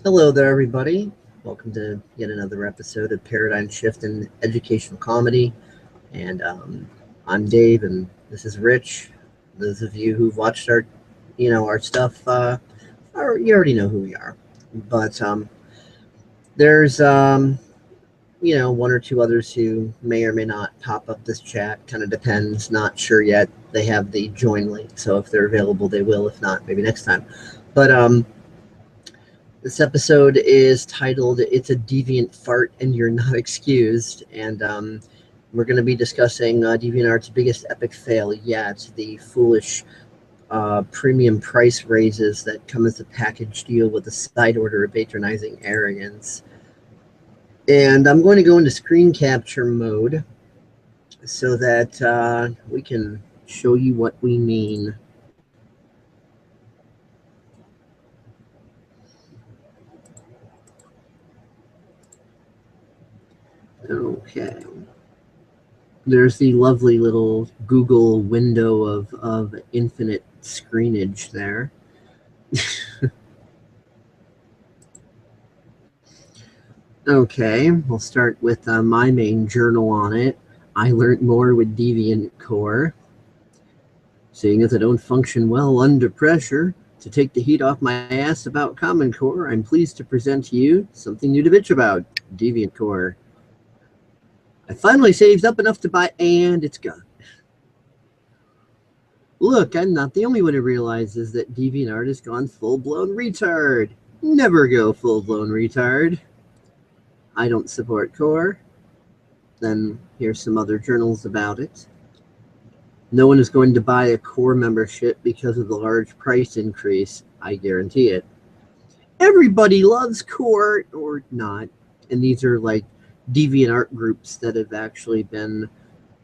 Hello there, everybody. Welcome to yet another episode of Paradigm Shift in Educational Comedy. And I'm Dave, and this is Rich. Those of you who've watched our stuff, you already know who we are. But there's, one or two others who may or may not pop up this chat. Kind of depends. Not sure yet. They have the join link, so if they're available, they will. If not, maybe next time. But this episode is titled "It's a Deviant Fart and You're Not Excused," and we're going to be discussing DeviantART's biggest epic fail yet: the foolish premium price raises that come as a package deal with a side order of patronizing arrogance. And I'm going to go into screen capture mode so that we can show you what we mean. Okay. There's the lovely little Google window of infinite screenage there. Okay, we'll start with my main journal on it. I learned more with Deviant Core. Seeing as I don't function well under pressure, to take the heat off my ass about Common Core, I'm pleased to present to you something new to bitch about, Deviant Core. I finally saved up enough to buy, and it's gone. Look, I'm not the only one who realizes that DeviantArt has gone full-blown retard. Never go full-blown retard. I don't support Core. Then here's some other journals about it. No one is going to buy a Core membership because of the large price increase. I guarantee it. Everybody loves Core, or not. And these are like DeviantArt groups that have actually been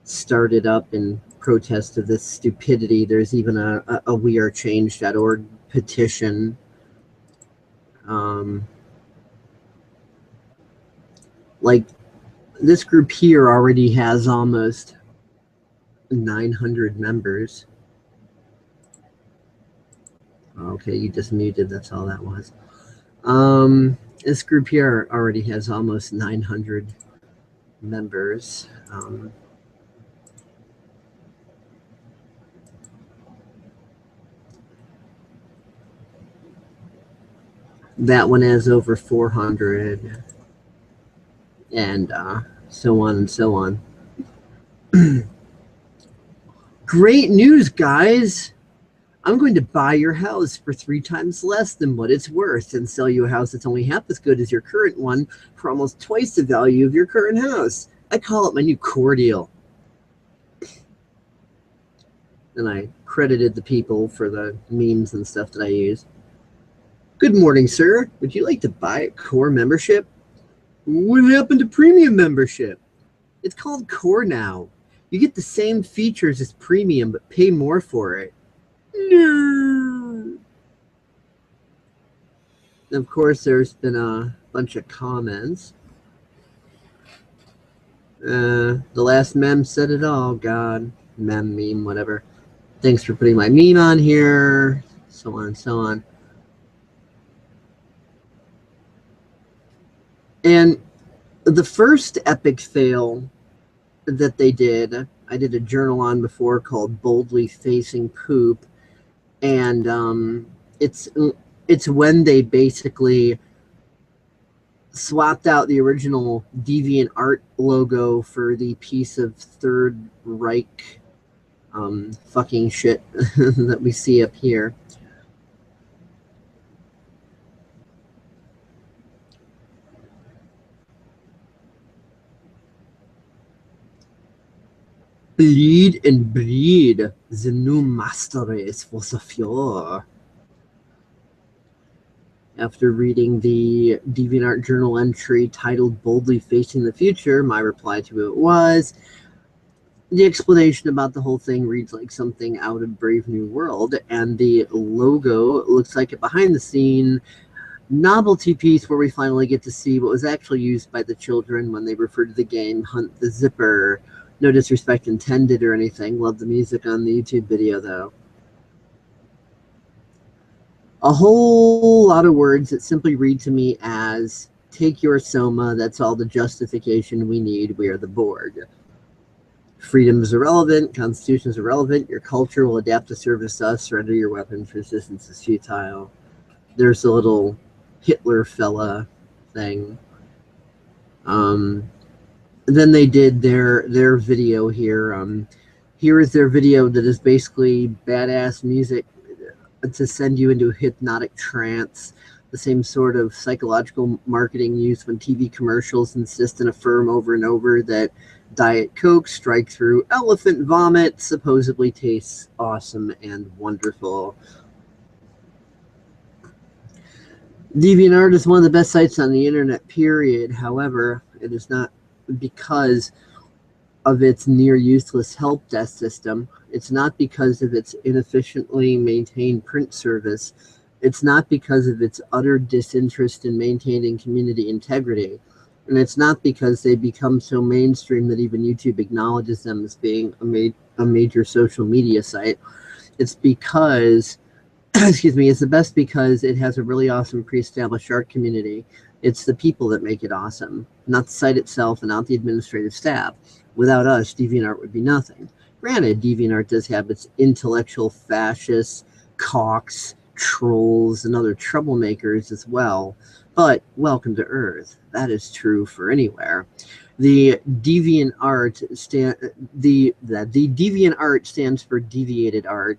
started up in protest of this stupidity. There's even a wearechange.org petition. Like, this group here already has almost 900 members. Okay, you just muted, that's all that was. This group here already has almost 900 members. That one has over 400, and so on and so on. Great news, guys! I'm going to buy your house for 3 times less than what it's worth and sell you a house that's only half as good as your current one for almost twice the value of your current house. I call it my new Core deal. And I credited the people for the memes and stuff that I use. Good morning, sir. Would you like to buy a Core membership? What happened to premium membership? It's called Core now. You get the same features as premium, but pay more for it. No. Of course, there's been a bunch of comments. The last meme said it all. God, meme, whatever. Thanks for putting my meme on here. So on and so on. And the first epic fail that they did, I did a journal on before called Boldly Facing Poop. And it's when they basically swapped out the original DeviantArt logo for the piece of Third Reich fucking shit that we see up here. Bleed and breed, the new master race for the future. After reading the DeviantArt journal entry titled Boldly Facing the Future, my reply to it was, the explanation about the whole thing reads like something out of Brave New World, and the logo looks like a behind-the-scene novelty piece where we finally get to see what was actually used by the children when they referred to the game Hunt the Zipper. No disrespect intended or anything. Love the music on the YouTube video, though. A whole lot of words that simply read to me as, take your soma, that's all the justification we need, we are the Borg. Freedom is irrelevant, Constitution is irrelevant, your culture will adapt to service us, surrender your weapons, resistance is futile. There's a little Hitler fella thing. Then they did their video here. Here is their video that is basically badass music to send you into a hypnotic trance, the same sort of psychological marketing used when TV commercials insist and affirm over and over that Diet Coke, strike through elephant vomit, supposedly tastes awesome and wonderful. DeviantArt is one of the best sites on the internet, period. However, it is not because of its near useless help desk system. It's not because of its inefficiently maintained print service. It's not because of its utter disinterest in maintaining community integrity. And it's not because they become so mainstream that even YouTube acknowledges them as being a major social media site. It's because, excuse me, it's the best because it has a really awesome pre-established art community. It's the people that make it awesome, not the site itself and not the administrative staff. Without us, DeviantArt would be nothing. Granted, DeviantArt does have its intellectual fascists, cocks, trolls, and other troublemakers as well. But welcome to Earth. That is true for anywhere. The DeviantArt stands for deviated art,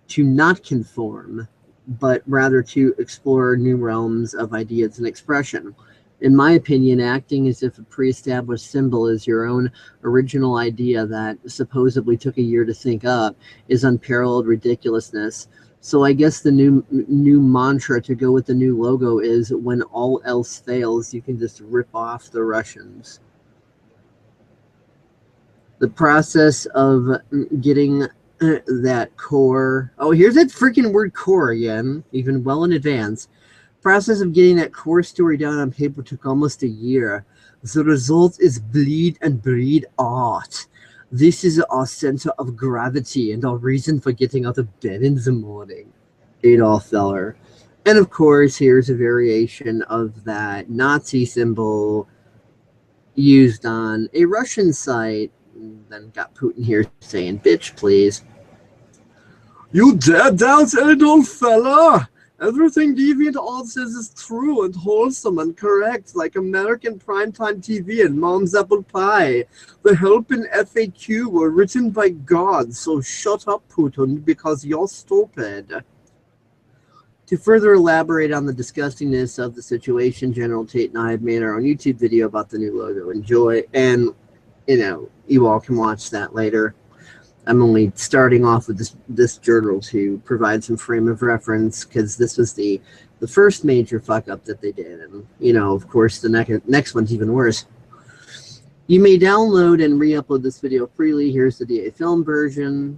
to not conform, but rather to explore new realms of ideas and expression. In my opinion, acting as if a pre-established symbol is your own original idea that supposedly took a year to think up is unparalleled ridiculousness. So I guess the new mantra to go with the new logo is, when all else fails, you can just rip off the Russians. The process of getting that core, oh, here's that freaking word core again, even well in advance. Process of getting that core story down on paper took almost a year. The result is bleed and breed art. This is our center of gravity and our reason for getting out of bed in the morning. Adolf Feller. And of course, here's a variation of that Nazi symbol used on a Russian site. Then got Putin here saying, bitch, please. You dare doubt Adolf Feller? Everything DeviantArt says is true and wholesome and correct, like American primetime TV and Mom's apple pie. The help and FAQ were written by God, so shut up, Putin, because you're stupid. To further elaborate on the disgustingness of the situation, GeneralTate and I have made our own YouTube video about the new logo. Enjoy, and you all can watch that later. I'm only starting off with this journal to provide some frame of reference, because this was the first major fuck up that they did, and of course the next one's even worse. You may download and re-upload this video freely. Here's the DA film version.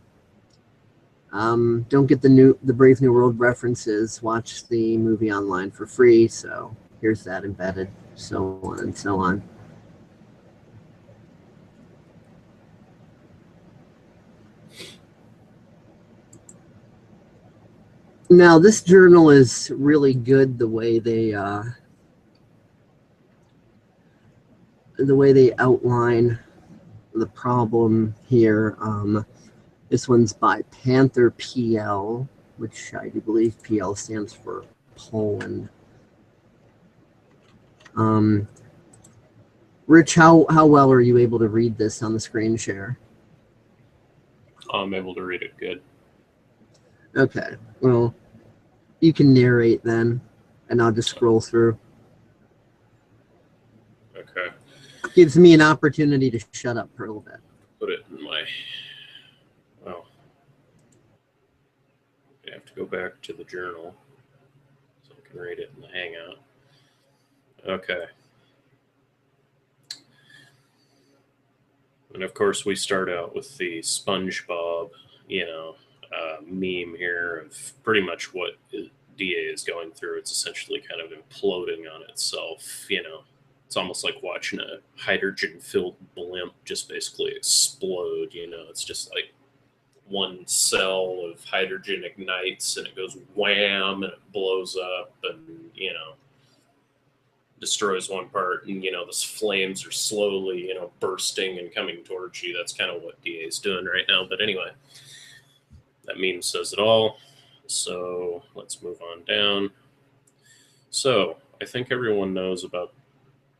Don't get the Brave New World references. Watch the movie online for free. So here's that embedded, so on and so on. Now, this journal is really good the way they outline the problem here. This one's by Panther PL, which I do believe PL stands for Poland. Rich, how well are you able to read this on the screen share? I'm able to read it good. Okay, well, you can narrate then, and I'll just scroll through. Okay. Gives me an opportunity to shut up for a little bit. Put it in my... Well, I have to go back to the journal so I can read it in the Hangout. Okay. And of course, we start out with the SpongeBob, meme here of pretty much what DA is going through. It's essentially kind of imploding on itself. It's almost like watching a hydrogen-filled blimp just basically explode. It's just like one cell of hydrogen ignites and it goes wham and it blows up and, destroys one part, and the flames are slowly bursting and coming towards you. That's kind of what DA is doing right now. But anyway, that meme says it all. So let's move on down. So I think everyone knows about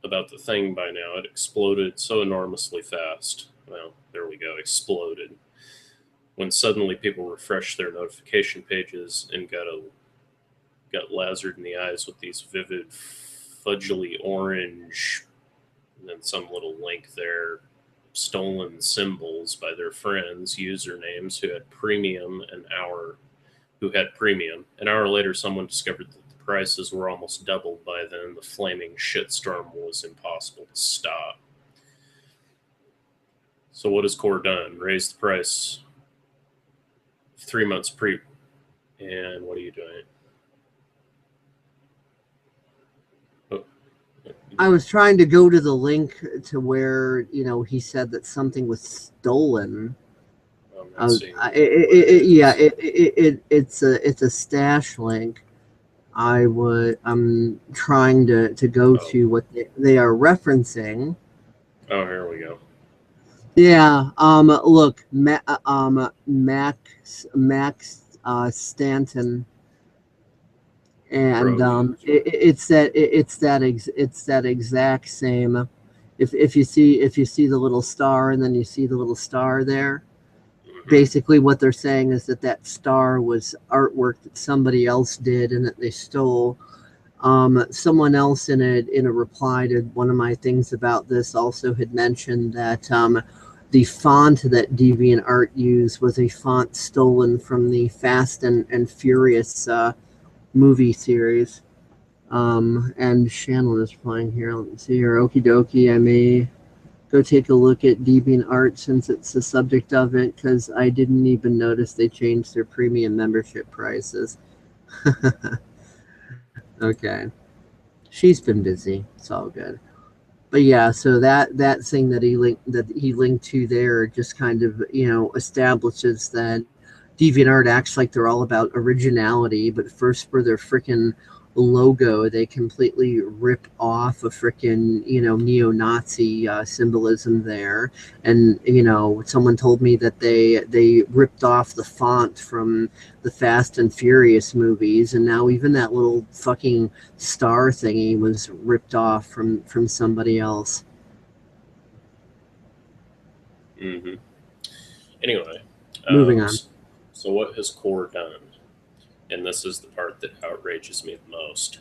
the thing by now. It exploded so enormously fast. Well, there we go, exploded. When suddenly people refreshed their notification pages and got lasered in the eyes with these vivid, fudgily orange, and then some little link there, stolen symbols by their friends, usernames who had premium. An hour later, someone discovered that the prices were almost doubled by then. The flaming shitstorm was impossible to stop. So what has Core done? Raised the price 3 months pre. And what are you doing? I was trying to go to the link to where he said that something was stolen. It's a stash link. I'm trying to go to what they are referencing. Oh, here we go. Yeah. Look, Max Stanton. And it's that exact same. If you see the little star and then you see the little star there, basically what they're saying is that star was artwork that somebody else did and that they stole. Someone else in a reply to one of my things about this also had mentioned that the font that DeviantArt used was a font stolen from the Fast and Furious movie series. And Shannon is playing here. Let me see here. Okie dokie. I may go take a look at DeviantArt since it's the subject of it, because I didn't even notice they changed their premium membership prices. Okay. She's been busy. It's all good. But yeah, so that thing that he linked to there just kind of establishes that DeviantArt acts like they're all about originality, but first for their freaking logo, they completely rip off a freaking neo-Nazi symbolism there. And someone told me that they ripped off the font from the Fast and Furious movies, and now even that little fucking star thingy was ripped off from somebody else. Anyway, moving on. So what has Core done? And this is the part that outrages me the most.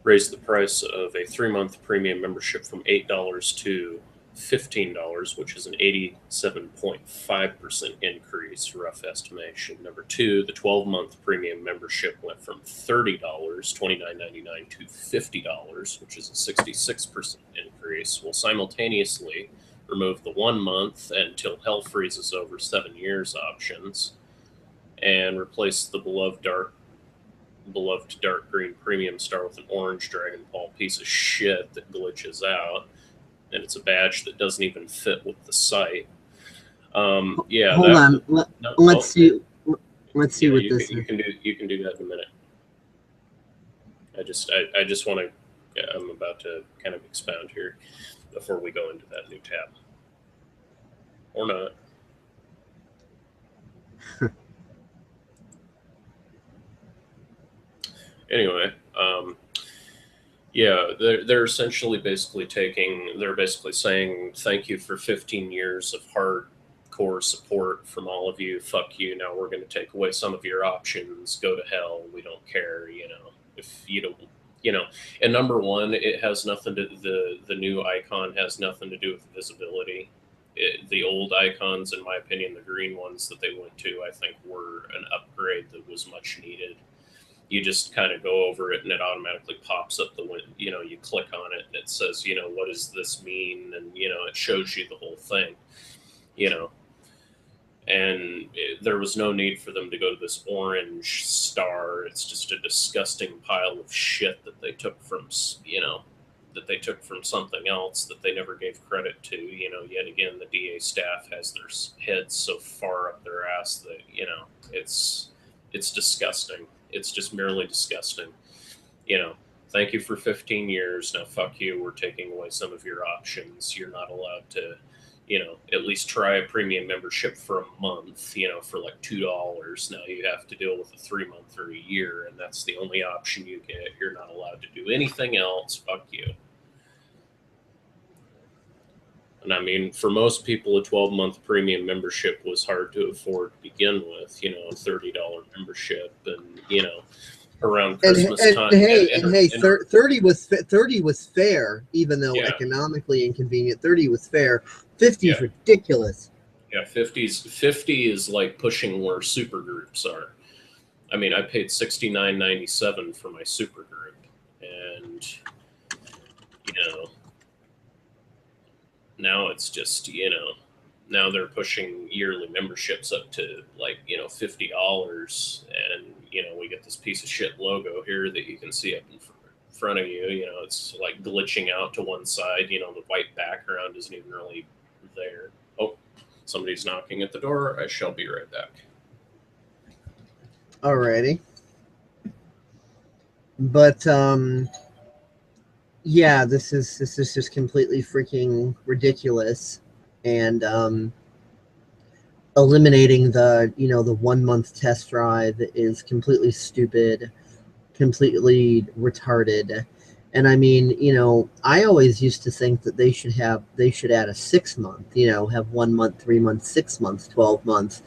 Raised the price of a 3-month premium membership from $8 to $15, which is an 87.5% increase, rough estimation. Number two, the 12-month premium membership went from $30, $29.99 to $50, which is a 66% increase. Will simultaneously remove the 1 month until hell freezes over 7 years options, and replace the beloved dark green premium star with an orange Dragon Ball piece of shit that glitches out, and it's a badge that doesn't even fit with the site. Hold on. Let's see. Let's see what this is. You can do that in a minute. I just want to. I'm about to kind of expound here before we go into that new tab, or not. Anyway, they're essentially they're basically saying thank you for 15 years of hardcore support from all of you. Fuck you. Now we're going to take away some of your options. Go to hell. We don't care. If you don't, and number one, it has nothing to the new icon has nothing to do with visibility. The old icons, in my opinion, the green ones that they went to, I think were an upgrade that was much needed. You just kind of go over it and it automatically pops up you click on it and it says, what does this mean? And, it shows you the whole thing, and there was no need for them to go to this orange star. It's just a disgusting pile of shit that they took from, that they took from something else that they never gave credit to. Yet again, the DA staff has their heads so far up their ass that, it's disgusting. It's just merely disgusting. Thank you for 15 years. Now, fuck you. We're taking away some of your options. You're not allowed to, at least try a premium membership for a month, for like $2. Now you have to deal with a 3-month or a year, and that's the only option you get. You're not allowed to do anything else. Fuck you. And I mean, for most people, a 12-month premium membership was hard to afford to begin with, a $30 membership, and, around Christmas time. And hey, 30 was fair, even though economically inconvenient. 30 was fair. 50 is ridiculous. Yeah, 50 is like pushing where super groups are. I mean, I paid $69.97 for my super group, and now it's just now they're pushing yearly memberships up to like $50, and we get this piece of shit logo here that you can see up in front of you. It's like glitching out to one side. The white background isn't even really there. Oh, somebody's knocking at the door. I shall be right back. Alrighty. But yeah, this is just completely freaking ridiculous, and eliminating the the 1-month test drive is completely stupid, completely retarded. And I mean, I always used to think that they should add a 6-month, have 1 month, 3 months, 6 months, 12 months.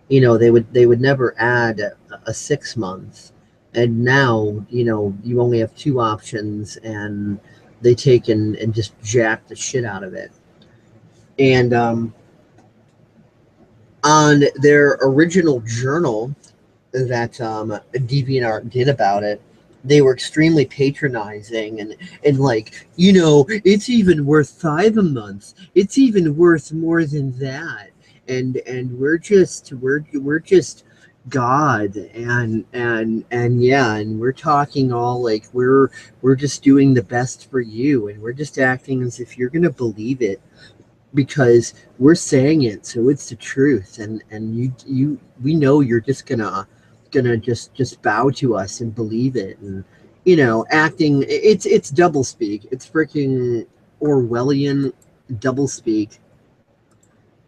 They would never add a 6 month. And now, you only have 2 options, and they take and just jack the shit out of it. And on their original journal that DeviantArt did about it, they were extremely patronizing and like, it's even worth 5 a month. It's even worth more than that. And we're just God, and yeah, and we're talking all like we're just doing the best for you, and we're just acting as if you're gonna believe it because we're saying it, so it's the truth, and we know you're just gonna just bow to us and believe it, and acting, it's double speak. It's freaking Orwellian double speak,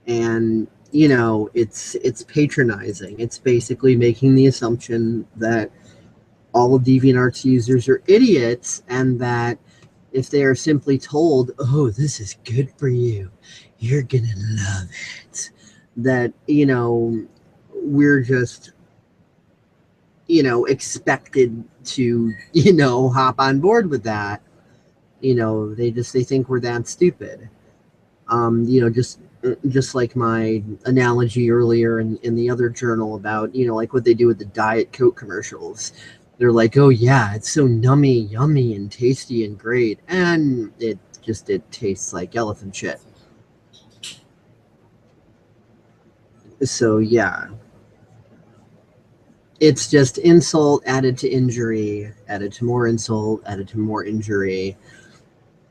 and it's patronizing. It's basically making the assumption that all of DeviantArt's users are idiots, and that if they are simply told, oh, this is good for you, you're gonna love it, that we're just expected to hop on board with that. They think we're that stupid. Just like my analogy earlier in the other journal about like what they do with the Diet Coke commercials. They're like, oh yeah, it's so yummy and tasty and great, and it tastes like elephant shit. So yeah, it's just insult added to injury, added to more insult, added to more injury.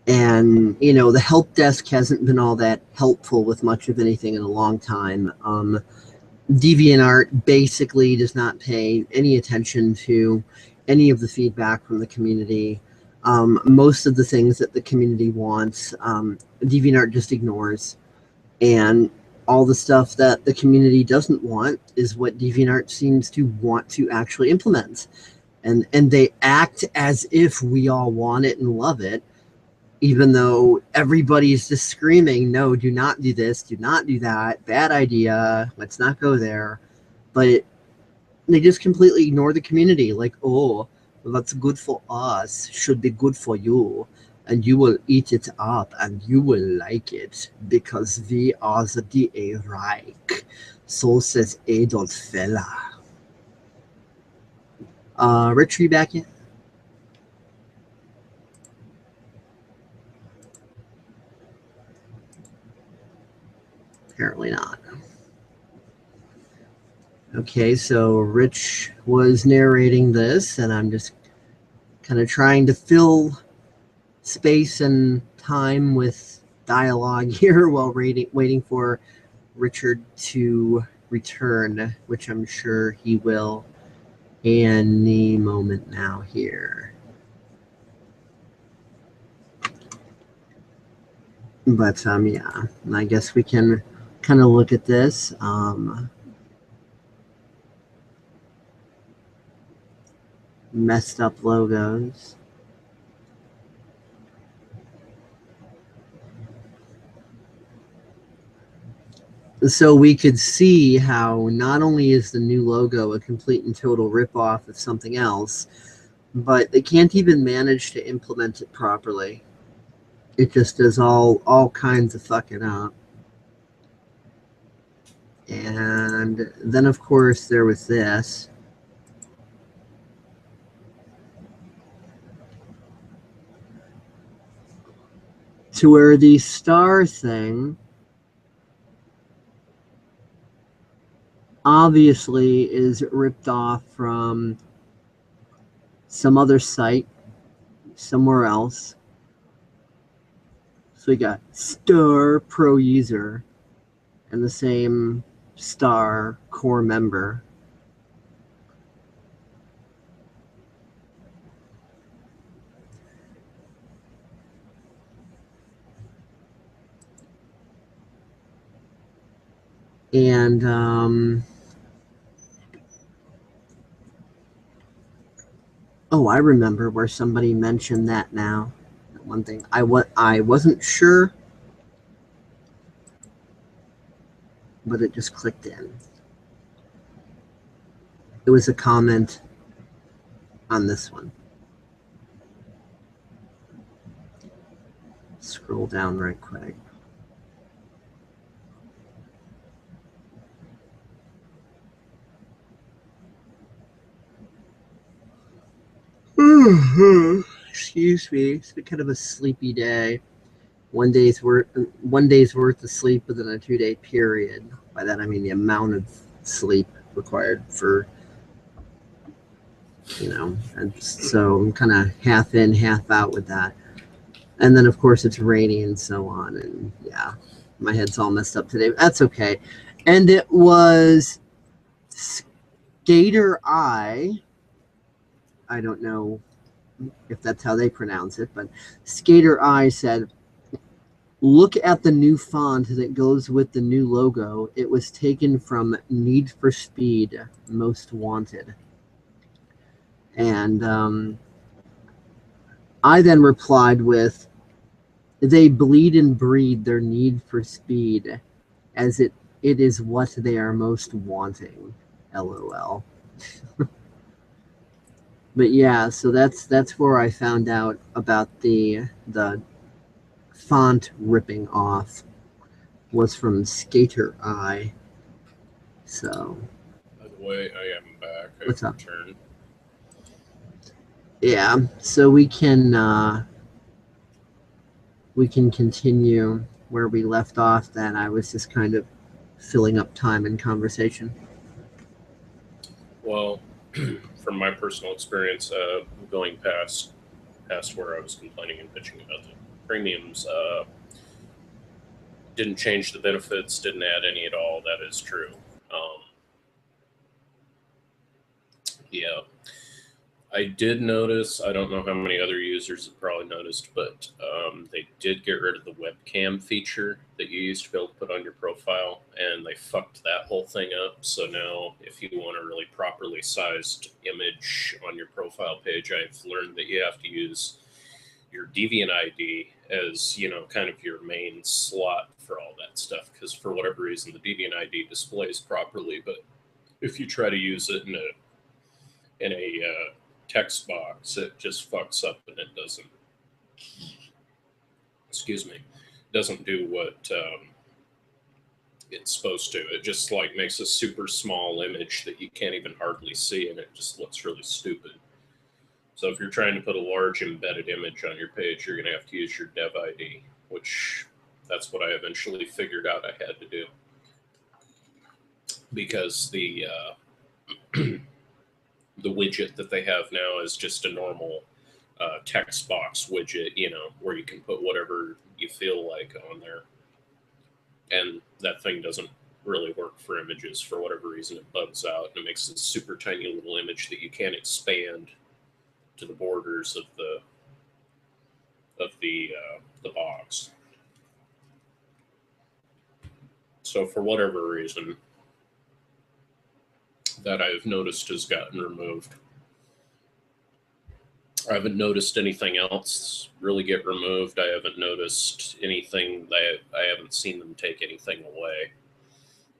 And the help desk hasn't been all that helpful with much of anything in a long time. DeviantArt basically does not pay any attention to any of the feedback from the community. Most of the things that the community wants, DeviantArt just ignores. And all the stuff that the community doesn't want is what DeviantArt seems to want to actually implement. And they act as if we all want it and love it, even though everybody's just screaming, no, do not do this, do not do that, bad idea, let's not go there. But they just completely ignore the community, like, oh, what's good for us should be good for you, and you will eat it up, and you will like it, because we are the DA Reich. So says Adolf Feller. Rich, are you back yet? Apparently not. Okay, so Rich was narrating this, and I'm just kind of trying to fill space and time with dialogue here while waiting for Richard to return, which I'm sure he will any moment now here. But yeah, I guess we can kind of look at this. Messed up logos. So we could see how not only is the new logo a complete and total ripoff of something else, but they can't even manage to implement it properly. It just does all kinds of fucking up. And then, of course, there was this. To where the star thing obviously is ripped off from some other site somewhere else. So we got star pro user and the same star core member. And oh, I remember where somebody mentioned that now. One thing I wasn't sure, but it just clicked in. It was a comment on this one. Scroll down right quick. Excuse me. It's been kind of a sleepy day. One day's worth of sleep within a 2-day period. By that I mean the amount of sleep required for, and so I'm kind of half in, half out with that. And then of course it's rainy and so on, and yeah, my head's all messed up today. That's okay. And it was Skater I don't know if that's how they pronounce it, but Skater I said, look at the new font that goes with the new logo. It was taken from Need for Speed Most Wanted. And I then replied with, they bleed and breed their need for speed, as it is what they are most wanting. LOL. But yeah, so that's where I found out about the font ripping off was from Skater I. So. By the way, I am back. What's up? Returned. Yeah, so we can continue where we left off. Then I was just kind of filling up time in conversation. Well, from my personal experience, going past where I was complaining and bitching about the premiums, didn't change the benefits, didn't add any at all. That is true. Yeah. I did notice, I don't know how many other users have probably noticed, but they did get rid of the webcam feature that you used to be able to put on your profile, and they fucked that whole thing up. So now if you want a really properly sized image on your profile page, I've learned that you have to use your Deviant ID as, kind of your main slot for all that stuff, because for whatever reason, the Deviant ID displays properly, but if you try to use it in a text box, it just fucks up and it doesn't do what it's supposed to. It just makes a super small image that you can't even hardly see, and it just looks really stupid. So if you're trying to put a large embedded image on your page, you're going to have to use your dev ID, which that's what I eventually figured out I had to do, because the widget that they have now is just a normal text box widget, where you can put whatever you feel like on there. And that thing doesn't really work for images for whatever reason. It bugs out and it makes this super tiny little image that you can't expand to the borders of the box. So for whatever reason, that I've noticed has gotten removed. I haven't noticed anything else really get removed. I haven't noticed anything that I haven't seen them take anything away.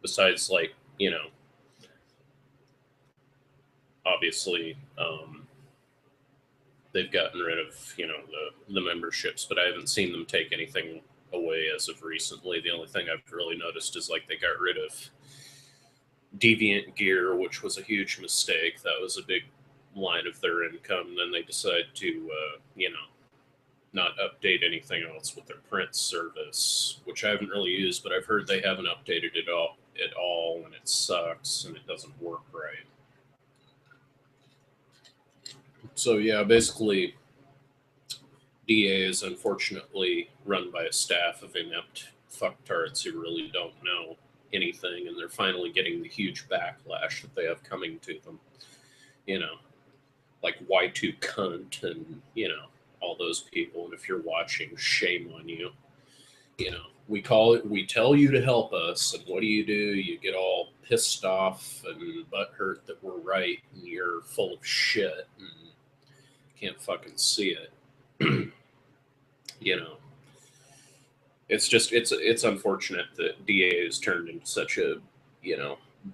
Besides, like, obviously, they've gotten rid of, the memberships, but I haven't seen them take anything away as of recently. The only thing I've really noticed is, like, they got rid of Deviant Gear, which was a huge mistake. That was a big line of their income. Then they decided to, not update anything else with their print service, which I haven't really used, but I've heard they haven't updated it at all, and it sucks, and it doesn't work right. So yeah, basically, DA is unfortunately run by a staff of inept fucktards who really don't know anything, and they're finally getting the huge backlash that they have coming to them. Like Y2 cunt and, all those people. And if you're watching, shame on you. We tell you to help us, and what do? You get all pissed off and butthurt that we're right, and you're full of shit and can't fucking see it. It's unfortunate that DA has turned into such a,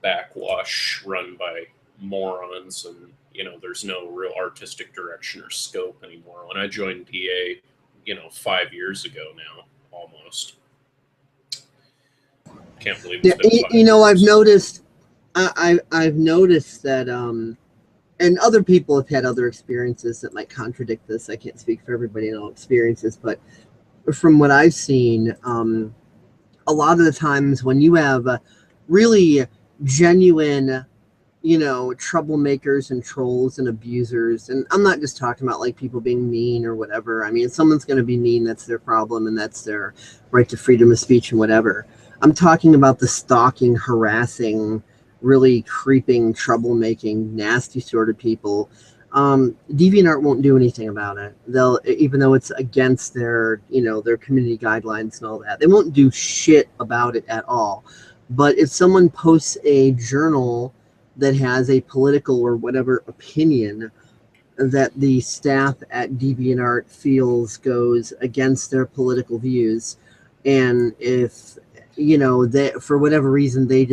backwash run by morons, and there's no real artistic direction or scope anymore. When I joined DA, 5 years ago now, almost. Can't believe it's been 5 years. I've noticed that, and other people have had other experiences that might contradict this. I can't speak for everybody in all experiences, but from what I've seen, a lot of the times when you have really genuine, troublemakers and trolls and abusers, and I'm not just talking about like people being mean or whatever. I mean, if someone's going to be mean, that's their problem, and that's their right to freedom of speech and whatever. I'm talking about the stalking, harassing, really creeping, troublemaking, nasty sort of people. DeviantArt won't do anything about it. They'll, even though it's against their, their community guidelines and all that, they won't do shit about it at all. But if someone posts a journal that has a political or whatever opinion that the staff at DeviantArt feels goes against their political views, and if they, for whatever reason, they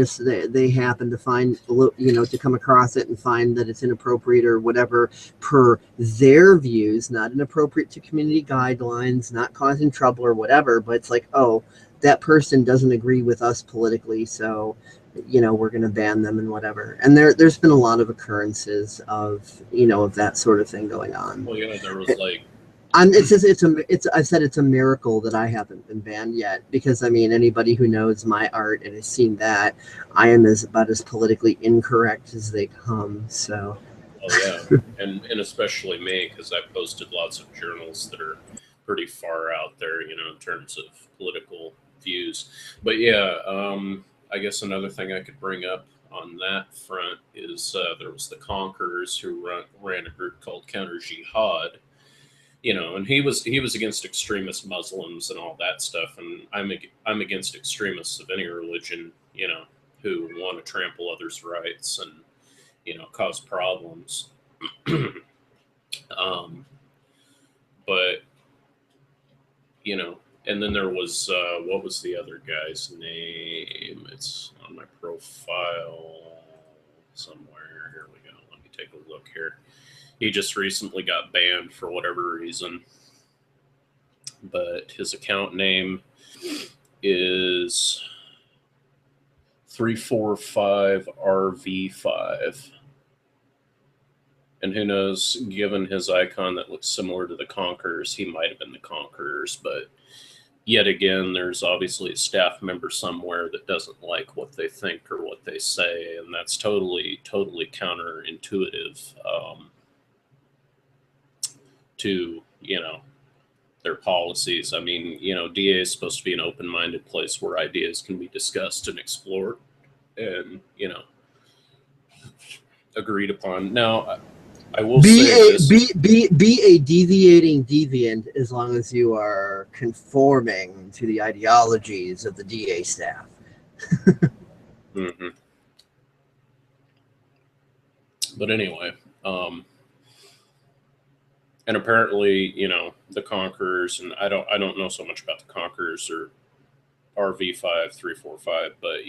happen to find, to come across it and find that it's inappropriate or whatever per their views, not inappropriate to community guidelines, not causing trouble or whatever, but it's like, oh, that person doesn't agree with us politically, so we're going to ban them and whatever. And there's been a lot of occurrences of of that sort of thing going on. Well, there was like, I said it's a miracle that I haven't been banned yet, because I mean, anybody who knows my art and has seen that, I am about as politically incorrect as they come. So. Oh yeah, and especially me, because I posted lots of journals that are pretty far out there, in terms of political views. But yeah, I guess another thing I could bring up on that front is there was the Conquerors who ran a group called Counter Jihad. And he was against extremist Muslims and all that stuff, and I'm against extremists of any religion, who want to trample others' rights and cause problems. But and then there was what was the other guy's name? It's on my profile somewhere. Here we go. Let me take a look here. He just recently got banned for whatever reason, but his account name is 345RV5. And who knows, given his icon that looks similar to the Conquerors, he might have been the Conquerors. But yet again, there's obviously a staff member somewhere that doesn't like what they think or what they say, and that's totally counterintuitive to, their policies. I mean, DA is supposed to be an open-minded place where ideas can be discussed and explored and, agreed upon. Now, I will say this. Be a deviating deviant as long as you are conforming to the ideologies of the DA staff. Mm-hmm. But anyway, and apparently, the Conquerors, and I don't know so much about the Conquerors or RV5345, but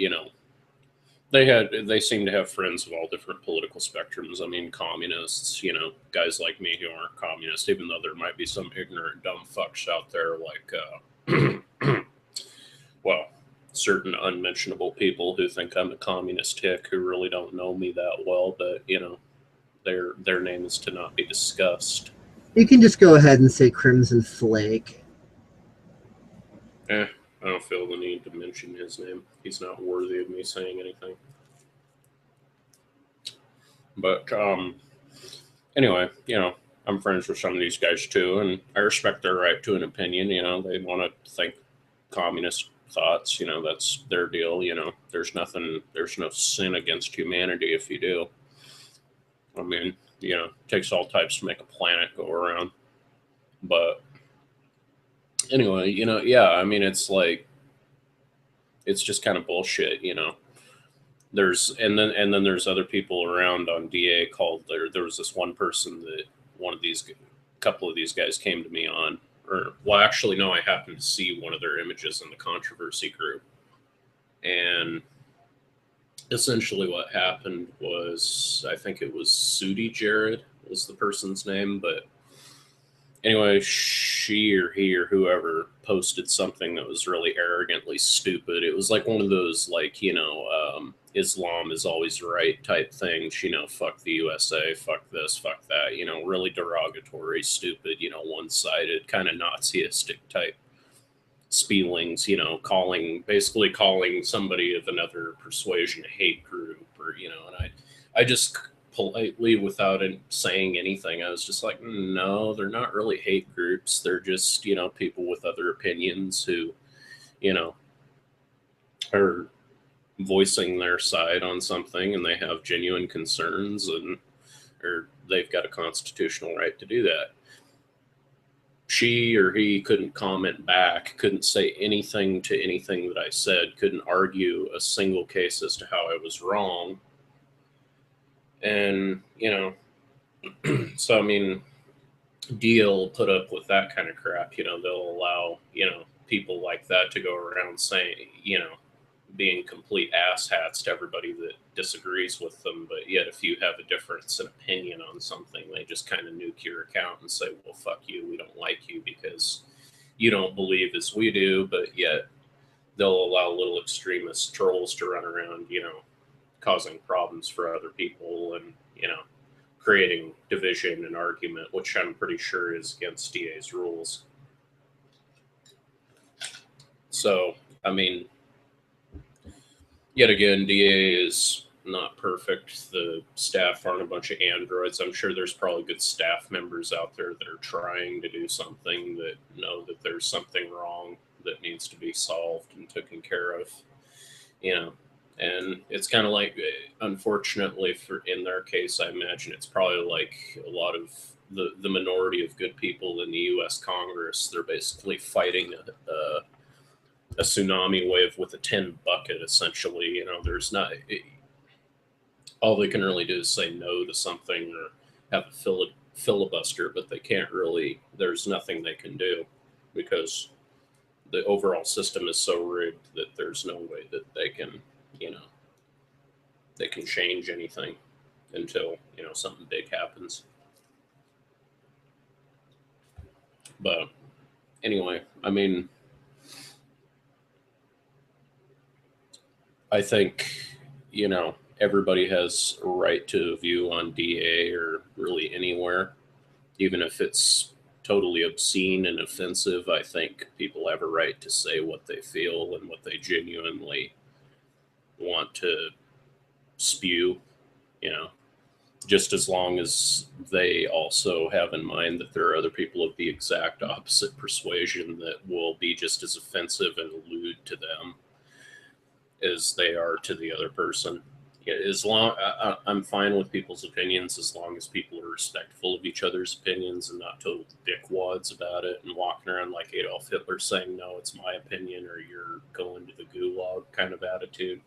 they seem to have friends of all different political spectrums. I mean, communists, guys like me who aren't communists, even though there might be some ignorant, dumb fucks out there like, well, certain unmentionable people who think I'm a communist hick who really don't know me that well, but, their name is to not be discussed. You can just go ahead and say Crimson Flake. I don't feel the need to mention his name. He's not worthy of me saying anything. But anyway, I'm friends with some of these guys too, and I respect their right to an opinion. They want to think communist thoughts. That's their deal. There's no sin against humanity if you do. I mean, it takes all types to make a planet go around. But anyway, yeah, I mean, it's like, it's just kind of bullshit, There's and then there's other people around on DA called there was this one person that couple of these guys came to me on, or well, actually no, I happened to see one of their images in the controversy group, and essentially what happened was, I think it was Sudi Jared was the person's name, but anyway, she or he or whoever posted something that was really arrogantly stupid. It was like one of those, like, Islam is always right type things, fuck the USA, fuck this, fuck that, really derogatory, stupid, one-sided, kind of Naziistic type spielings, basically calling somebody of another persuasion a hate group, or, and I just politely, without saying anything, I was just like, no, they're not really hate groups. They're just, people with other opinions who, are voicing their side on something, and they have genuine concerns, or they've got a constitutional right to do that. She or he couldn't comment back, couldn't say anything to anything that I said, couldn't argue a single case as to how I was wrong. And, so, I mean, deal put up with that kind of crap. They'll allow, people like that to go around saying, being complete asshats to everybody that disagrees with them. But yet, if you have a difference in opinion on something, they just kind of nuke your account and say, well, fuck you, we don't like you because you don't believe as we do. But yet, they'll allow little extremist trolls to run around, causing problems for other people and, creating division and argument, which I'm pretty sure is against DA's rules. So, I mean, yet again, DA is not perfect. The staff aren't a bunch of androids. I'm sure there's probably good staff members out there that are trying to do something, that know that there's something wrong that needs to be solved and taken care of, And it's kind of like, unfortunately, in their case, I imagine it's probably like a lot of the minority of good people in the U.S. Congress. They're basically fighting a tsunami wave with a tin bucket, essentially. There's not, all they can really do is say no to something or have a filibuster, but they can't really, there's nothing they can do because the overall system is so rigged that there's no way that they can, they can change anything until, something big happens. But anyway, I mean, I think, everybody has a right to a view on DA or really anywhere, even if it's totally obscene and offensive. I think people have a right to say what they feel and what they genuinely want to spew, just as long as they also have in mind that there are other people of the exact opposite persuasion that will be just as offensive and lewd to them as they are to the other person. Yeah, I'm fine with people's opinions as long as people are respectful of each other's opinions and not total dickwads about it and walking around like Adolf Hitler saying, no, it's my opinion or you're going to the gulag kind of attitude.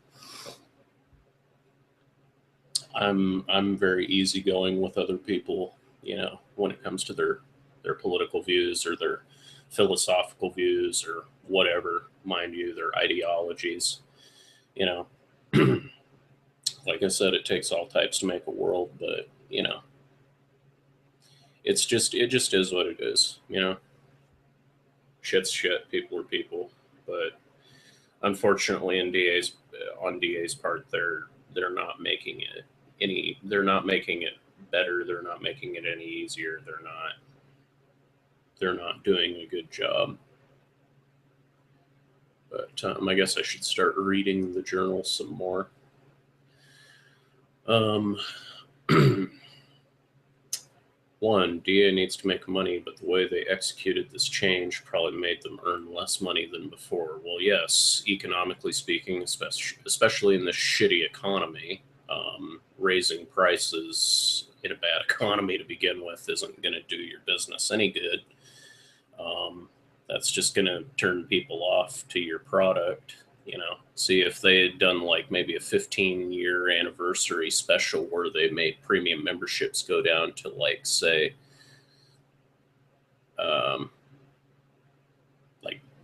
I'm very easygoing with other people, when it comes to their political views or their philosophical views or whatever, mind you, their ideologies. Like I said, it takes all types to make a world, but it just is what it is. Shit's shit, people are people, but unfortunately, on DA's part, they're not making it they're not making it better. They're not making it any easier. They're not doing a good job. But I guess I should start reading the journal some more. One, DA needs to make money, but the way they executed this change probably made them earn less money than before. Well, yes, economically speaking, especially in this shitty economy, raising prices in a bad economy to begin with isn't going to do your business any good. That's just going to turn people off to your product. See, if they had done like maybe a 15-year anniversary special where they made premium memberships go down to like, say, like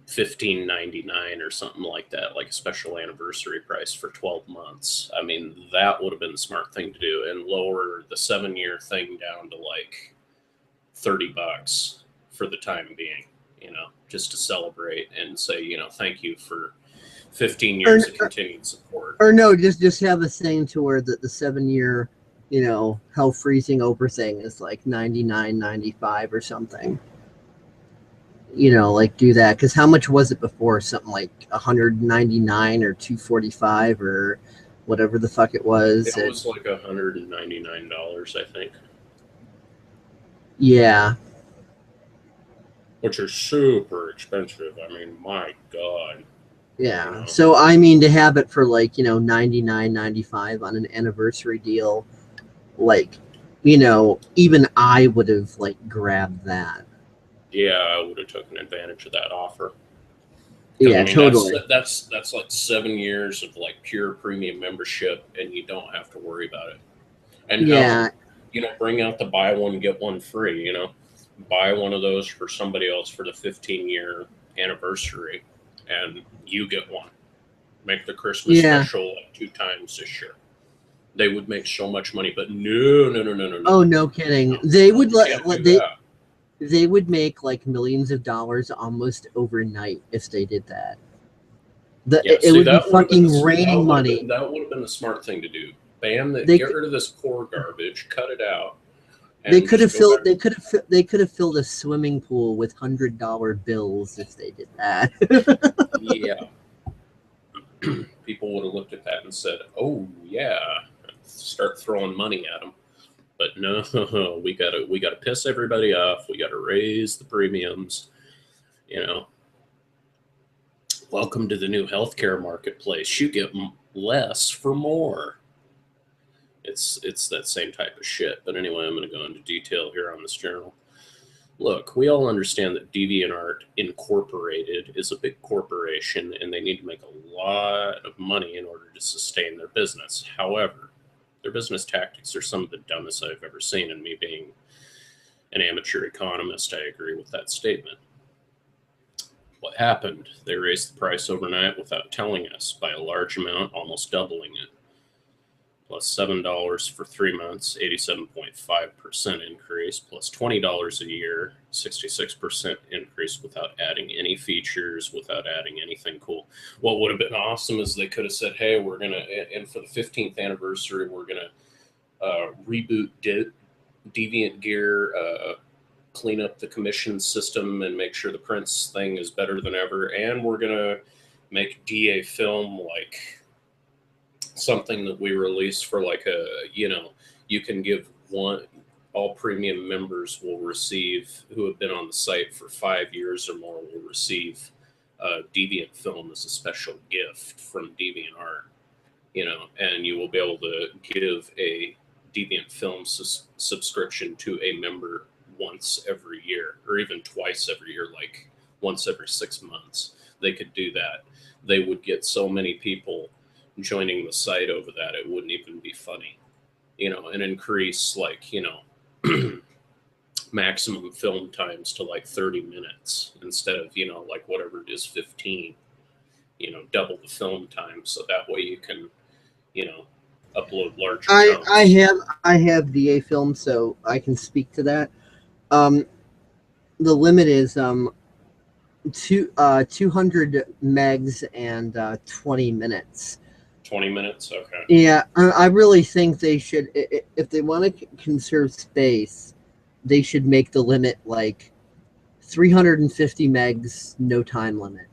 $15.99 or something like that, like a special anniversary price for 12 months. I mean, that would have been the smart thing to do, and lower the 7-year thing down to like $30 for the time being, just to celebrate and say, thank you for 15 years of continued support. Or no, just have a thing to where the 7-year, hell freezing over thing is like $99.95 or something. Like do that, because how much was it before? Something like $199 or $245 or whatever the fuck it was. It was like $199, I think. Yeah. Which are super expensive. I mean, my God. Yeah. So I mean, to have it for like $99.95 on an anniversary deal, like even I would have like grabbed that. Yeah, I would have taken advantage of that offer. Yeah, totally. That's like 7 years of like pure premium membership, and you don't have to worry about it. And yeah, bring out the buy one get one free. Buy one of those for somebody else for the 15-year anniversary, and you get one. Make the Christmas special like 2 times this year. They would make so much money, but no. Oh, no kidding. They would they would make like millions of dollars almost overnight if they did that. It would be fucking raining money. That would have been the smart thing to do. Ban that. Get rid of this core garbage. Cut it out. They could have filled a swimming pool with $100 bills if they did that. Yeah. People would have looked at that and said, "Oh yeah," start throwing money at them. But no, we gotta piss everybody off. We gotta raise the premiums. Welcome to the new healthcare marketplace. You get less for more. It's that same type of shit. But anyway, I'm going to go into detail here on this journal. Look, we all understand that DeviantART Incorporated is a big corporation, and they need to make a lot of money in order to sustain their business. However, their business tactics are some of the dumbest I've ever seen, and me being an amateur economist, I agree with that statement. What happened? They raised the price overnight without telling us by a large amount, almost doubling it. Plus $7 for 3 months, 87.5% increase, plus $20 a year, 66% increase without adding any features, without adding anything cool. What would have been awesome is they could have said, hey, we're going to, and for the 15th anniversary, we're going to reboot Deviant Gear, clean up the commission system and make sure the prints thing is better than ever. And we're going to make DA film like something that we release for like a, you can give one. All premium members will receive, who have been on the site for 5 years or more, will receive Deviant Film as a special gift from DeviantART. And you will be able to give a Deviant Film subscription to a member once every year, or even twice every year, like once every 6 months. They could do that. They would get so many people joining the site over that, it wouldn't even be funny. And increase, like, maximum film times to like 30 minutes instead of, like whatever it is, 15. Double the film time, so that way you can, upload larger chunks. I have DA film, so I can speak to that. The limit is 200 megs and 20 minutes. 20 minutes, okay. Yeah, I really think they should, if they want to conserve space, they should make the limit like 350 megs, no time limit.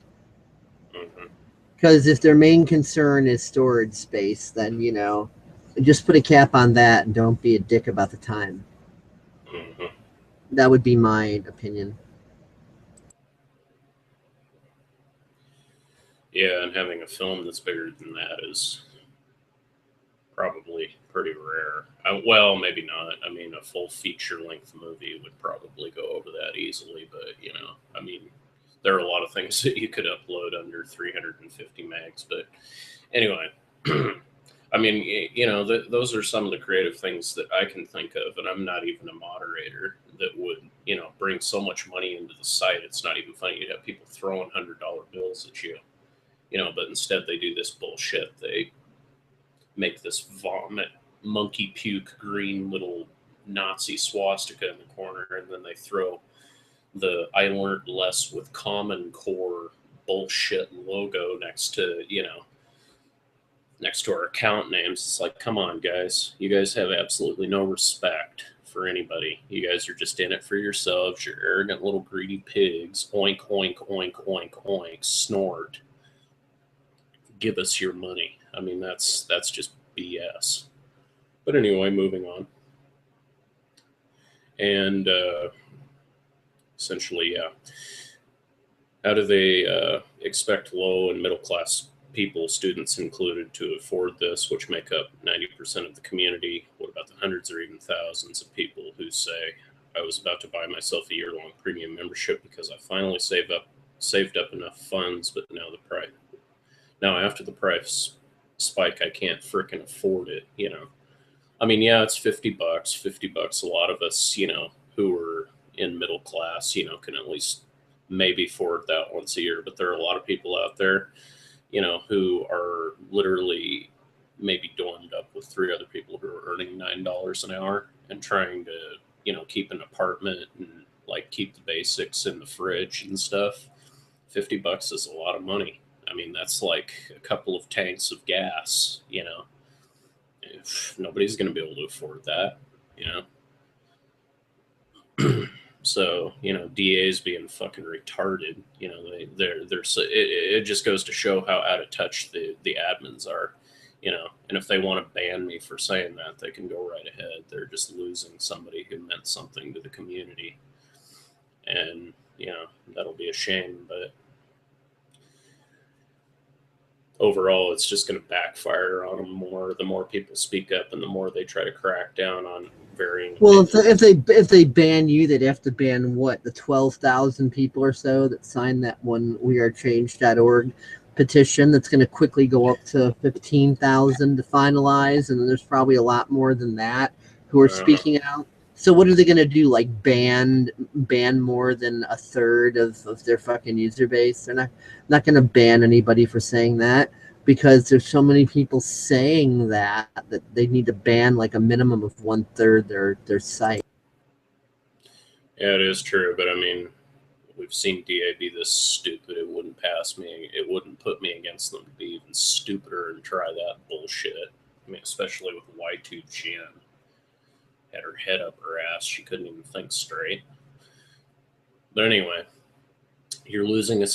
Because if their main concern is storage space, then, just put a cap on that and don't be a dick about the time. That would be my opinion. Yeah, and having a film that's bigger than that is probably pretty rare. Well, maybe not. I mean, a full feature-length movie would probably go over that easily, but, I mean, there are a lot of things that you could upload under 350 megs. But anyway, I mean, those are some of the creative things that I can think of, and I'm not even a moderator, that would, bring so much money into the site. It's not even funny. You'd have people throwing $100 bills at you, but instead they do this bullshit. They make this vomit, monkey puke, green little Nazi swastika in the corner, and then they throw the "I learned less with Common Core" bullshit logo next to, next to our account names. It's like, come on, guys. You guys have absolutely no respect for anybody. You guys are just in it for yourselves. You're arrogant little greedy pigs. Oink, oink, oink, oink, oink. Snort. Give us your money. I mean, that's just BS. But anyway, moving on. And essentially, yeah. How do they expect low and middle class people, students included, to afford this, which make up 90% of the community? What about the hundreds or even thousands of people who say, I was about to buy myself a year-long premium membership because I finally saved up enough funds, but now after the price spike, I can't frickin' afford it, I mean, yeah, it's $50. $50. A lot of us, who are in middle class, can at least maybe afford that once a year. But there are a lot of people out there, who are literally maybe dormed up with 3 other people who are earning $9 an hour and trying to, keep an apartment and like keep the basics in the fridge and stuff. $50 is a lot of money. I mean, that's like a couple of tanks of gas, If nobody's going to be able to afford that, So, DAs being fucking retarded, it just goes to show how out of touch the admins are, and if they want to ban me for saying that, they can go right ahead. They're just losing somebody who meant something to the community. And, that'll be a shame, but overall, it's just going to backfire on them more. The more people speak up, and the more they try to crack down on varying. Well, if they ban you, they'd have to ban the 12,000 people or so that signed that one wearechange.org petition. That's going to quickly go up to 15,000 to finalize, and then there's probably a lot more than that who are speaking out. So what are they going to do? Like ban more than a third of their fucking user base? They're not going to ban anybody for saying that, because there's so many people saying that they need to ban like a minimum of 1/3 their site. Yeah, it is true, but I mean, we've seen DA be this stupid. It wouldn't pass me. It wouldn't put me against them to be even stupider and try that bullshit. I mean, especially with Y2 Jen. Had her head up her ass. She couldn't even think straight. But anyway, you're losing a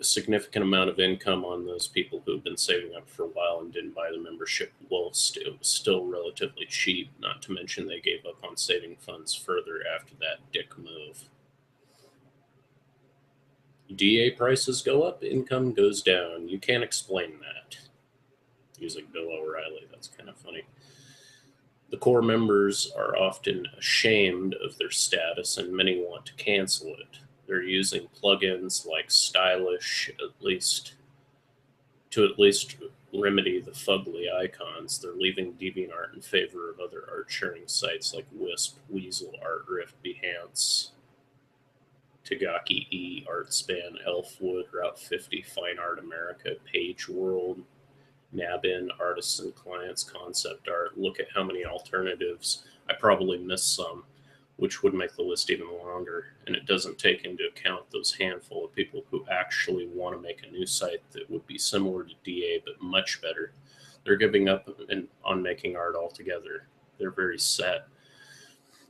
significant amount of income on those people who've been saving up for a while and didn't buy the membership whilst it was still relatively cheap, not to mention they gave up on saving funds further after that dick move. DA prices go up, income goes down. You can't explain that. Using Bill O'Reilly, that's kind of funny. The core members are often ashamed of their status and many want to cancel it. They're using plugins like Stylish at least remedy the fugly icons. They're leaving DeviantArt in favor of other art sharing sites like Wisp, Weasel, ArtRift, Behance, Tagaki E, Artspan, Elfwood, Route 50, Fine Art America, Page World, Nabin, Artisan Clients, Concept Art. Look at how many alternatives. I probably missed some, which would make the list even longer. And it doesn't take into account those handful of people who actually want to make a new site that would be similar to DA but much better. They're giving up on making art altogether. They're very sad.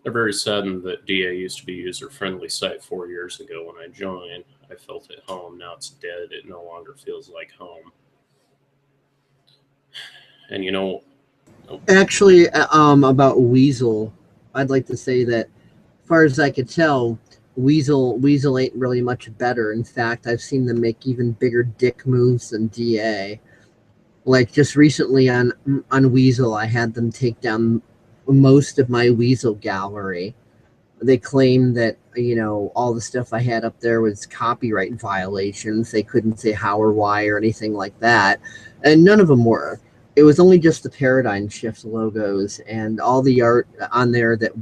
They're very saddened that DA used to be a user-friendly site 4 years ago when I joined. I felt at home. Now it's dead. It no longer feels like home. And you know, Actually, about Weasel, I'd like to say that, as far as I could tell, Weasel ain't really much better. In fact, I've seen them make even bigger dick moves than DA. Like just recently on Weasel, I had them take down most of my Weasel gallery. They claimed that, you know, all the stuff I had up there was copyright violations. They couldn't say how or why or anything like that, and none of them were. It was only just the paradigm shift logos, and all the art on there that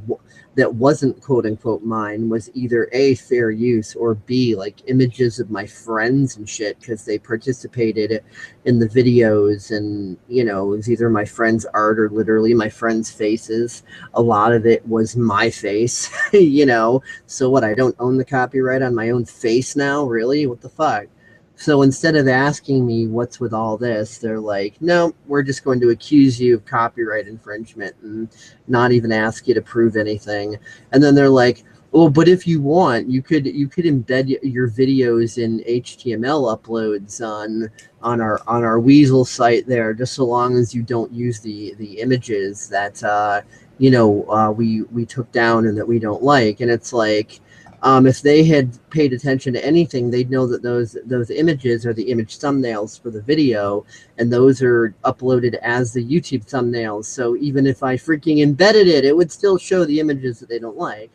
wasn't quote unquote mine was either A, fair use, or B, like images of my friends and shit, because they participated in the videos, and you know, it was either my friends' art or literally my friends' faces. A lot of it was my face, you know. So what? I don't own the copyright on my own face now, really? What the fuck? So instead of asking me what's with all this, they're like, no, we're just going to accuse you of copyright infringement and not even ask you to prove anything. And then they're like, well, but if you want, you could embed your videos in HTML uploads on our Weasel site there, just so long as you don't use the images that we took down and that we don't like. And it's like, if they had paid attention to anything, they'd know that those images are the image thumbnails for the video, and those are uploaded as the YouTube thumbnails. So even if I freaking embedded it, it would still show the images that they don't like.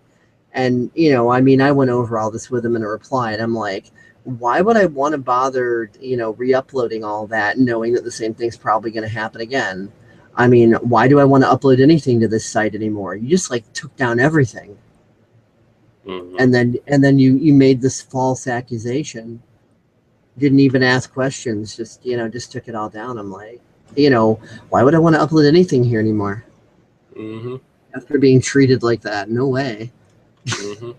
And, you know, I mean, I went over all this with them in a reply, and I'm like, why would I want to bother, you know, re-uploading all that, knowing that the same thing's probably going to happen again? I mean, why do I want to upload anything to this site anymore? You just, like, took down everything. mm-hmm. And then you made this false accusation. Didn't even ask questions, just took it all down. I'm like, you know, why would I want to upload anything here anymore? Mm-hmm. After being treated like that? No way. Mm-hmm.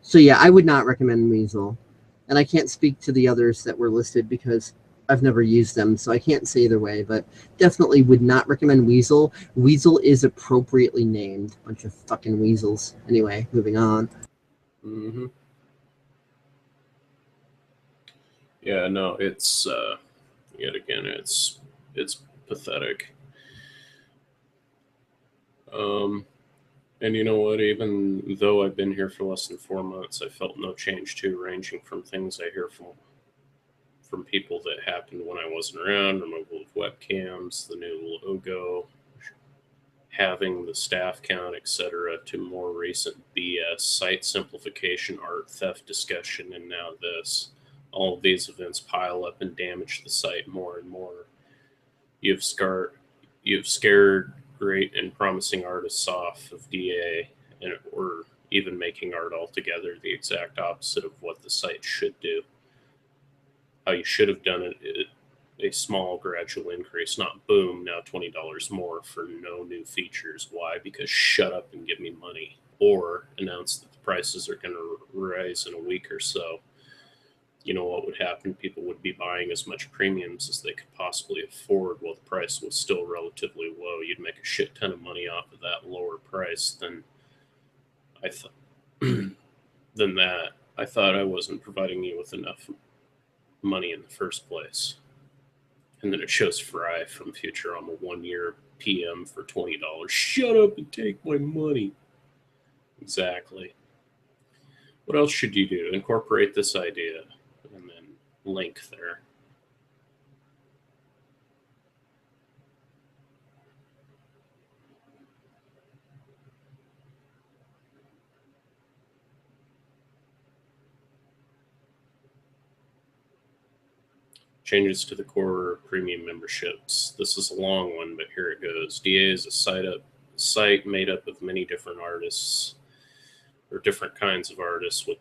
So yeah, I would not recommend Weasel. And I can't speak to the others that were listed because I've never used them, so I can't say either way, but definitely would not recommend Weasel. Weasel is appropriately named. Bunch of fucking weasels. Anyway, moving on. Mm-hmm. Yeah, no, it's yet again, it's pathetic. And you know what? Even though I've been here for less than 4 months, I felt no change too, ranging from things I hear from people that happened when I wasn't around, removal of webcams, the new logo, having the staff count, etc., to more recent BS, site simplification, art theft discussion, and now this. All of these events pile up and damage the site more and more. You've scared great and promising artists off of DA, or even making art altogether, the exact opposite of what the site should do. How you should have done it, a small gradual increase, not boom, now $20 more for no new features. Why? Because shut up and give me money. Or announce that the prices are going to rise in a week or so. You know what would happen? People would be buying as much premiums as they could possibly afford while the price was still relatively low. You'd make a shit ton of money off of that lower price than I thought. Than that. I thought I wasn't providing you with enough money in the first place. And then it shows Fry from Futurama 1 year PM for $20. Shut up and take my money. Exactly. What else should you do? Incorporate this idea and then link there. Changes to the core premium memberships. This is a long one, but here it goes. DA is a site made up of many different artists or different kinds of artists with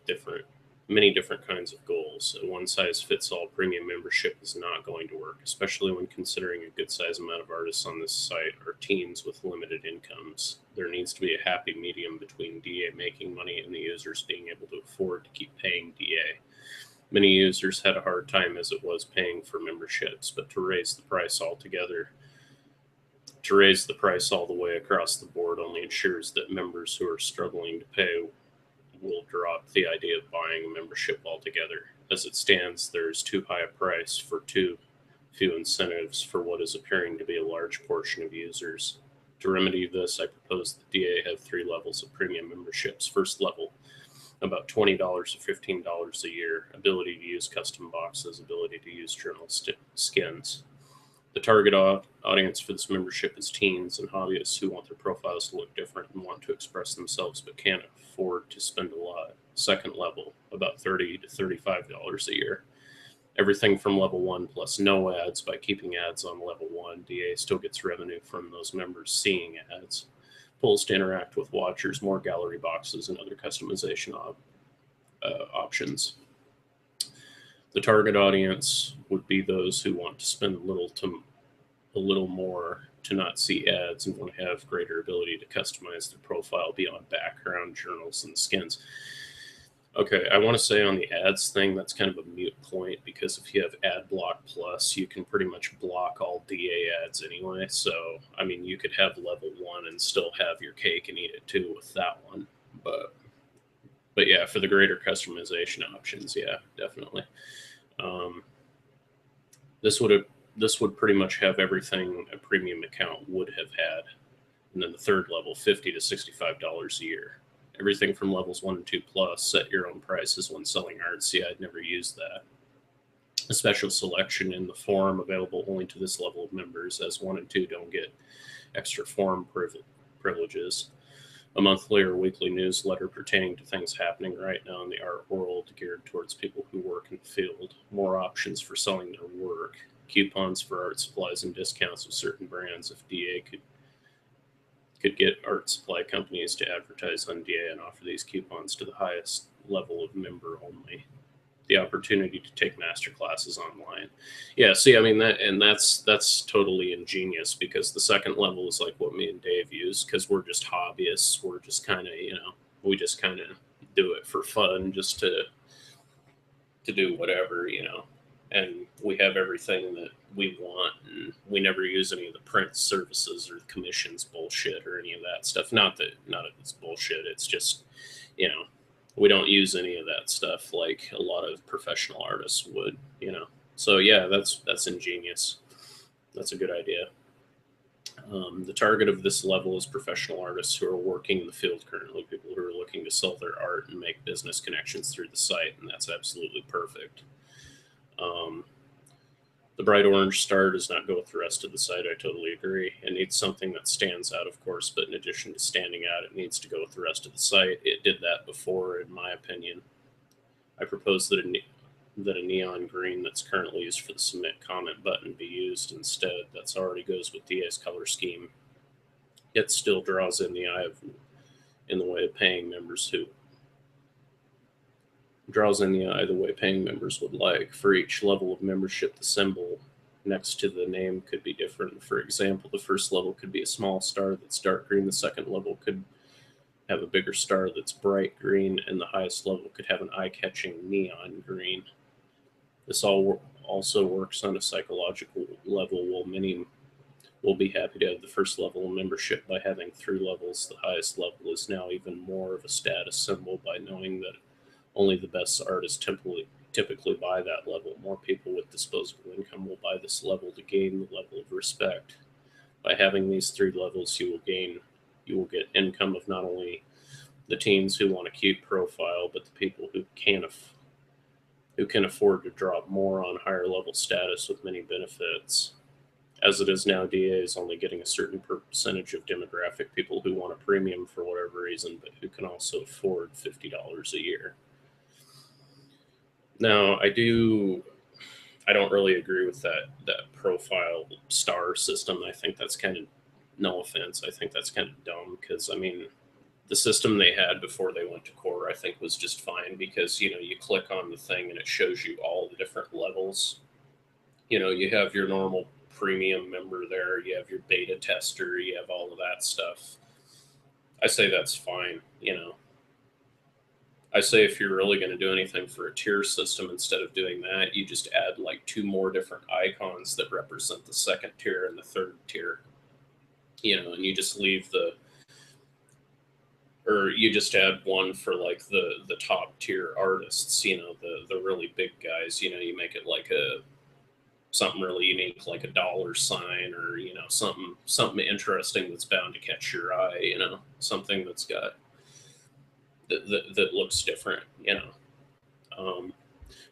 many different kinds of goals. A one-size-fits-all premium membership is not going to work, especially when considering a good size amount of artists on this site are teens with limited incomes. There needs to be a happy medium between DA making money and the users being able to afford to keep paying DA. Many users had a hard time as it was paying for memberships, but to raise the price all the way across the board only ensures that members who are struggling to pay will drop the idea of buying a membership altogether. As it stands, there is too high a price for too few incentives for what is appearing to be a large portion of users. To remedy this, I propose that DA have 3 levels of premium memberships. First level, about $20 or $15 a year, ability to use custom boxes, ability to use journal skins. The target audience for this membership is teens and hobbyists who want their profiles to look different and want to express themselves but can't afford to spend a lot. Second level, about $30 to $35 a year. Everything from level 1 plus no ads. By keeping ads on level 1, DA still gets revenue from those members seeing ads. Pulls to interact with watchers, more gallery boxes, and other customization options. The target audience would be those who want to spend a little more to not see ads and want to have greater ability to customize their profile beyond background, journals, and skins. Okay, I want to say on the ads thing, that's kind of a mute point because if you have Ad Block Plus, you can pretty much block all DA ads anyway. So, I mean, you could have level 1 and still have your cake and eat it too with that one. But yeah, for the greater customization options, yeah, definitely. This would pretty much have everything a premium account would have had. And then the third level, $50 to $65 a year. Everything from levels 1 and 2 plus, set your own prices when selling art. See, I'd never used that. A special selection in the forum available only to this level of members, as 1 and 2 don't get extra forum privileges. A monthly or weekly newsletter pertaining to things happening right now in the art world, geared towards people who work in the field. More options for selling their work. Coupons for art supplies and discounts with certain brands if DA could get art supply companies to advertise on DA and offer these coupons to the highest level of member only. The opportunity to take master classes online. Yeah, see, I mean that's totally ingenious because the second level is like what me and Dave use because we're just hobbyists. We're just kind of, we just kind of do it for fun, just to do whatever, and we have everything that we want, and we never use any of the print services or commissions bullshit or any of that stuff. Not that it's bullshit. It's just, we don't use any of that stuff like a lot of professional artists would, So yeah, that's ingenious. That's a good idea. The target of this level is professional artists who are working in the field currently, people who are looking to sell their art and make business connections through the site, and that's absolutely perfect. The bright orange star does not go with the rest of the site. I totally agree. It needs something that stands out, of course, but in addition to standing out, it needs to go with the rest of the site. It did that before, in my opinion. I propose that a neon green that's currently used for the submit comment button be used instead. That's already goes with DA's color scheme. It still draws in the eye in the way of paying members who draws in the eye the way paying members would like. For each level of membership, the symbol next to the name could be different. For example, the first level could be a small star that's dark green. The second level could have a bigger star that's bright green, and the highest level could have an eye-catching neon green. This also works on a psychological level. While many will be happy to have the first level of membership by having 3 levels, the highest level is now even more of a status symbol by knowing that Only the best artists typically buy that level. More people with disposable income will buy this level to gain the level of respect. By having these 3 levels, you will get income of not only the teens who want a cute profile, but the people who can afford to drop more on higher level status with many benefits. As it is now, DA is only getting a certain percentage of demographic people who want a premium for whatever reason, but who can also afford $50 a year. Now, I don't really agree with that profile star system. I think that's kind of, no offense, I think that's kind of dumb, because I mean, the system they had before they went to core, I think, was just fine, because you click on the thing and it shows you all the different levels. You have your normal premium member there, you have your beta tester, you have all of that stuff. I say that's fine. I say if you're really going to do anything for a tier system, instead of doing that, you just add like 2 more different icons that represent the second tier and the third tier. And you just leave or you just add one for like the top tier artists, the really big guys. You make it like something really unique, like a dollar sign, or something interesting that's bound to catch your eye. Something that's got that looks different.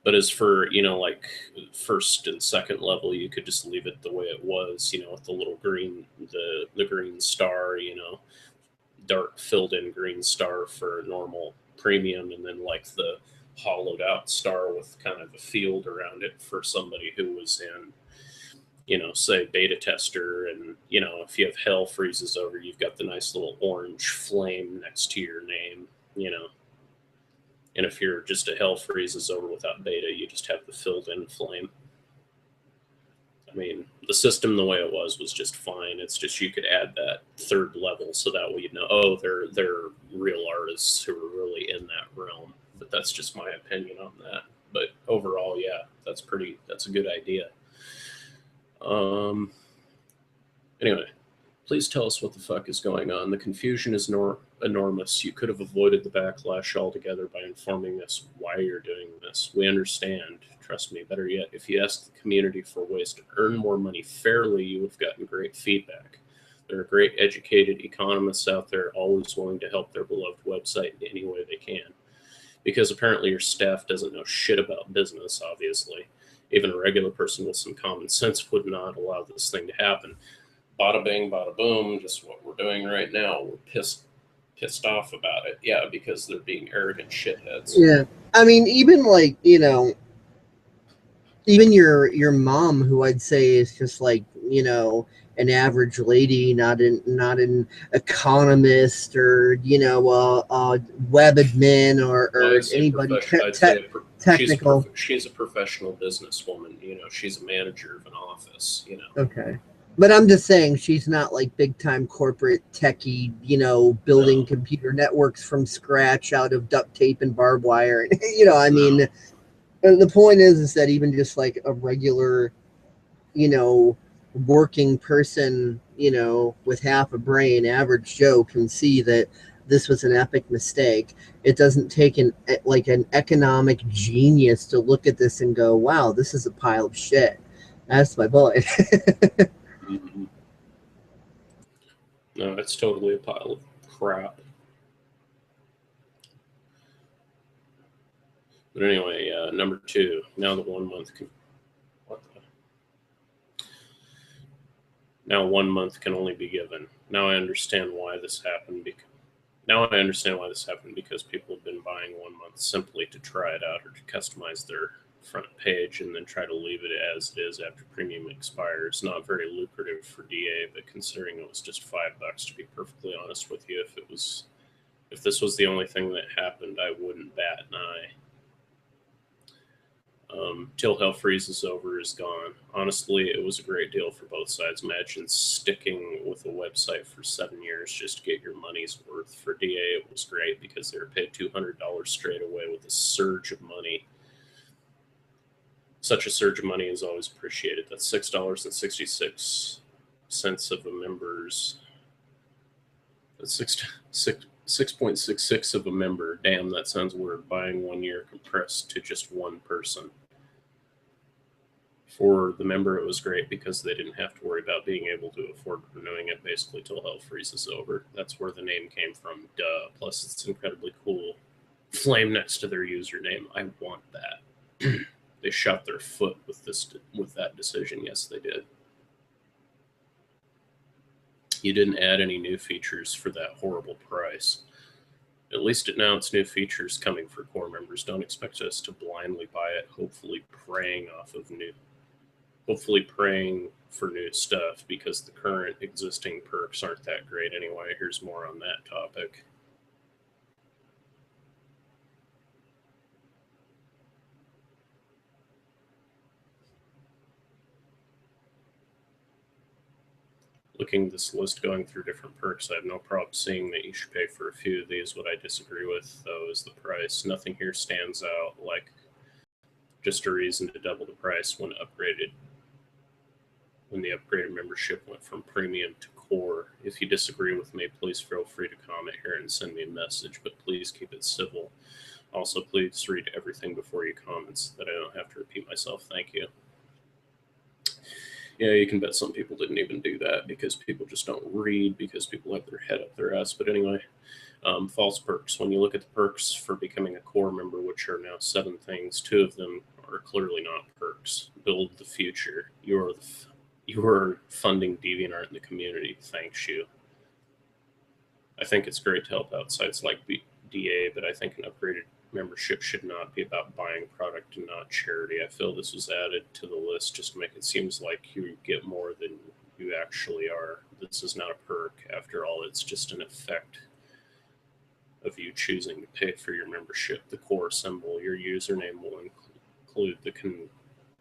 But as for like first and second level, you could just leave it the way it was. With the little green, the green star. Dark filled in green star for normal premium, and then like the hollowed out star with kind of a field around it for somebody who was in say beta tester. And if you have hell freezes over, you've got the nice little orange flame next to your name. And if you're just a hell freezes over without beta, you just have the filled in flame. I mean, the system the way it was just fine. It's just you could add that third level, so that way oh, they're real artists who are really in that realm. But that's just my opinion on that. But overall, yeah, that's a good idea. Anyway, please tell us what the fuck is going on. The confusion is enormous. You could have avoided the backlash altogether by informing us why you're doing this. We understand. Trust me. Better yet, if you asked the community for ways to earn more money fairly, you would have gotten great feedback. There are great educated economists out there always willing to help their beloved website in any way they can. Because apparently your staff doesn't know shit about business, obviously. Even a regular person with some common sense would not allow this thing to happen. Bada bing, bada boom, just what we're doing right now. We're pissed off about it. Yeah, because they're being arrogant shitheads. Yeah. I mean, even like, even your mom, who I'd say is just like, an average lady, not an economist or, web admin or anybody technical. She's a professional businesswoman. She's a manager of an office. Okay. But I'm just saying she's not like big time corporate techie, building computer networks from scratch out of duct tape and barbed wire. I mean, the point is that even just like a regular, working person, with half a brain, average Joe, can see that this was an epic mistake. It doesn't take an economic genius to look at this and go, wow, this is a pile of shit. That's my boy. Mm-hmm. No, it's totally a pile of crap. But anyway, number 2. Now the 1 month Now 1 month can only be given. Now I understand why this happened. Because people have been buying 1 month simply to try it out or to customize their front page and then try to leave it as it is after premium expires. Not very lucrative for DA, but considering it was just $5, to be perfectly honest with you, if this was the only thing that happened, I wouldn't bat an eye. Till hell freezes over is gone. Honestly, it was a great deal for both sides. Imagine sticking with a website for 7 years just to get your money's worth. For DA, it was great because they were paid $200 straight away with a surge of money. Such a surge of money is always appreciated. That's $6.66 of a member's. That's 6.66 of a member. Damn, that sounds weird. Buying 1 year compressed to just one person. For the member, it was great because they didn't have to worry about being able to afford renewing it basically till hell freezes over. That's where the name came from. Duh. Plus, it's incredibly cool. Flame next to their username. I want that. They shot their foot with that decision. Yes, they did. You didn't add any new features for that horrible price. At least it announced new features coming for core members. Don't expect us to blindly buy it, hopefully preying for new stuff because the current existing perks aren't that great anyway. Here's more on that topic. Looking at this list, going through different perks, I have no problem seeing that you should pay for a few of these. What I disagree with, though, is the price. Nothing here stands out like just a reason to double the price when the upgraded membership went from premium to core. If you disagree with me, please feel free to comment here and send me a message, but please keep it civil. Also, please read everything before you comment so that I don't have to repeat myself. Thank you. Yeah, you can bet some people didn't even do that because people just don't read because people have their head up their ass. But anyway, false perks. When you look at the perks for becoming a core member, which are now 7 things, 2 of them are clearly not perks. Build the future. You are funding DeviantArt in the community. Thanks you. I think it's great to help out sites like DA, but I think an upgraded membership should not be about buying product and not charity. I feel this was added to the list just to make it seems like you get more than you actually are. This is not a perk. After all, it's just an effect of you choosing to pay for your membership. The core symbol, your username will include the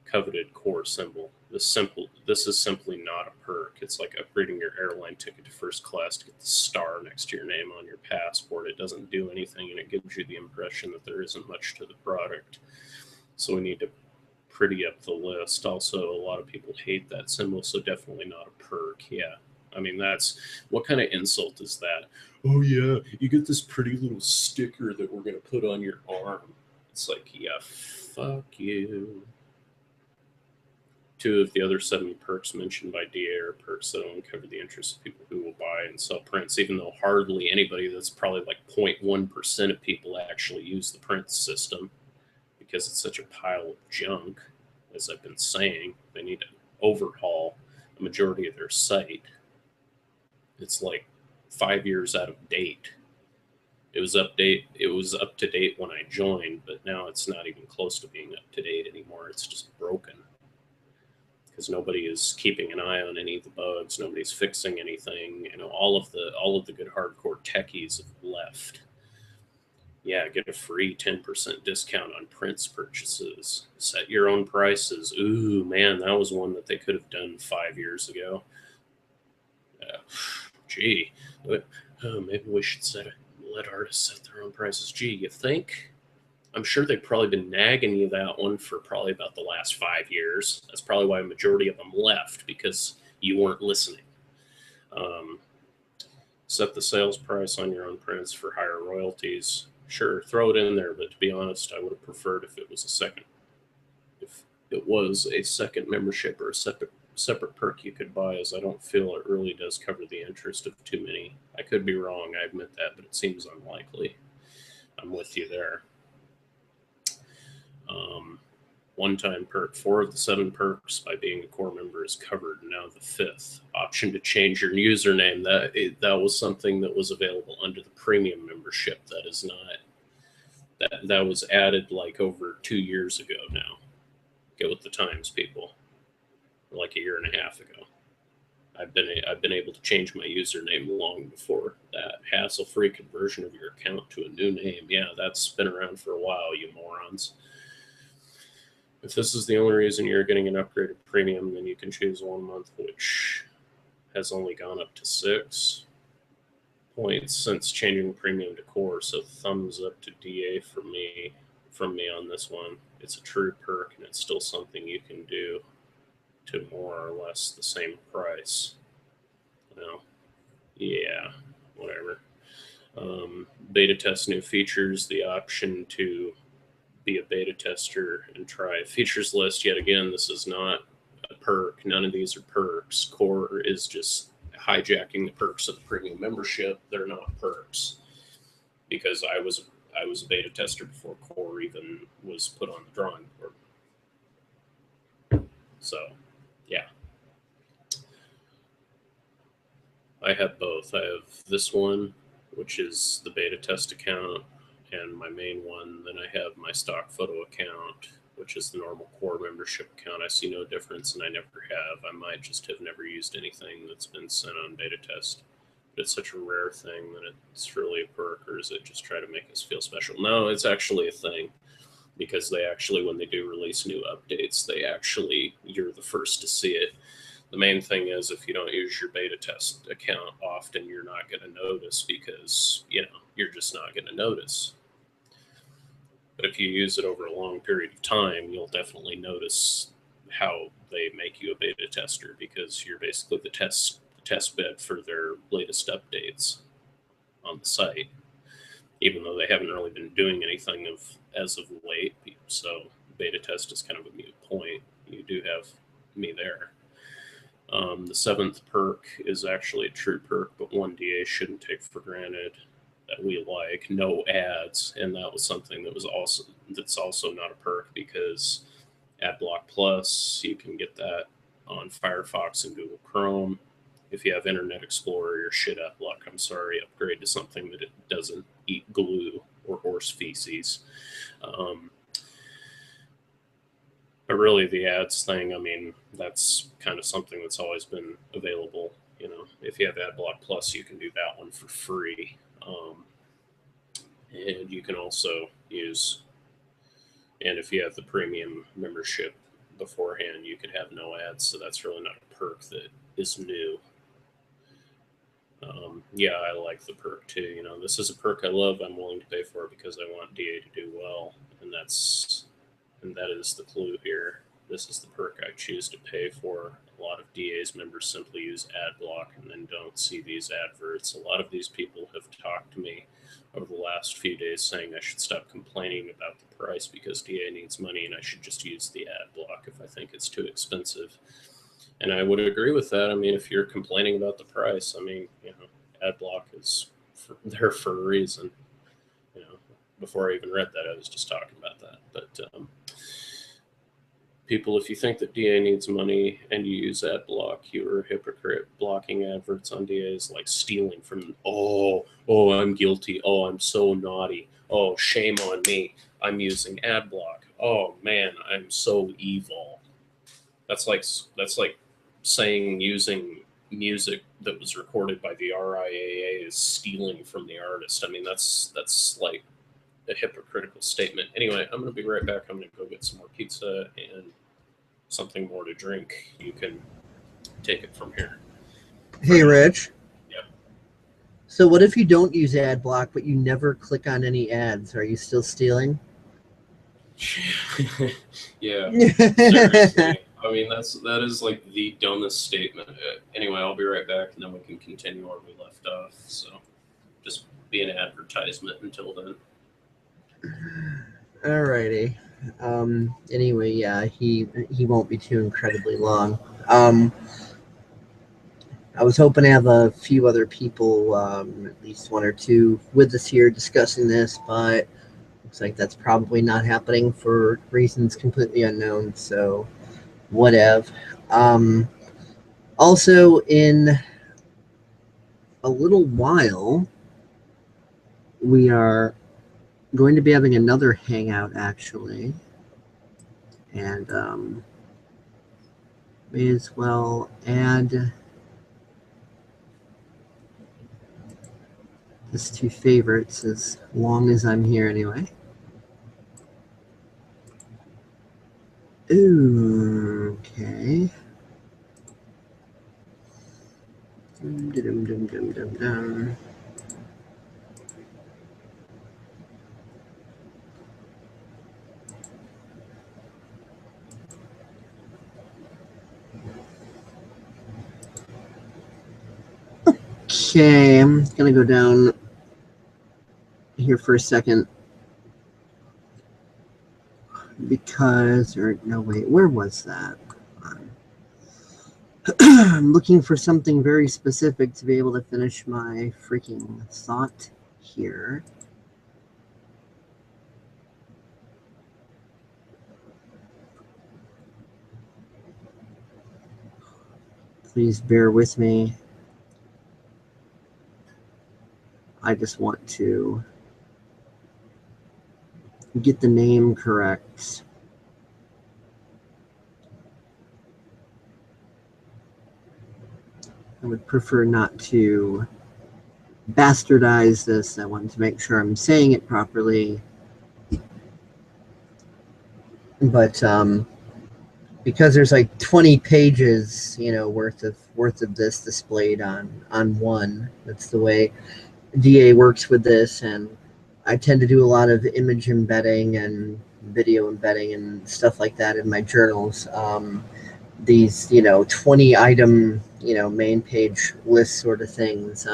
coveted core symbol. This is simply not a perk. It's like upgrading your airline ticket to first class to get the star next to your name on your passport. It doesn't do anything, and it gives you the impression that there isn't much to the product. So we need to pretty up the list. Also, a lot of people hate that symbol, so definitely not a perk. Yeah. I mean, what kind of insult is that? Oh, yeah, you get this pretty little sticker that we're going to put on your arm. It's like, yeah, fuck you. 2 of the other 7 perks mentioned by DA are perks that only cover the interests of people who will buy and sell prints, even though hardly anybody, that's probably like 0.1% of people actually use the print system because it's such a pile of junk. As I've been saying, they need to overhaul the majority of their site. It's like 5 years out of date. It was up to date when I joined, but now it's not even close to being up to date anymore. It's just broken because nobody is keeping an eye on any of the bugs. Nobody's fixing anything. You know, all of the good hardcore techies have left. Yeah, get a free 10% discount on prints purchases. Set your own prices. Ooh, man, that was one that they could have done 5 years ago. Gee, maybe we should let artists set their own prices. Gee, you think? I'm sure they've probably been nagging you that one for probably about the last 5 years. That's probably why a majority of them left, because you weren't listening. Set the sales price on your own prints for higher royalties. Sure, throw it in there, but to be honest, I would have preferred if it was a second membership or a separate perk you could buy, as I don't feel it really does cover the interest of too many. I could be wrong, I admit that, but it seems unlikely. I'm with you there. One-time perk. 4 of the 7 perks by being a core member is covered. Now the 5th option to change your username. That was something that was available under the premium membership. That is not. That was added like over 2 years ago now. Get with the times, people. Like a year and a half ago. I've been able to change my username long before that. Hassle-free conversion of your account to a new name. Yeah, that's been around for a while, you morons. If this is the only reason you're getting an upgraded premium, then you can choose 1 month, which has only gone up to 6 points since changing premium to core. So thumbs up to DA from me on this one. It's a true perk, and it's still something you can do to more or less the same price. Well, yeah, whatever. Beta test new features, the option to be a beta tester and try a features list. Yet again, this is not a perk. None of these are perks. Core is just hijacking the perks of the premium membership. They're not perks, because I was a beta tester before Core even was put on the drawing board. So, yeah. I have both. I have this one, which is the beta test account, and my main one. Then I have my stock photo account, which is the normal Core membership account. I see no difference, and I never have. I might just have never used anything that's been sent on beta test. But it's such a rare thing that it's really a perk, or is it just try to make us feel special? No, it's actually a thing, because they actually, when they do release new updates, you're the first to see it. The main thing is, if you don't use your beta test account often, you're not going to notice, because, you're just not going to notice. But if you use it over a long period of time, you'll definitely notice how they make you a beta tester, because you're basically the test bed for their latest updates on the site, even though they haven't really been doing anything as of late. So beta test is kind of a moot point. You do have me there. The 7th perk is actually a true perk, but one DA shouldn't take for granted that we like: no ads. And that was something that's also not a perk, because AdBlock Plus, you can get that on Firefox and Google Chrome. If you have Internet Explorer, you're shit out of luck. I'm sorry. Upgrade to something that it doesn't eat glue or horse feces. But really, the ads thing, that's kind of something that's always been available. If you have AdBlock Plus, you can do that one for free. And you can also use, and if you have the premium membership beforehand, you could have no ads. So that's really not a perk that is new. Yeah, I like the perk too. This is a perk I love. I'm willing to pay for it because I want DA to do well. And that is the clue here. This is the perk I choose to pay for. A lot of DA's members simply use AdBlock and then don't see these adverts. A lot of these people have talked to me over the last few days saying I should stop complaining about the price because DA needs money, and I should just use the AdBlock if I think it's too expensive. And I would agree with that. If you're complaining about the price, AdBlock is there for a reason. Before I even read that, I was just talking about that. But people, if you think that DA needs money and you use AdBlock, you're a hypocrite. Blocking adverts on DA is like stealing from, oh, I'm guilty. Oh, I'm so naughty. Oh, shame on me. I'm using AdBlock. Oh, man, I'm so evil. That's like saying using music that was recorded by the RIAA is stealing from the artist. That's like a hypocritical statement. Anyway, I'm going to be right back. I'm going to go get some more pizza and something more to drink. You can take it from here. Hey, Rich. Yeah. So what if you don't use AdBlock, but you never click on any ads? Are you still stealing? Yeah, seriously. That is like the dumbest statement. Anyway, I'll be right back, and then we can continue where we left off. So just be an advertisement until then. Alrighty. Anyway, yeah, he won't be too incredibly long. I was hoping to have a few other people, at least one or two, with us here discussing this, but looks like that's probably not happening for reasons completely unknown. So, whatever. Also, in a little while, we are going to be having another hangout, actually. And may as well add this to favorites as long as I'm here anyway. Ooh, okay. Okay, I'm gonna go down here for a second because, or no, wait, where was that? I'm looking for something very specific to be able to finish my freaking thought here. Please bear with me. I just want to get the name correct. I would prefer not to bastardize this. I want to make sure I'm saying it properly. But because there's like 20 pages, you know, worth of this displayed on one. That's the way DA works with this, and I tend to do a lot of image embedding and video embedding and stuff like that in my journals. These, you know, 20 item, you know, main page list sort of things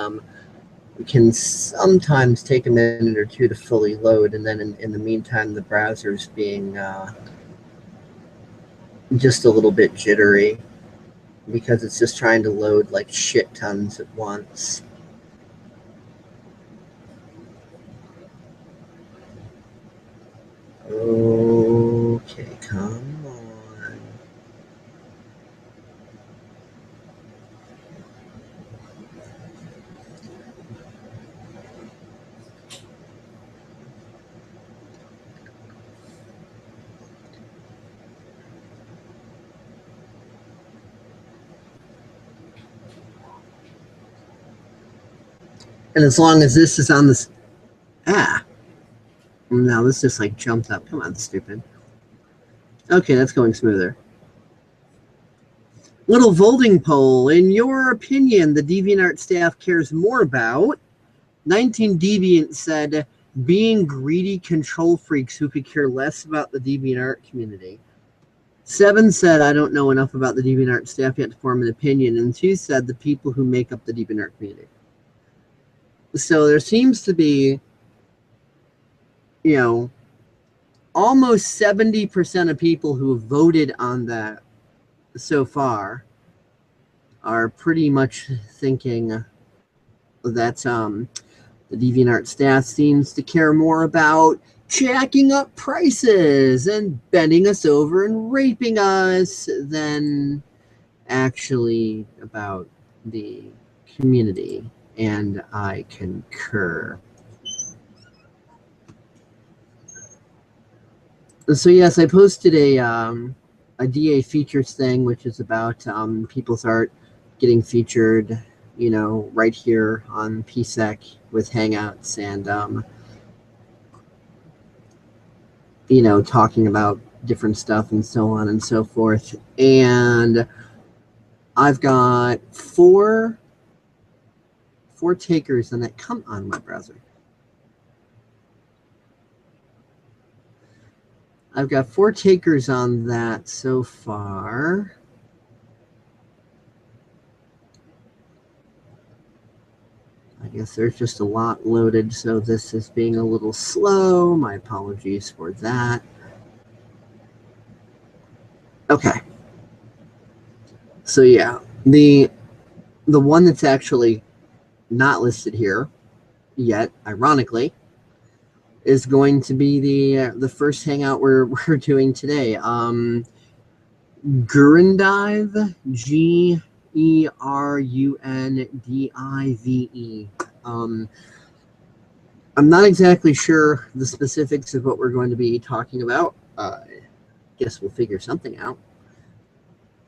can sometimes take a minute or two to fully load, and then in the meantime the browser's being just a little bit jittery because it's just trying to load like shit tons at once. Okay, come on. And as long as this is on this, now this just like jumped up. Come on, stupid. Okay, that's going smoother. Little voting poll. In your opinion, the DeviantArt staff cares more about 19 Deviant said being greedy control freaks who could care less about the DeviantArt community. 7 said, I don't know enough about the DeviantArt staff yet to form an opinion. And 2 said, the people who make up the DeviantArt community. So there seems to be, you know, almost 70% of people who have voted on that so far are pretty much thinking that the DeviantArt staff seems to care more about jacking up prices and bending us over and raping us than actually about the community. And I concur. So yes, I posted a DA features thing, which is about people's art getting featured, you know, right here on PSEC with Hangouts, and you know, talking about different stuff and so on and so forth. And I've got four takers on that. Come on, my browser. I've got 4 takers on that so far. I guess there's just a lot loaded, so this is being a little slow. My apologies for that. Okay. So yeah, the one that's actually not listed here yet, ironically, is going to be the first hangout we're doing today. Gerundive, Gerundive. I'm not exactly sure the specifics of what we're going to be talking about. Guess we'll figure something out.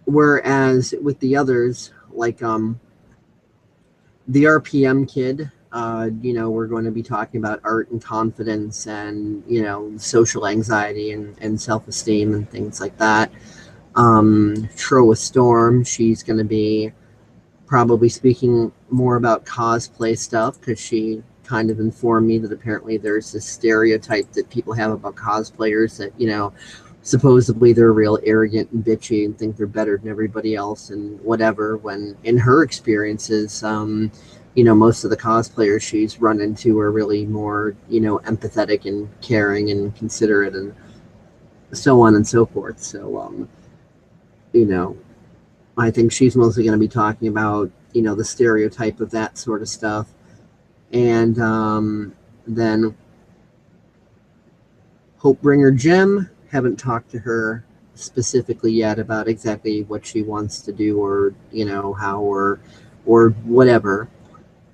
Whereas with the others, like the RPM kid, you know, we're going to be talking about art and confidence and, you know, social anxiety and self-esteem and things like that. Troa Storm, she's going to be probably speaking more about cosplay stuff because she kind of informed me that apparently there's this stereotype that people have about cosplayers that, you know, supposedly they're real arrogant and bitchy and think they're better than everybody else and whatever, when in her experiences, most of the cosplayers she's run into are really more, empathetic and caring and considerate and so on and so forth. So, I think she's mostly going to be talking about, the stereotype of that sort of stuff. And then Hopebringer Gem, haven't talked to her specifically yet about exactly what she wants to do or, how or whatever.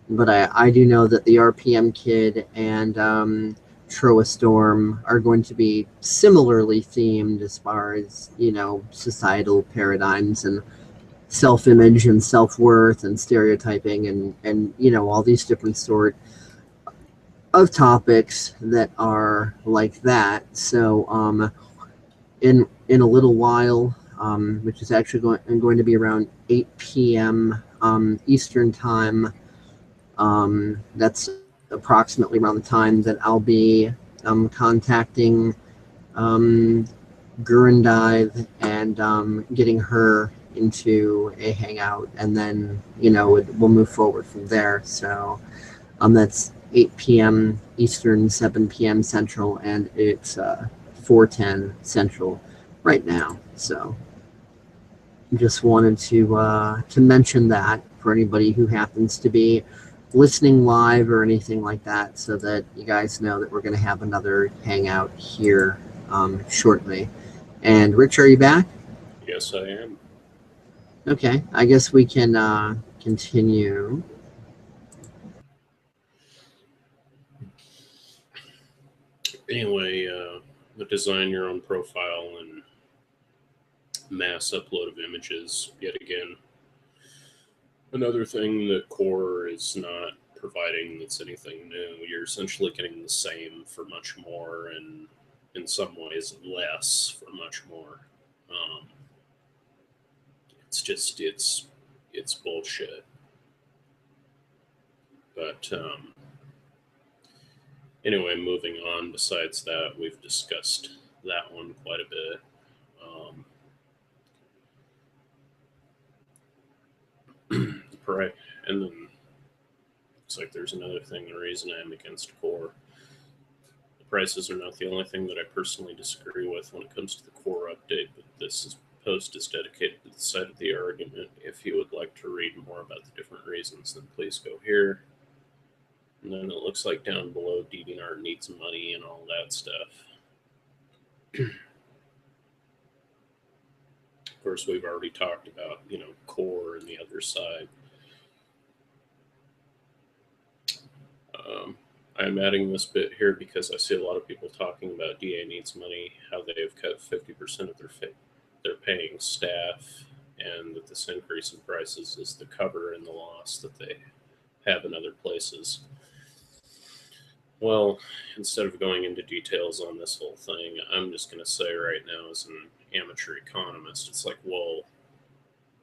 But I do know that the RPM Kid and Troa Storm are going to be similarly themed as far as, societal paradigms and self-image and self-worth and stereotyping and all these different sort of topics that are like that. So in a little while, which is actually going to be around 8 p.m. Eastern time, that's approximately around the time that I'll be contacting Gurundive and getting her into a hangout, and then we'll move forward from there. So that's 8 p.m. Eastern, 7 p.m. Central, and it's 4:10 Central right now. So just wanted to mention that for anybody who happens to be listening live or anything like that, so that you guys know that we're going to have another hangout here shortly. And Rich, are you back? Yes, I am. Okay, I guess we can continue. Anyway, the design your own profile and mass upload of images, yet again. Another thing that Core is not providing that's anything new. You're essentially getting the same for much more, and in some ways less for much more. It's just it's bullshit. But anyway, moving on. Besides that, we've discussed that one quite a bit. Right, and then it's like there's another thing. The reason I'm against Core. The prices are not the only thing that I personally disagree with when it comes to the Core update, but post is dedicated to the side of the argument. If you would like to read more about the different reasons, then please go here. And then it looks like down below, DeviantART needs money and all that stuff. Of course, we've already talked about, Core and the other side. I'm adding this bit here because I see a lot of people talking about DA needs money, how they have cut 50% of their paying staff, and that this increase in prices is the cover in the loss that they have in other places. Well, instead of going into details on this whole thing, I'm just going to say right now, as an amateur economist, it's like, well,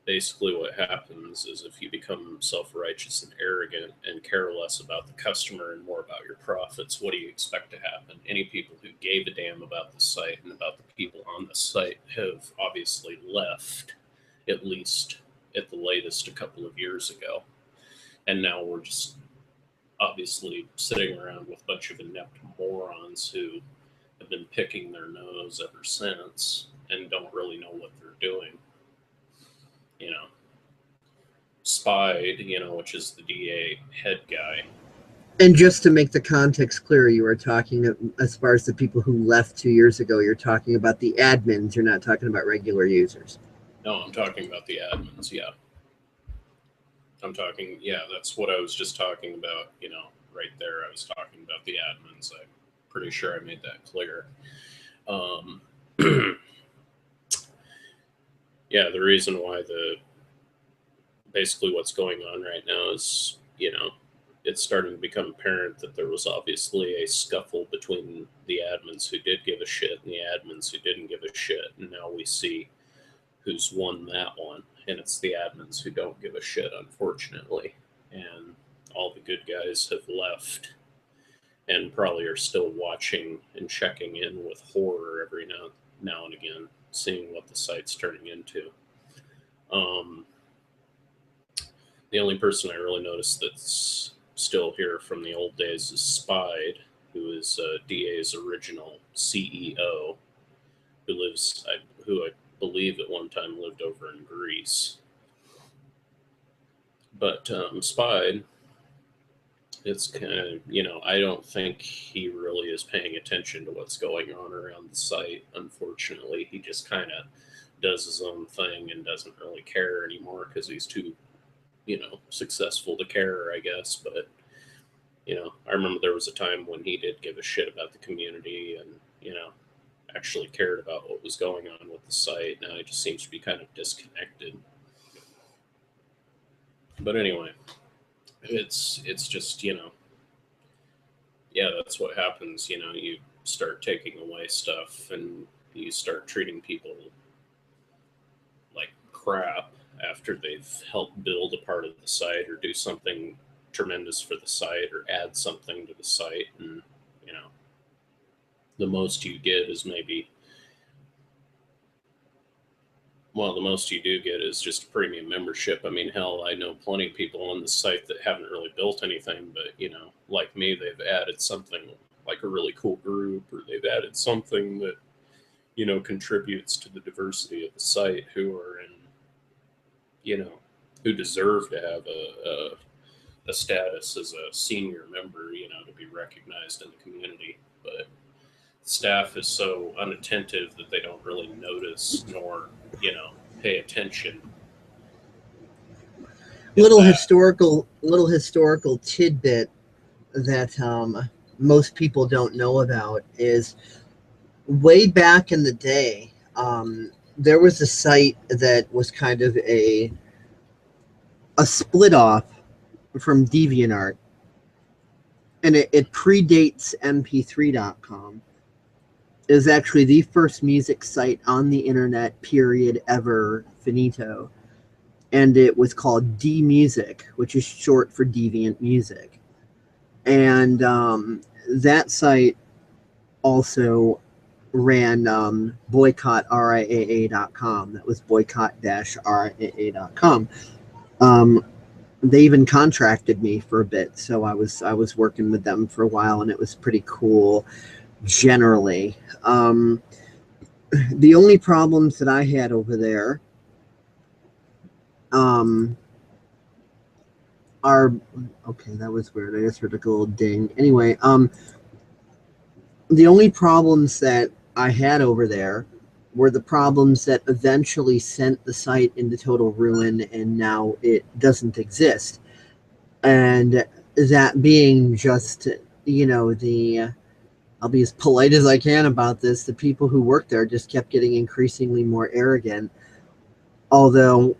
basically what happens is if you become self-righteous and arrogant and care less about the customer and more about your profits, what do you expect to happen? Any people who gave a damn about the site and about the people on the site have obviously left, at least at the latest a couple of years ago. And now we're just obviously sitting around with a bunch of inept morons who have been picking their nose ever since and don't really know what they're doing. Spide, which is the DA head guy. And just to make the context clear, you are talking, as far as the people who left 2 years ago, you're talking about the admins. You're not talking about regular users. No, I'm talking about the admins, yeah. That's what I was just talking about, right there. I was talking about the admins. I'm pretty sure I made that clear. Yeah, the reason why basically what's going on right now is, it's starting to become apparent that there was obviously a scuffle between the admins who did give a shit and the admins who didn't give a shit. And now we see who's won that one. And it's the admins who don't give a shit, unfortunately. And all the good guys have left and probably are still watching and checking in with horror every now and again, seeing what the site's turning into. The only person I really noticed that's still here from the old days is Spide, who is DA's original CEO, who I believe at one time lived over in Greece. But Spide, it's kind of, I don't think he really is paying attention to what's going on around the site. Unfortunately, he just kind of does his own thing and doesn't really care anymore because he's too, successful to care, I guess. But, I remember there was a time when he did give a shit about the community and, actually cared about what was going on with the site. Now he just seems to be kind of disconnected. But anyway, it's just, yeah, that's what happens. You start taking away stuff and you start treating people like crap after they've helped build a part of the site or do something tremendous for the site or add something to the site. And, the most you get is the most you do get is just a premium membership. I mean, hell, I know plenty of people on the site that haven't really built anything, but, like me, they've added something like a really cool group, or they've added something that, contributes to the diversity of the site, who are in, who deserve to have a status as a senior member, to be recognized in the community. But staff is so unattentive that they don't really notice nor, pay attention. Little historical tidbit that most people don't know about is way back in the day, there was a site that was kind of a split off from DeviantArt, and it predates mp3.com. It was actually the first music site on the internet, period, ever, finito. And it was called DMusic, which is short for Deviant Music. And that site also ran boycottriaa.com. That was boycott-riaa.com. They even contracted me for a bit, so I was working with them for a while, and it was pretty cool. Generally, the only problems that I had over there are, okay, that was weird. I just heard like a little ding. Anyway, the only problems that I had over there were the problems that eventually sent the site into total ruin, and now it doesn't exist. And that being just, I'll be as polite as I can about this, the people who worked there just kept getting increasingly more arrogant, although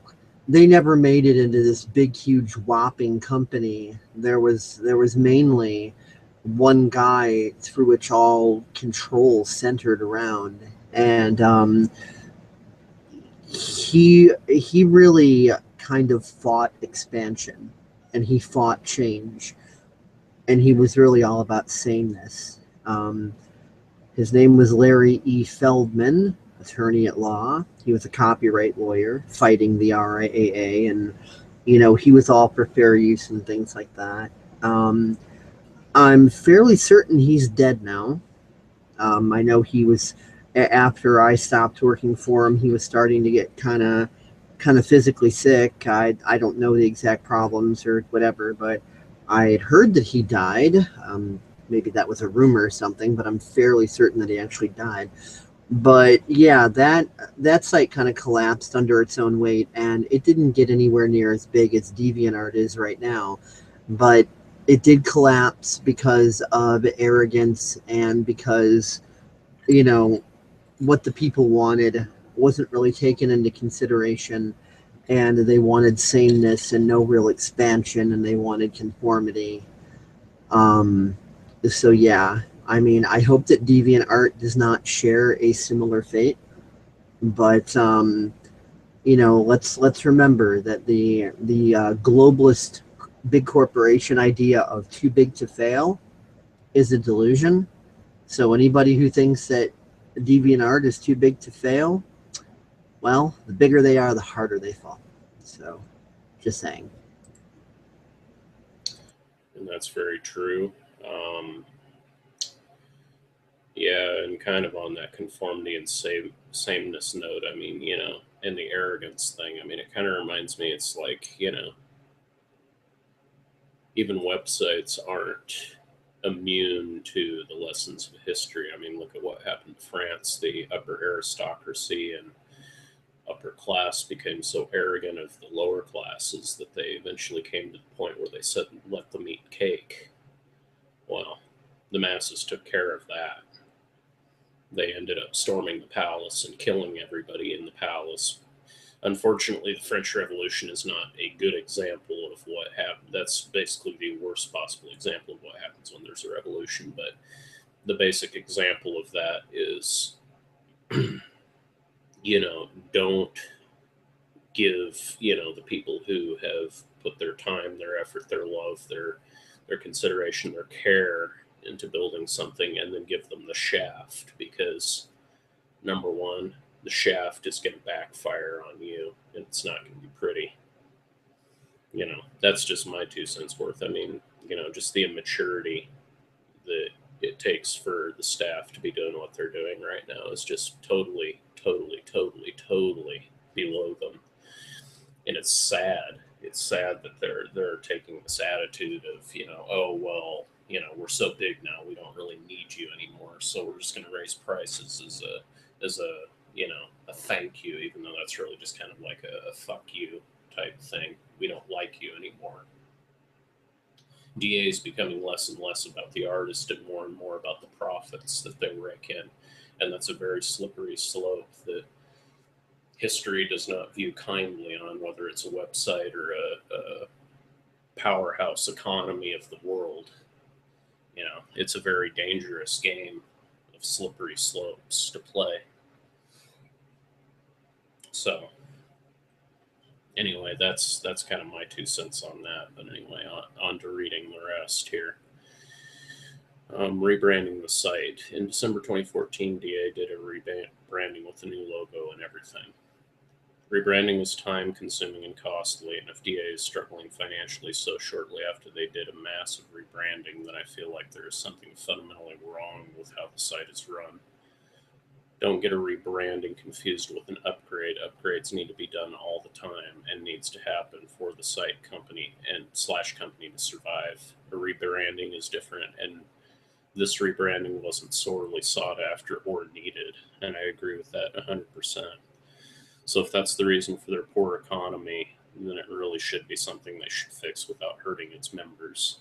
they never made it into this big, huge, whopping company. There was mainly one guy through which all control centered around, and he really kind of fought expansion, and he fought change, and he was really all about sameness. His name was Larry E. Feldman, attorney at law. He was a copyright lawyer fighting the RIAA, and he was all for fair use and things like that. I'm fairly certain he's dead now. I know he was, after I stopped working for him, he was starting to get kind of physically sick. I don't know the exact problems or whatever, but I had heard that he died. Maybe that was a rumor or something, but I'm fairly certain that he actually died. But yeah, that site kind of collapsed under its own weight, and it didn't get anywhere near as big as DeviantArt is right now. But it did collapse because of arrogance, and because, what the people wanted wasn't really taken into consideration, and they wanted sameness and no real expansion, and they wanted conformity. So yeah, I mean, I hope that DeviantArt does not share a similar fate, but let's remember that the globalist big corporation idea of too big to fail is a delusion. So anybody who thinks that DeviantArt is too big to fail, well, the bigger they are, the harder they fall. So, just saying. and that's very true. Yeah, and kind of on that conformity and sameness note, I mean, you know, and the arrogance thing, I mean, it kind of reminds me, it's like, you know, even websites aren't immune to the lessons of history. I mean, look at what happened to France. The upper aristocracy and upper class became so arrogant of the lower classes that they eventually came to the point where they said, let them eat cake. Well, the masses took care of that. They ended up storming the palace and killing everybody in the palace. Unfortunately, the French Revolution is not a good example of what happened. That's basically the worst possible example of what happens when there's a revolution. But the basic example of that is, you know, don't give, you know, the people who have put their time, their effort, their love, their consideration, their care into building something, and then give them the shaft, because number one, the shaft is going to backfire on you and it's not going to be pretty. You know, that's just my 2 cents worth. I mean, you know, just the immaturity that it takes for the staff to be doing what they're doing right now is just totally, totally, totally, totally below them. And it's sad. It's sad that they're taking this attitude of, you know, oh well, you know, we're so big now, we don't really need you anymore, so we're just going to raise prices as a you know, a thank you, even though that's really just kind of like a fuck you type thing. We don't like you anymore. DA is becoming less and less about the artist and more about the profits that they rake in, and that's a very slippery slope that history does not view kindly on, whether it's a website or a powerhouse economy of the world. You know, it's a very dangerous game of slippery slopes to play. So anyway, that's kind of my 2 cents on that. But anyway, on to reading the rest here. Rebranding the site. In December 2014, DA did a rebranding with a new logo and everything. Rebranding was time consuming and costly, and if DA is struggling financially so shortly after they did a massive rebranding, then I feel like there is something fundamentally wrong with how the site is run. Don't get a rebranding confused with an upgrade. Upgrades need to be done all the time and needs to happen for the site company and / company to survive. A rebranding is different, and this rebranding wasn't sorely sought after or needed, and I agree with that 100%. So if that's the reason for their poor economy, then it really should be something they should fix without hurting its members.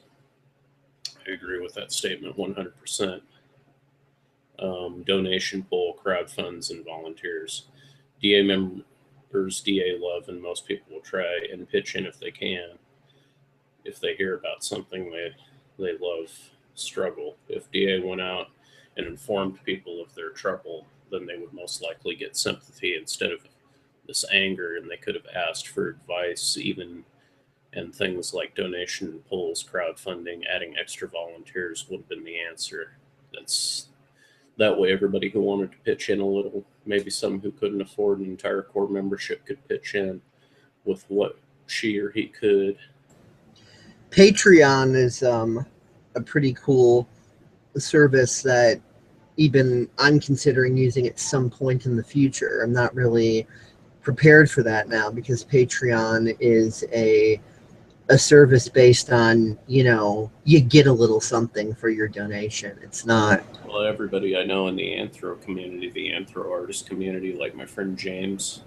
I agree with that statement 100%. Donation poll, crowdfunds, and volunteers. DA members, DA love, and most people will try and pitch in if they can. If they hear about something they love, struggle. If DA went out and informed people of their trouble, then they would most likely get sympathy instead of this anger, and they could have asked for advice, even, and things like donation polls, crowdfunding, adding extra volunteers would have been the answer. That way everybody who wanted to pitch in a little, maybe some who couldn't afford an entire core membership, could pitch in with what she or he could. Patreon is a pretty cool service that even I'm considering using at some point in the future. I'm not really prepared for that now because Patreon is a service based on, you know, you get a little something for your donation. It's not. Well, everybody I know in the anthro community, the anthro artist community, like my friend James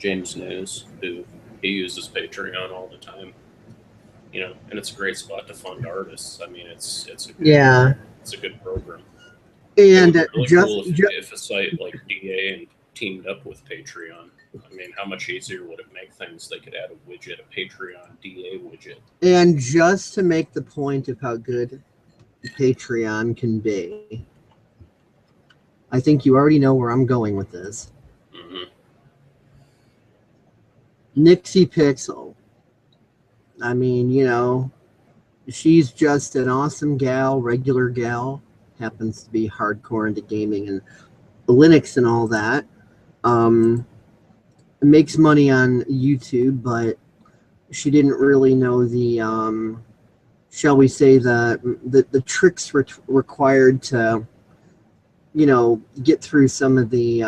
News, who he uses Patreon all the time. You know, and it's a great spot to fund artists. I mean, it's a good, it's a good program. And it would be really cool if a site like DA teamed up with Patreon. I mean, how much easier would it make things? They could add a widget, a Patreon DA widget. And just to make the point of how good Patreon can be, I think you already know where I'm going with this. Mm-hmm. Nixie Pixel. I mean, you know, she's just an awesome gal, regular gal, happens to be hardcore into gaming and Linux and all that. Makes money on YouTube, but she didn't really know the shall we say, the tricks required to, you know, get through some of the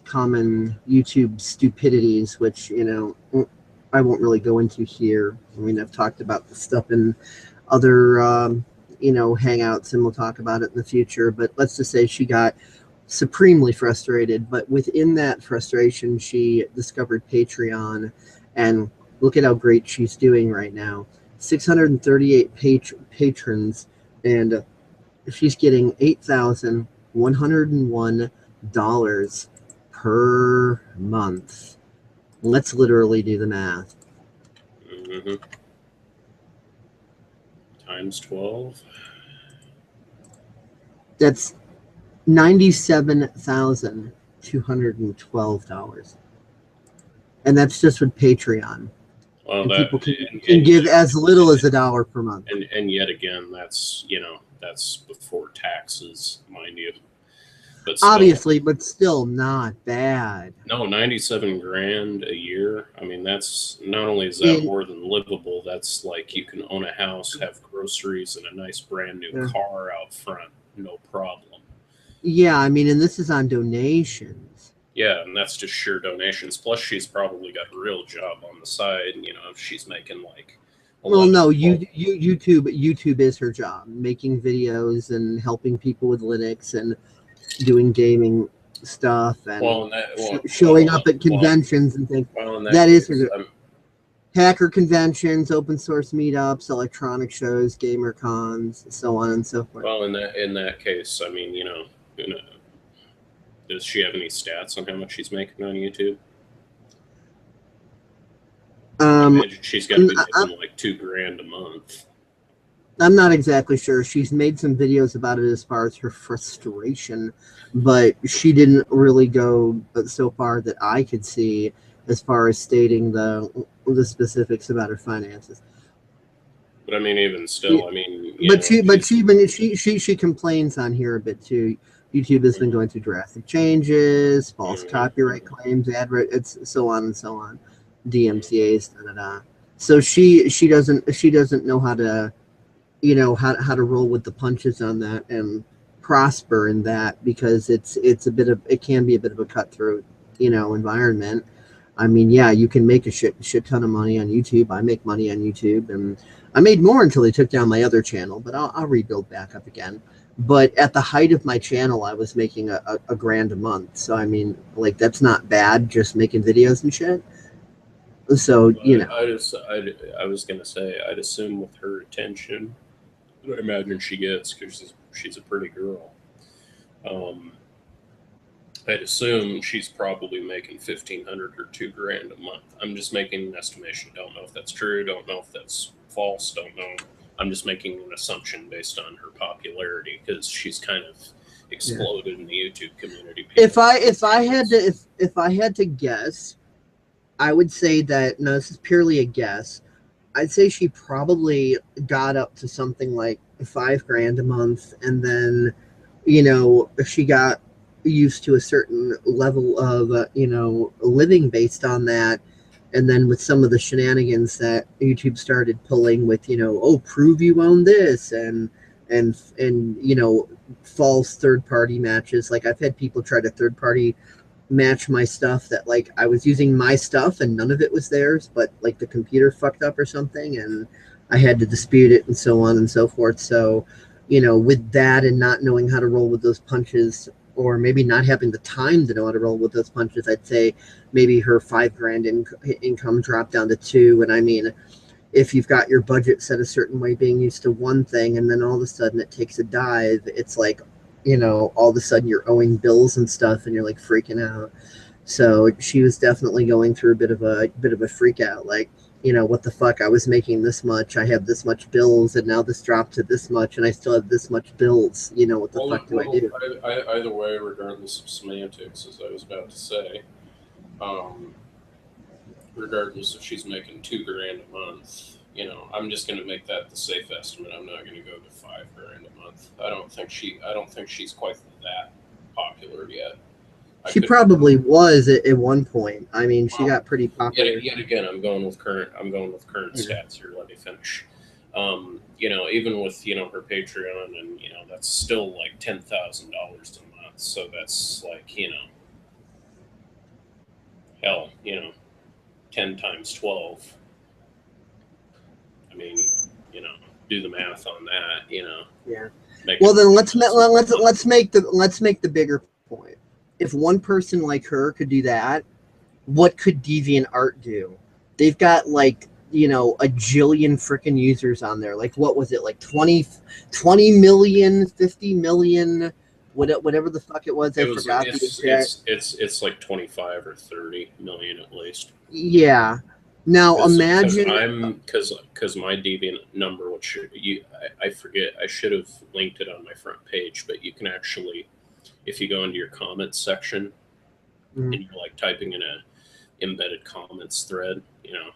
common YouTube stupidities, which, you know, I won't really go into here. I mean, I've talked about the stuff in other, you know, hangouts, and we'll talk about it in the future. But let's just say she got supremely frustrated. But within that frustration, she discovered Patreon, and look at how great she's doing right now. 638 patrons, and she's getting $8,101 per month. Let's literally do the math. Mm-hmm. Times 12. That's $97,212. And that's just with Patreon. Well, And that people can give as little as $1 per month. And yet again, that's, you know, that's before taxes, mind you. But still, obviously, but still not bad. No, 97 grand a year. I mean, that's not only is that more than livable, that's like you can own a house, have groceries, and a nice brand new car out front, no problem. Yeah, I mean, and this is on donations. Yeah, and that's just sheer donations. Plus, she's probably got a real job on the side. You know, if she's making like. Well, no, YouTube is her job, making videos and helping people with Linux and doing gaming stuff and showing up at conventions and things. That is her job. Hacker conventions, open source meetups, electronic shows, gamer cons, so on and so forth. Well, in that case, I mean, you know, does she have any stats on how much she's making on YouTube? She's got to be making like $2 grand a month. I'm not exactly sure. She's made some videos about it as far as her frustration, but she didn't really go so far that I could see as far as stating the specifics about her finances. But I mean, even still, I mean, she complains on here a bit too. YouTube has been going through drastic changes, false copyright claims, it's so on and so on, DMCA's, So she doesn't know how to, you know, how to roll with the punches on that and prosper in that, because it can be a bit of a cutthroat, you know, environment. I mean, yeah, you can make a shit ton of money on YouTube. I make money on YouTube, and I made more until they took down my other channel, but I'll rebuild back up again. But at the height of my channel, I was making a grand a month. So, I mean, like, that's not bad, just making videos and shit. So, you know. I was going to say, I'd assume with her attention, I imagine she gets, because she's a pretty girl, I'd assume she's probably making $1,500 or $2 grand a month. I'm just making an estimation. Don't know if that's true. Don't know if that's false. Don't know. I'm just making an assumption based on her popularity, because she's kind of exploded in the YouTube community. If I had to guess, I would say that, no, this is purely a guess, I'd say she probably got up to something like $5 grand a month, and then, you know, she got used to a certain level of, you know, living based on that. And then with some of the shenanigans that YouTube started pulling with, you know, oh, prove you own this, and you know, false third-party matches. Like, I've had people try to third-party match my stuff that, like, I was using my stuff and none of it was theirs, but like the computer fucked up or something, and I had to dispute it and so on and so forth. So, you know, with that and not knowing how to roll with those punches, or maybe not having the time to know how to roll with those punches, I'd say maybe her $5 grand income dropped down to $2. And I mean, if you've got your budget set a certain way, being used to one thing, and then all of a sudden it takes a dive, it's like, you know, all of a sudden you're owing bills and stuff, and you're like freaking out. So she was definitely going through a bit of a freak out. Like, you know, what the fuck? I was making this much, I have this much bills, and now this dropped to this much, and I still have this much bills. You know, what the fuck do I do? Either way, regardless of semantics, as I was about to say, regardless if she's making $2 grand a month, you know, I'm just going to make that the safe estimate. I'm not going to go to $5 grand a month. I don't think she's quite that popular yet. She probably was at one point. I mean, she got pretty popular. Yet again, I'm going with current stats here. Let me finish. You know, even with, you know, her Patreon, and, you know, that's still like $10,000 a month. So that's like, you know, hell, you know, 10 times 12. I mean, you know, do the math on that, you know. Yeah. Well, then let's make the bigger point. If one person like her could do that, what could DeviantArt do? They've got like, you know, a jillion freaking users on there. Like, what was it? Like 20 million, 50 million, whatever the fuck it was. I forgot the exact. It's like 25 or 30 million at least. Yeah. Now imagine, because my Deviant number, which I forget, I should have linked it on my front page, but you can actually, if you go into your comments section and you're like typing in a embedded comments thread, you know,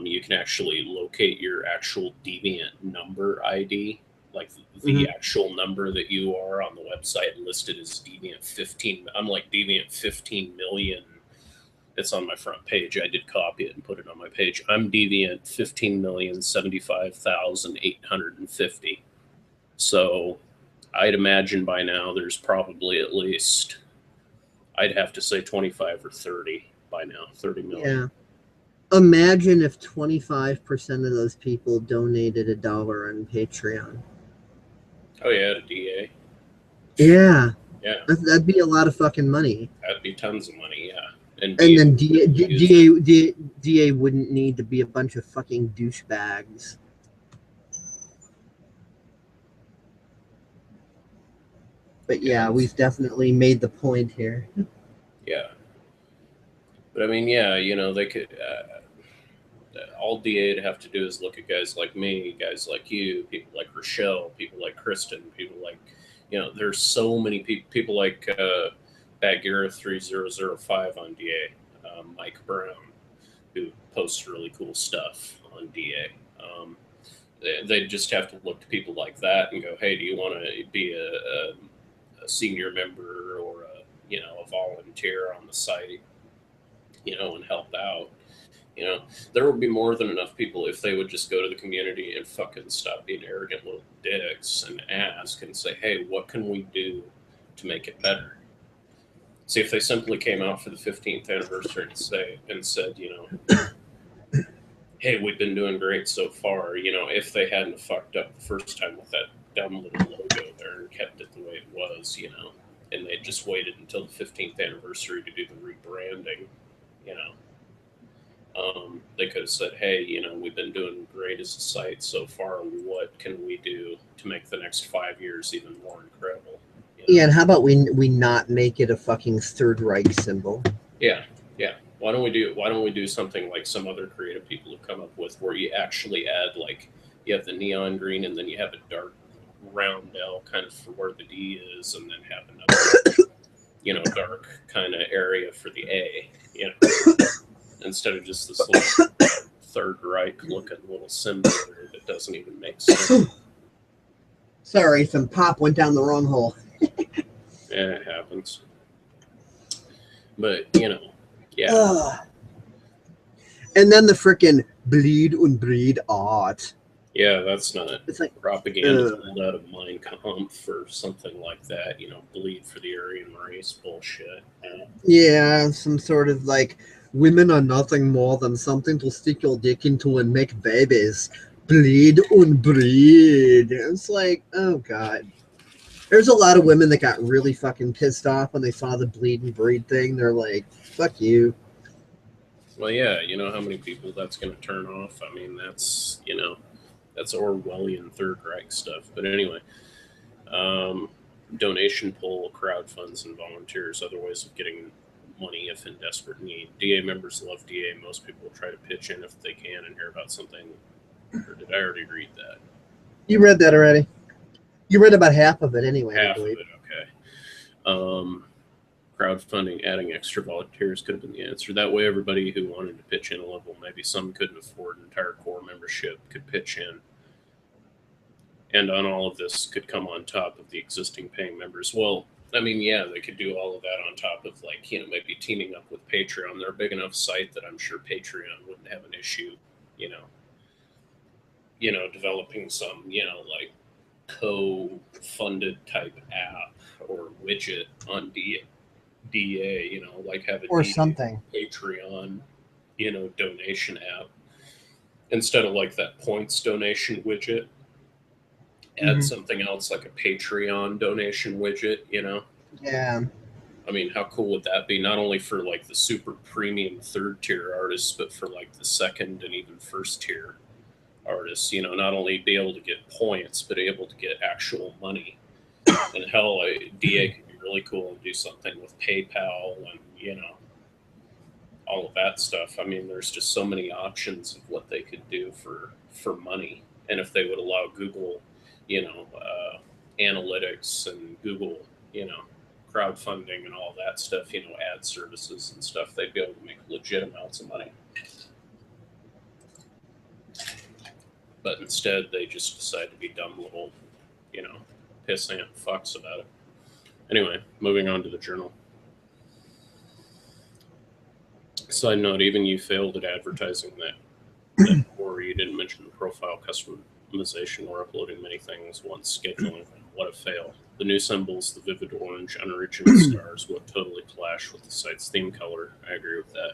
you can actually locate your actual Deviant number ID, like the actual number that you are on the website listed as Deviant 15. I'm like Deviant 15 million. It's on my front page. I did copy it and put it on my page. I'm Deviant 15,075,850. So I'd imagine by now there's probably at least, I'd have to say 25 or 30 by now, 30 million. Yeah. Imagine if 25% of those people donated $1 on Patreon. Oh yeah, to DA. Yeah. Yeah. That'd be a lot of fucking money. That'd be tons of money, yeah. And then DA wouldn't need to be a bunch of fucking douchebags. But yeah, we've definitely made the point here. Yeah. But I mean, yeah, you know, they could. All DA'd have to do is look at guys like me, guys like you, people like Rochelle, people like Kristen, people like, you know, there's so many people like Bagheera 3005 on DA, Mike Brown, who posts really cool stuff on DA. They just have to look to people like that and go, hey, do you want to be a senior member or you know, a volunteer on the site, you know, and help out? You know, there would be more than enough people if they would just go to the community and fucking stop being arrogant little dicks and ask and say, hey, what can we do to make it better? See, if they simply came out for the 15th anniversary and said, you know, hey, we've been doing great so far, you know, if they hadn't fucked up the first time with that dumb little logo there and kept it the way it was, you know, and they just waited until the 15th anniversary to do the rebranding, you know, they could have said, hey, you know, we've been doing great as a site so far. What can we do to make the next 5 years even more incredible? You know? Yeah, and how about we not make it a fucking Third Reich symbol? Yeah, yeah. Why don't we do something like some other creative people have come up with, where you actually add, like, you have the neon green and then you have a dark round L kind of for where the D is, and then have another, you know, dark kind of area for the A, you know, instead of just this little Third Reich looking little symbol there that doesn't even make sense. Sorry, some pop went down the wrong hole. Yeah, it happens. But, you know, yeah. And then the frickin' bleed und breed art. Yeah, that's not, it's like propaganda pulled out of Mein Kampf for something like that, you know, bleed for the Aryan race bullshit. Yeah, some sort of like, women are nothing more than something to stick your dick into and make babies. Bleed und breed. It's like, oh god. There's a lot of women that got really fucking pissed off when they saw the bleed and breed thing. They're like, fuck you. Well, yeah, you know how many people that's going to turn off? I mean, that's, you know, that's Orwellian Third Reich stuff. But anyway, donation poll, crowdfunds, and volunteers, other ways of getting money if in desperate need. DA members love DA. Most people try to pitch in if they can and hear about something. Or did I already read that? You read that already. You read about half of it anyway. Half of it, okay. Crowdfunding, adding extra volunteers could have been the answer. That way, everybody who wanted to pitch in a level, maybe some couldn't afford an entire core membership, could pitch in. And on all of this could come on top of the existing paying members. Well, I mean, yeah, they could do all of that on top of, like, you know, maybe teaming up with Patreon. They're a big enough site that I'm sure Patreon wouldn't have an issue, you know, developing some, like co-funded type app or widget on DA, like have a Or DA something. Patreon, donation app instead of like that points donation widget. Add something else like a Patreon donation widget, Yeah. I mean, how cool would that be? Not only for like the super premium third tier artists, but for like the second and even first tier artists, not only be able to get points, but able to get actual money. And hell, DA could be really cool and do something with PayPal and, all of that stuff. I mean, there's just so many options of what they could do for money. And if they would allow Google, analytics and Google, crowdfunding and all that stuff, ad services and stuff, they'd be able to make legit amounts of money. But instead, they just decide to be dumb little, pissant fucks about it. Anyway, moving on to the journal. Side note, even you failed at advertising that or you didn't mention the profile customization or uploading many things once scheduling. What a fail. The new symbols, the vivid orange, unoriginal stars, would totally clash with the site's theme color. I agree with that.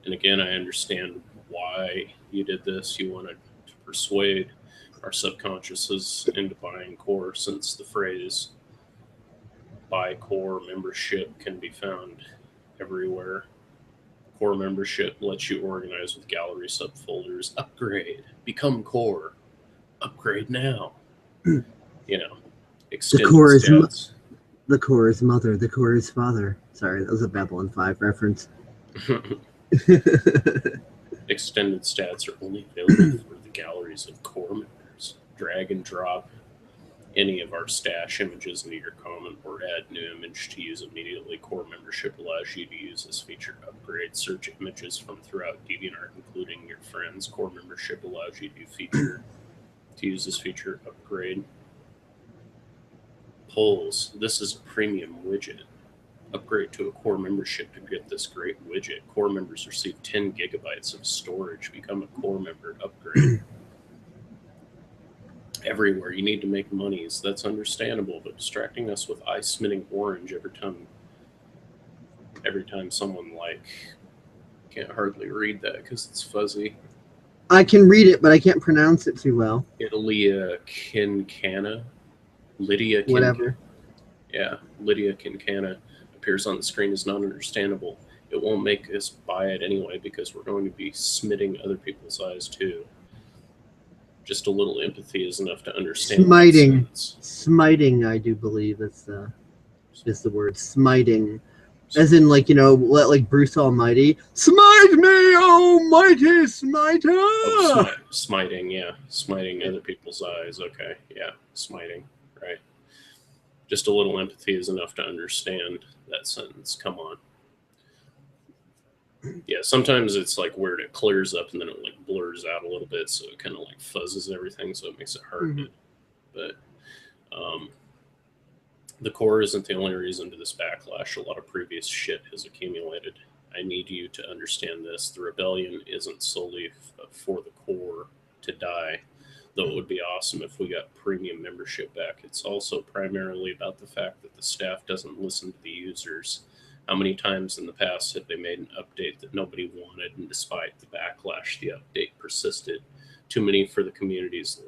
And again, I understand why you did this. You wanted to persuade our subconsciouses into buying core, since the phrase buy core membership can be found everywhere. Core membership lets you organize with gallery subfolders, upgrade, become core, upgrade now. Extend The core is stats. the core is mother, the core is father. Sorry, that was a Babylon 5 reference. Extended stats are only available for the galleries of core members. Drag and drop any of our stash images into your comment or add new image to use immediately. Core membership allows you to use this feature. Upgrade search images from throughout DeviantArt, including your friends. Core membership allows you to use this feature. Upgrade polls. This is a premium widget. Upgrade to a core membership to get this great widget. Core members receive 10 gigabytes of storage. Become a core member. Upgrade. Everywhere you need to make monies. That's understandable, but distracting us with eye smitting orange every time someone can't hardly read that because it's fuzzy. I can read it, but I can't pronounce it too well. Lydia Kincana. Whatever. Yeah, Lydia Kincana appears on the screen as not understandable. It won't make us buy it anyway because we're going to be smitting other people's eyes too. Just a little empathy is enough to understand. Smiting, I do believe is the word. Smiting. As in, like Bruce Almighty. Smite me, almighty smiter! Oh, smiting, yeah. Smiting other people's eyes. Okay, yeah. Smiting, right. Just a little empathy is enough to understand that sentence. Come on. Yeah, sometimes it's like weird. It clears up and then it like blurs out a little bit, so it kind of like fuzzes everything, so it makes it hard. But the core isn't the only reason to this backlash. A lot of previous shit has accumulated. I need you to understand this. The rebellion isn't solely for the core to die, though it would be awesome if we got premium membership back. It's also primarily about the fact that the staff doesn't listen to the users. How many times in the past have they made an update that nobody wanted, and despite the backlash, the update persisted? Too many for the community's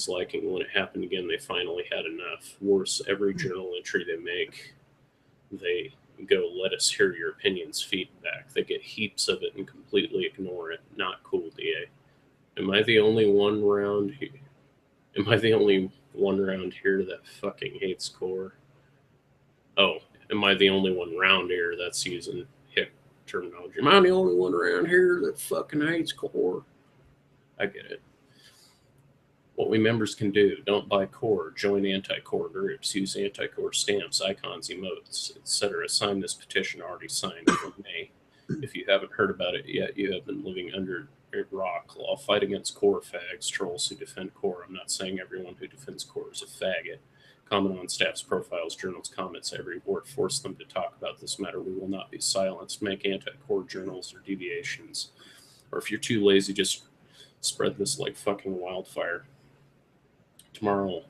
liking. When it happened again, they finally had enough. Worse, every journal entry they make, they go, let us hear your opinions, feedback. They get heaps of it and completely ignore it. Not cool, DA. Am I the only one around here? Am I the only one around here that fucking hates core? Oh, am I the only one around here that's using hick terminology? Am I the only one around here that fucking hates core? I get it. What we members can do: don't buy core, join anti-core groups, use anti-core stamps, icons, emotes, etc. Sign this petition already signed from May. If you haven't heard about it yet, you have been living under a rock. I'll fight against core fags, trolls who defend core. I'm not saying everyone who defends core is a faggot. Comment on staff's profiles, journals, comments, every word. Force them to talk about this matter. We will not be silenced. Make anti-core journals or deviations. Or if you're too lazy, just Spread this like fucking wildfire. Tomorrow,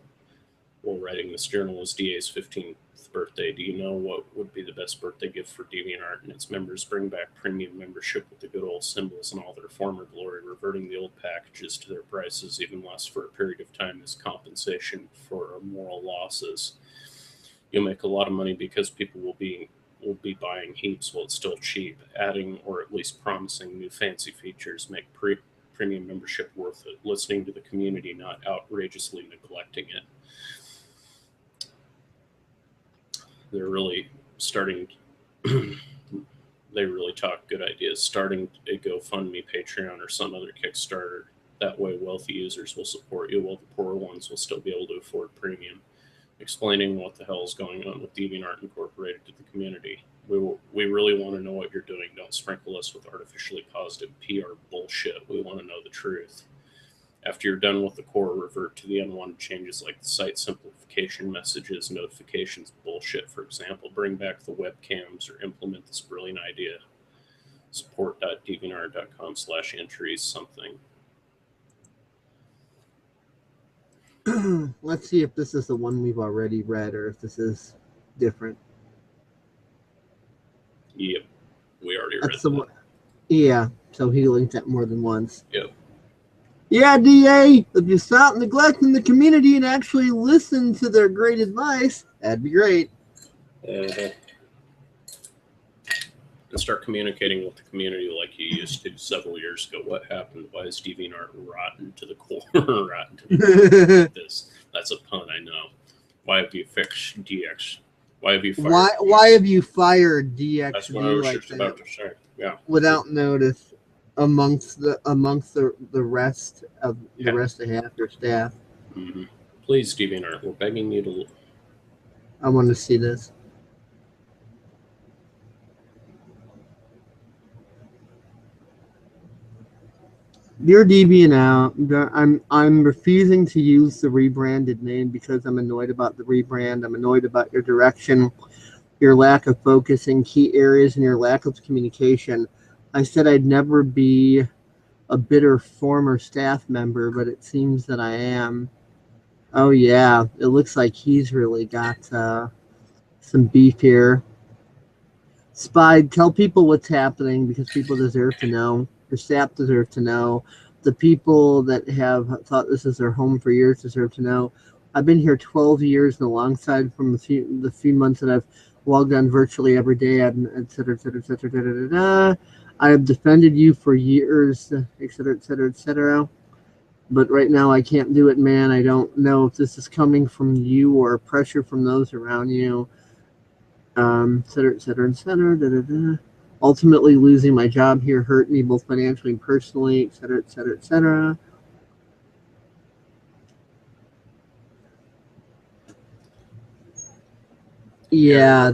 while writing this journal, is DA's 15th birthday. Do you know what would be the best birthday gift for DeviantArt and its members? Bring back premium membership with the good old symbols and all their former glory, reverting the old packages to their prices, even less for a period of time as compensation for moral losses. You'll make a lot of money because people will be buying heaps while it's still cheap. Adding or at least promising new fancy features make premium membership worth it. Listening to the community, not outrageously neglecting it. They're really starting. They really talk good ideas. Starting a GoFundMe, Patreon, or some other Kickstarter. That way, wealthy users will support you, while the poorer ones will still be able to afford premium. Explaining what the hell is going on with DeviantArt Incorporated to the community. We really want to know what you're doing. Don't sprinkle us with artificially positive PR bullshit. We want to know the truth. After you're done with the core, revert to the unwanted changes like the site simplification, messages, notifications, bullshit, for example. Bring back the webcams or implement this brilliant idea. Support.deviantart.com/entries something. Let's see if this is the one we've already read or if this is different. Yep, we already read the that. one. Yeah, so he linked that more than once. Yep. Yeah, DA, if you stop neglecting the community and actually listen to their great advice, that'd be great. And start communicating with the community like you used to several years ago. What happened? Why is DeviantArt rotten to the core? Rotten to the core. This. That's a pun, I know. Why have you fixed DX? Why have you fired? Why have you fired DXD? That's what I was just about to say. Yeah. Without notice, amongst the rest of rest of half your staff. Mm-hmm. Please, DeviantArt, we're begging you to. I want to see this. Dear DeviantArt, I'm refusing to use the rebranded name because I'm annoyed about the rebrand. I'm annoyed about your direction, your lack of focus in key areas, and your lack of communication. I said I'd never be a bitter former staff member, but it seems that I am. Oh yeah, it looks like he's really got some beef here. Spide, tell people what's happening because people deserve to know. Your staff deserve to know. The people that have thought this is their home for years deserve to know. I've been here 12 years, and alongside from the few months that I've logged on virtually every day, et cetera, et cetera, et cetera, et cetera. I have defended you for years, et cetera, et cetera, et cetera. But right now I can't do it, man. I don't know if this is coming from you or pressure from those around you. Et cetera, et cetera, et cetera. Da, da, da. Ultimately, losing my job here hurt me both financially and personally, et cetera, et cetera, et cetera. Yeah,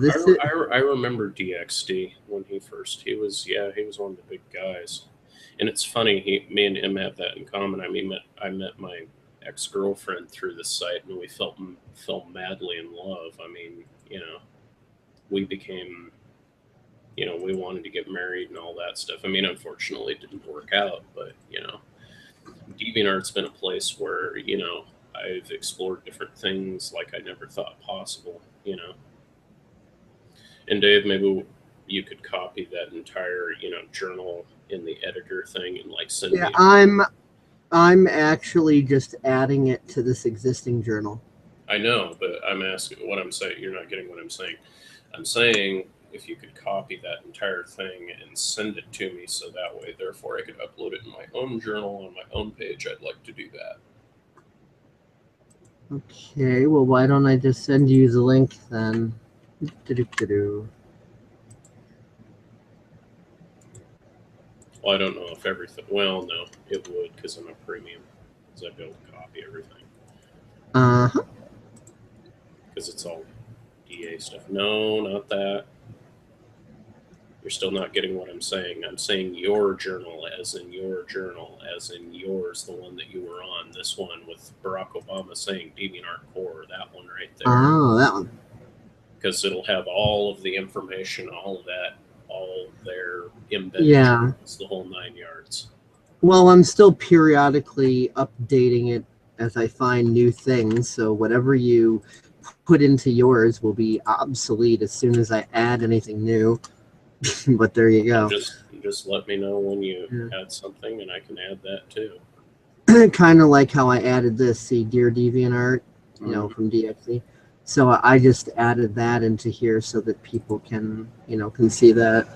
I remember DXD when he was one of the big guys, and it's funny. Me and him have that in common. I mean, I met my ex-girlfriend through this site, and we fell madly in love. I mean, we became, we wanted to get married and all that stuff. I mean, unfortunately, it didn't work out, but DeviantArt's been a place where I've explored different things like I never thought possible. And Dave, maybe you could copy that entire, journal in the editor thing and send me. Yeah, I'm actually just adding it to this existing journal. I know, but I'm asking what I'm saying. You're not getting what I'm saying. I'm saying if you could copy that entire thing and send it to me, so that way, therefore, I could upload it in my own journal on my own page. I'd like to do that. Okay, well, why don't I just send you the link then? Well, I don't know if everything. Well, no, it would because I'm a premium. Because I'd be able to copy everything. Uh-huh. Because it's all DA stuff. No, not that. You're still not getting what I'm saying. I'm saying your journal, as in your journal, as in yours, the one that you were on. This one with Barack Obama saying DeviantArt Core, that one right there. Oh, that one. Because it'll have all of the information, all of that, all there embedded. Yeah. It's the whole 9 yards. Well, I'm still periodically updating it as I find new things. So whatever you put into yours will be obsolete as soon as I add anything new. But there you go. Just let me know when you Yeah. add something, and I can add that too. Kind of like how I added this, see, Dear DeviantArt, from DXE. So I just added that into here so that people can see that.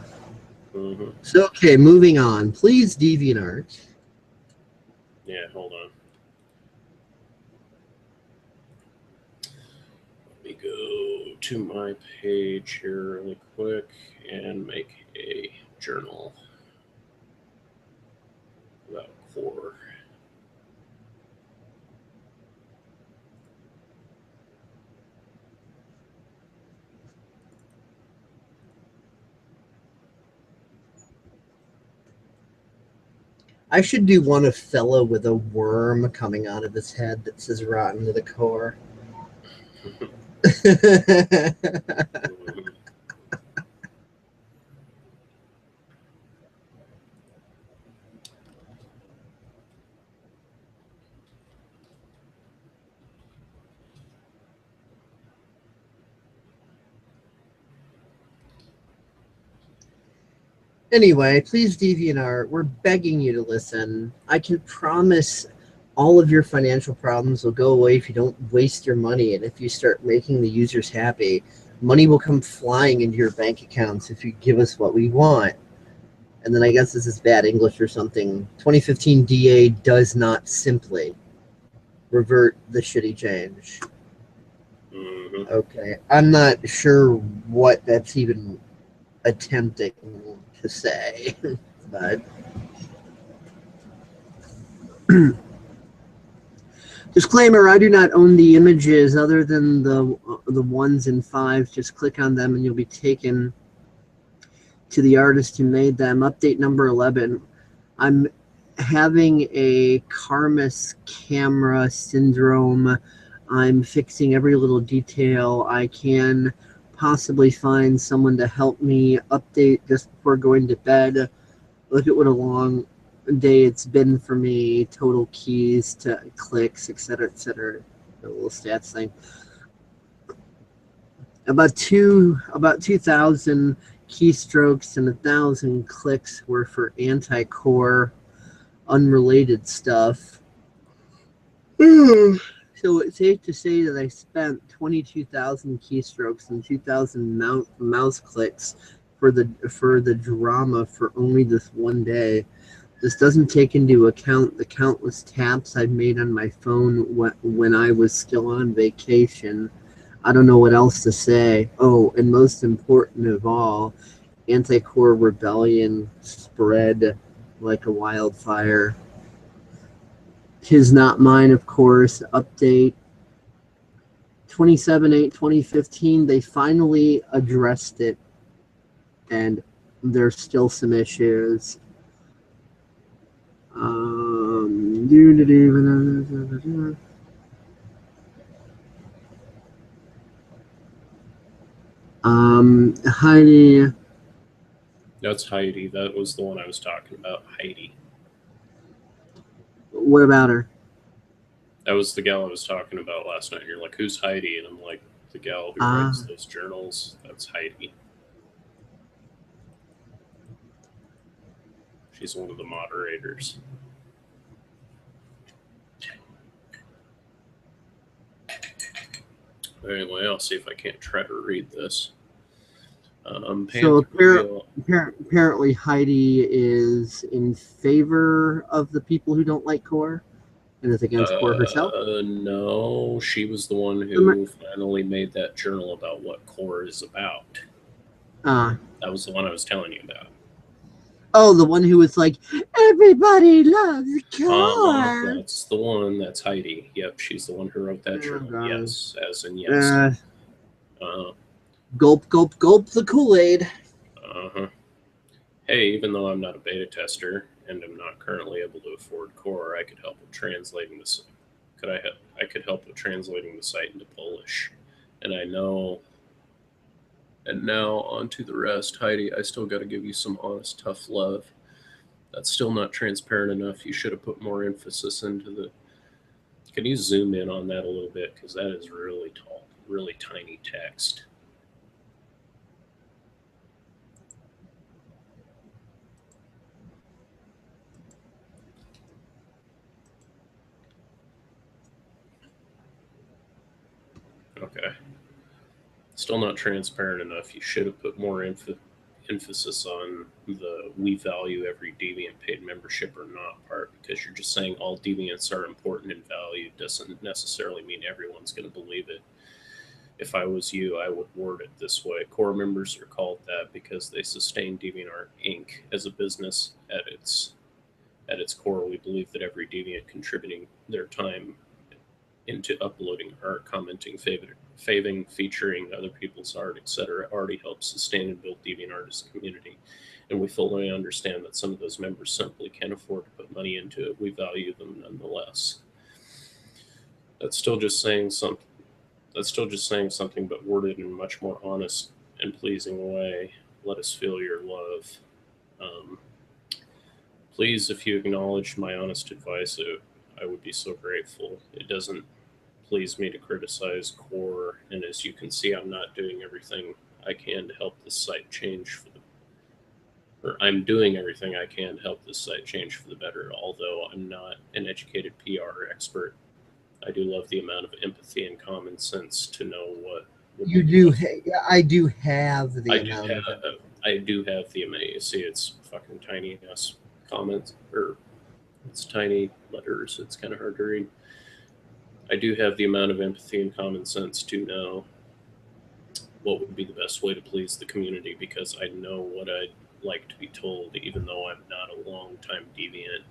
Mm-hmm. So, okay, moving on. Please, DeviantArt. Yeah, hold on. Let me go to my page here really quick and make a journal about core. I should do one of fellow with a worm coming out of his head that says rotten to the core. Mm-hmm. Anyway, please, DeviantArt, we're begging you to listen. I can promise all of your financial problems will go away if you don't waste your money and if you start making the users happy. Money will come flying into your bank accounts if you give us what we want. And then I guess this is bad English or something. 2015 DA does not simply revert the shitty change. Mm-hmm. Okay. I'm not sure what that's even attempting to say, but disclaimer, I do not own the images other than the 1s and 5s. Just click on them and you'll be taken to the artist who made them. Update number 11. I'm having a Karmas camera syndrome. I'm fixing every little detail I can. Possibly find someone to help me update just before going to bed. Look at what a long day it's been for me. Total keys to clicks, etc., etc. The little stats thing. About 2,000 keystrokes and 1,000 clicks were for anti-core, unrelated stuff. So it's safe to say that I spent 22,000 keystrokes and 2,000 mouse clicks for the drama for only this one day. This doesn't take into account the countless taps I've made on my phone when I was still on vacation. I don't know what else to say. Oh, and most important of all, anti-core rebellion spread like a wildfire. His not mine, of course. Update 27/8/2015. They finally addressed it, and there's still some issues. Heidi. That's Heidi. That was the one I was talking about, Heidi. What about her? That was the gal I was talking about last night. You're like, who's Heidi? And I'm like, the gal who writes those journals. That's Heidi. She's one of the moderators. Anyway, I'll see if I can't try to read this. So apparently Heidi is in favor of the people who don't like core and is against core herself? No, she was the one who finally made that journal about what core is about. That was the one I was telling you about. Oh, the one who was like, everybody loves core. That's the one. That's Heidi. Yep, she's the one who wrote that journal. Yes, as in yes. Gulp, gulp, gulp the Kool-Aid. Hey, even though I'm not a beta tester and am not currently able to afford core, I could help with translating this. I could help with translating the site into Polish. And I know. And now on to the rest. Heidi, I still got to give you some honest, tough love. That's still not transparent enough. You should have put more emphasis into the... Can you zoom in on that a little bit? Because that is really tall, really tiny text. Okay. Still not transparent enough. You should have put more emphasis on the "we value every deviant paid membership or not" part, because you're just saying all deviants are important and valued doesn't necessarily mean everyone's going to believe it. If I was you, I would word it this way. Core members are called that because they sustain DeviantArt Inc. as a business. At its core, we believe that every deviant contributing their time into uploading art, commenting, faving, featuring other people's art, etc., already helps sustain and build DeviantArt as a community. And we fully understand that some of those members simply can't afford to put money into it. We value them nonetheless. That's still just saying something. But worded in a much more honest and pleasing way. Let us feel your love. Please, if you acknowledge my honest advice, I would be so grateful. It doesn't please me to criticize core, and as you can see, I'm not doing everything I can to help this site change I'm doing everything I can to help this site change for the better, although I'm not an educated PR expert. I do love the amount of empathy and common sense to know what you do. I do have the amount of it. I do have the amount. You see, it's fucking tiny ass comments, or it's tiny letters. It's kind of hard to read. I do have the amount of empathy and common sense to know what would be the best way to please the community, because I know what I'd like to be told, even though I'm not a long-time deviant.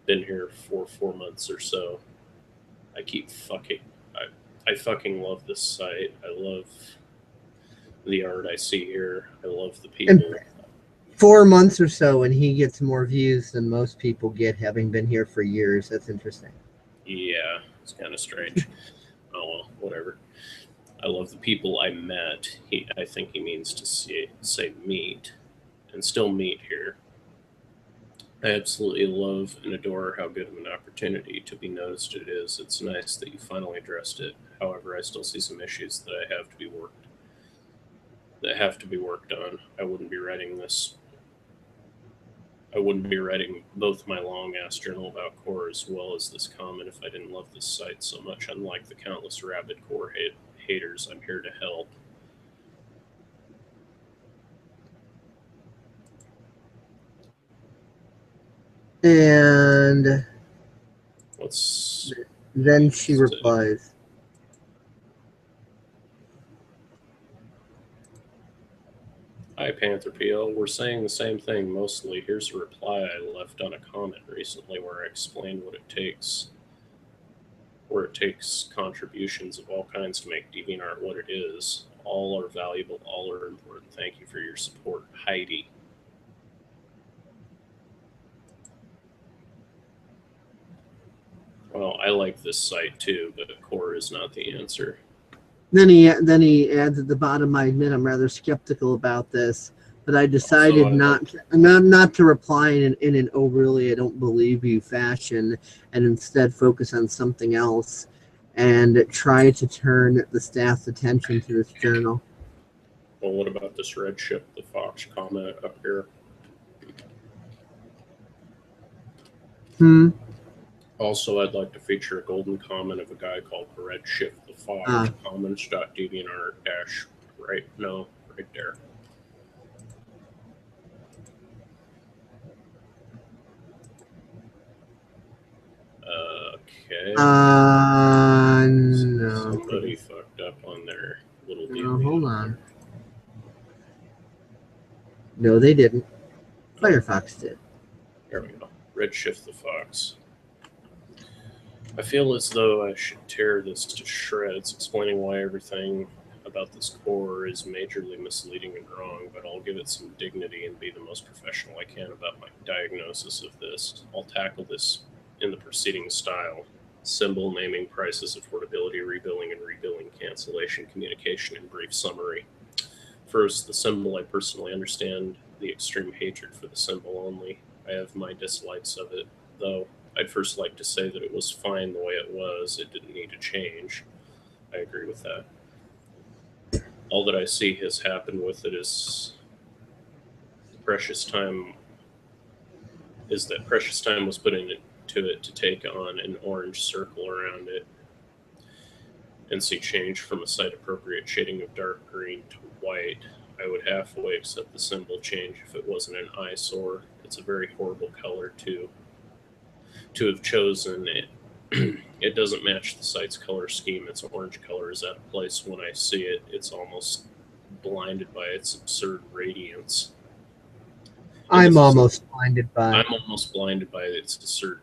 Been here for 4 months or so. I fucking love this site. I love the art I see here. I love the people. And 4 months or so, and he gets more views than most people get, having been here for years. That's interesting. Yeah, it's kind of strange. Oh well, whatever. I love the people I met. I think he means to say meet, and still meet here. I absolutely love and adore how good of an opportunity to be noticed it is. It's nice that you finally addressed it. However, I still see some issues that have to be worked on. I wouldn't be writing both my long ass journal about core as well as this comment if I didn't love this site so much. Unlike the countless rabid core haters, I'm here to help. And then she replies, "Hi, Panther PL. We're saying the same thing mostly. Here's a reply I left on a comment recently where I explained where it takes contributions of all kinds to make DeviantArt what it is. All are valuable, all are important. Thank you for your support. Heidi." Well, I like this site too, but core is not the answer. Then he adds at the bottom, "I admit I'm rather skeptical about this, but I decided not to reply in an 'oh really, I don't believe you' fashion, and instead focus on something else and try to turn the staff's attention to this journal." Well, what about this Redshift the Fox comment up here? Also, I'd like to feature a golden comment of a guy called Redshift the Fox. Comments.deviantart right there. Okay. No. Somebody fucked up on their little deal. No, hold on. No, they didn't. Firefox did. There we go. Redshift the Fox. I feel as though I should tear this to shreds, explaining why everything about this core is majorly misleading and wrong, but I'll give it some dignity and be the most professional I can about my diagnosis of this. I'll tackle this in the preceding style: symbol, naming, prices, affordability, rebilling and rebilling, cancellation, communication, and brief summary. First, the symbol. I personally understand the extreme hatred for the symbol only. I have my dislikes of it, though. I'd first like to say that it was fine the way it was. It didn't need to change. I agree with that. All that I see has happened with it is precious time that precious time was put into it to take on an orange circle around it and see change from a site appropriate shading of dark green to white. I would halfway accept the symbol change if it wasn't an eyesore. It's a very horrible color to have chosen it. It doesn't match the site's color scheme. Its orange color is out of place when I see it. It's almost blinded by its absurd radiance. I'm almost blinded by. I'm almost blinded by its absurd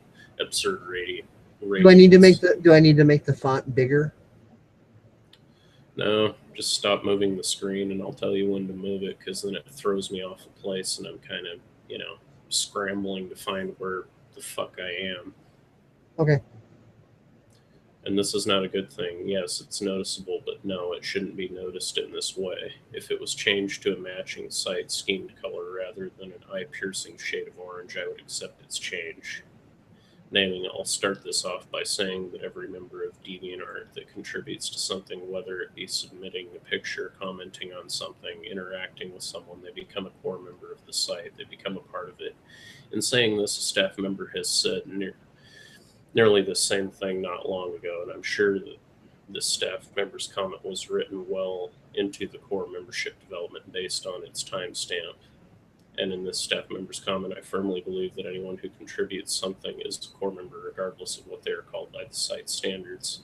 radiance. Do I need to make the font bigger? No, just stop moving the screen, and I'll tell you when to move it, because then it throws me off a place, and I'm kind of scrambling to find where the fuck I am. Okay. And this is not a good thing. Yes, it's noticeable, but no, it shouldn't be noticed in this way. If it was changed to a matching site schemed color rather than an eye-piercing shade of orange, I would accept its change. Naming, I'll start this off by saying that every member of DeviantART that contributes to something, whether it be submitting a picture, commenting on something, interacting with someone, they become a core member of the site, they become a part of it. In saying this, a staff member has said nearly the same thing not long ago, and I'm sure that this staff member's comment was written well into the core membership development based on its timestamp. And in this staff member's comment, I firmly believe that anyone who contributes something is a core member regardless of what they are called by the site standards.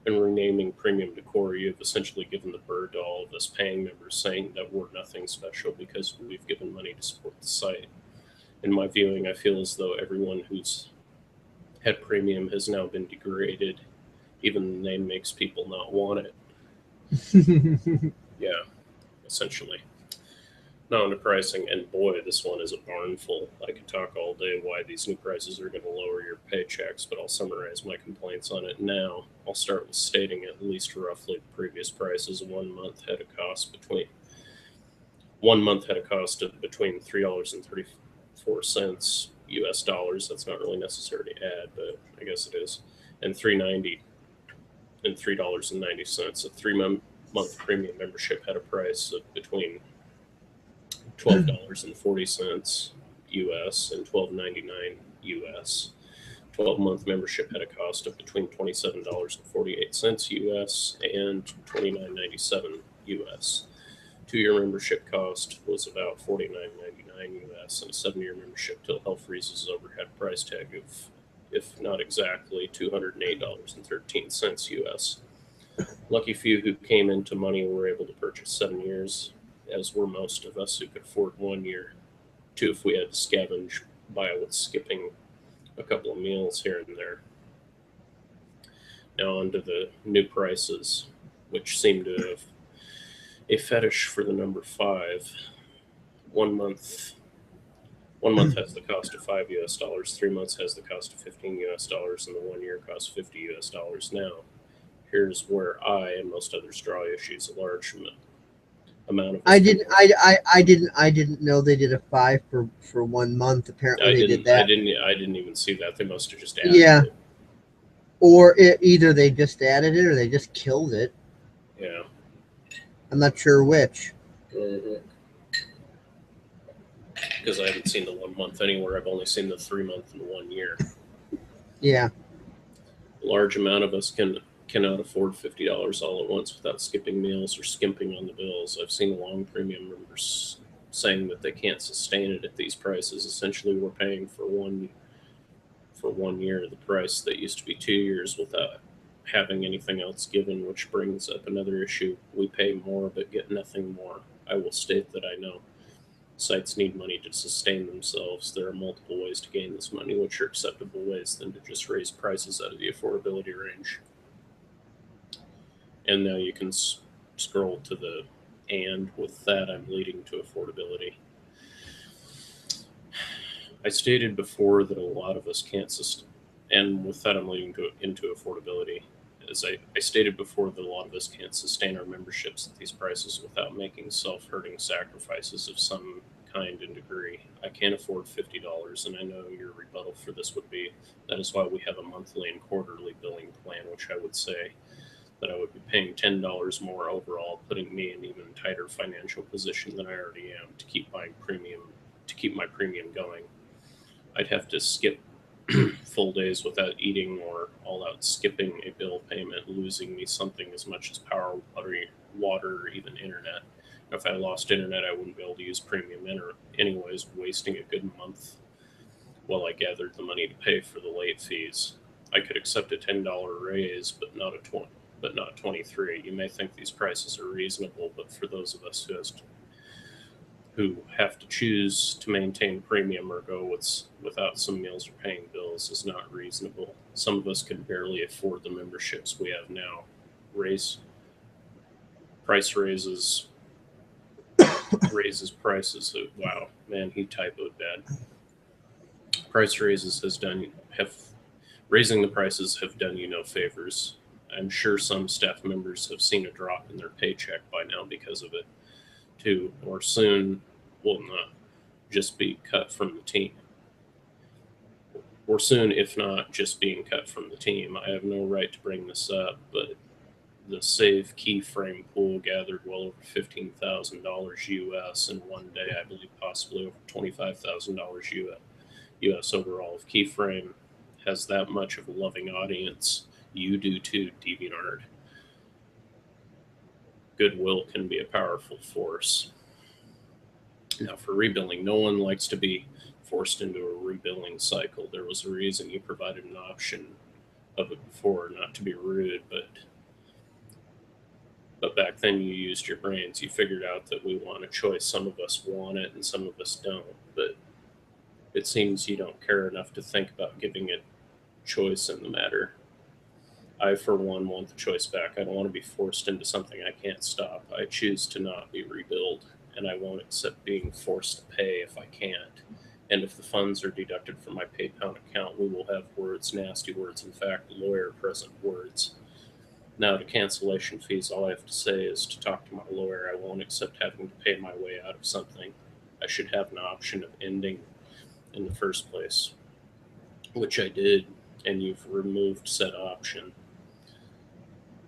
In renaming premium to core, you have essentially given the bird to all of us paying members, saying that we're nothing special because we've given money to support the site. In my viewing, I feel as though everyone who's had premium has now been degraded. Even the name makes people not want it. Yeah, essentially. Now into pricing, and boy, this one is a barnful. I could talk all day why these new prices are going to lower your paychecks, but I'll summarize my complaints on it now. I'll start with stating at least roughly the previous prices. 1 month had a cost of between $3.34 US dollars. That's not really necessary to add, but I guess it is. And $3.90 and $3.90. A 3-month premium membership had a price of between $12.40 US and $12.99 US. 12-month membership had a cost of between $27.48 US and $29.97 US. 2-year membership cost was about $49.99 US, and a 7-year membership till hell freezes over had a price tag of, if not exactly, $208.13 US. Lucky few who came into money were able to purchase 7 years, as were most of us who could afford 1 year. 2 if we had to scavenge by with skipping a couple of meals here and there. Now on to the new prices, which seem to have a fetish for the number 5. 1 month has the cost of $5 US. 3 months has the cost of $15 US, and the 1 year costs $50 US. Now, here's where I and most others draw issues. A large amount of I didn't know they did a 5 for 1 month. Apparently they did that. I didn't even see that. They must have just added it. Or either they just added it or they just killed it. Yeah. I'm not sure which. Because I haven't seen the 1 month anywhere. I've only seen the 3 month and 1 year. Yeah. A large amount of us cannot afford $50 all at once without skipping meals or skimping on the bills. I've seen long premium members saying that they can't sustain it at these prices. Essentially, we're paying for 1 year the price that used to be 2 years without having anything else given, which brings up another issue. We pay more but get nothing more. I will state that I know sites need money to sustain themselves. There are multiple ways to gain this money, which are acceptable ways than to just raise prices out of the affordability range. And now you can scroll to the "and with that I'm leading to affordability." I stated before that a lot of us can't sustain, and with that I'm leading into affordability. As I stated before that a lot of us can't sustain our memberships at these prices without making self-hurting sacrifices of some kind and degree. I can't afford $50, and I know your rebuttal for this would be, that is why we have a monthly and quarterly billing plan, which I would say that I would be paying $10 more overall, putting me in an even tighter financial position than I already am to keep my premium going. I'd have to skip full days without eating or all out skipping a bill payment, losing me something as much as power, water, or even internet. If I lost internet, I wouldn't be able to use premium anyways, wasting a good month while I gathered the money to pay for the late fees. I could accept a $10 raise, but not 23. You may think these prices are reasonable, but for those of us who have to choose to maintain premium or go without some meals or paying bills is not reasonable. Some of us can barely afford the memberships we have now. Price raises prices. Wow, man, he typoed bad. Raising the prices have done you no favors. I'm sure some staff members have seen a drop in their paycheck by now because of it, too, or soon will not just be cut from the team. Or soon, if not just being cut from the team. I have no right to bring this up, but the Save keyframe pool gathered well over $15,000 US in one day. I believe possibly over $25,000 US overall. If keyframe has that much of a loving audience, you do too, DeviantART. Goodwill can be a powerful force. Now, for rebilling, no one likes to be forced into a rebilling cycle. There was a reason you provided an option of it before, not to be rude, but back then you used your brains. You figured out that we want a choice. Some of us want it and some of us don't. But it seems you don't care enough to think about giving it choice in the matter. I, for one, want the choice back. I don't want to be forced into something I can't stop. I choose to not be rebuilt, and I won't accept being forced to pay if I can't. And if the funds are deducted from my PayPal account, we will have words, nasty words, in fact, lawyer-present words. Now, to cancellation fees, all I have to say is to talk to my lawyer. I won't accept having to pay my way out of something. I should have an option of ending in the first place, which I did, and you've removed said option.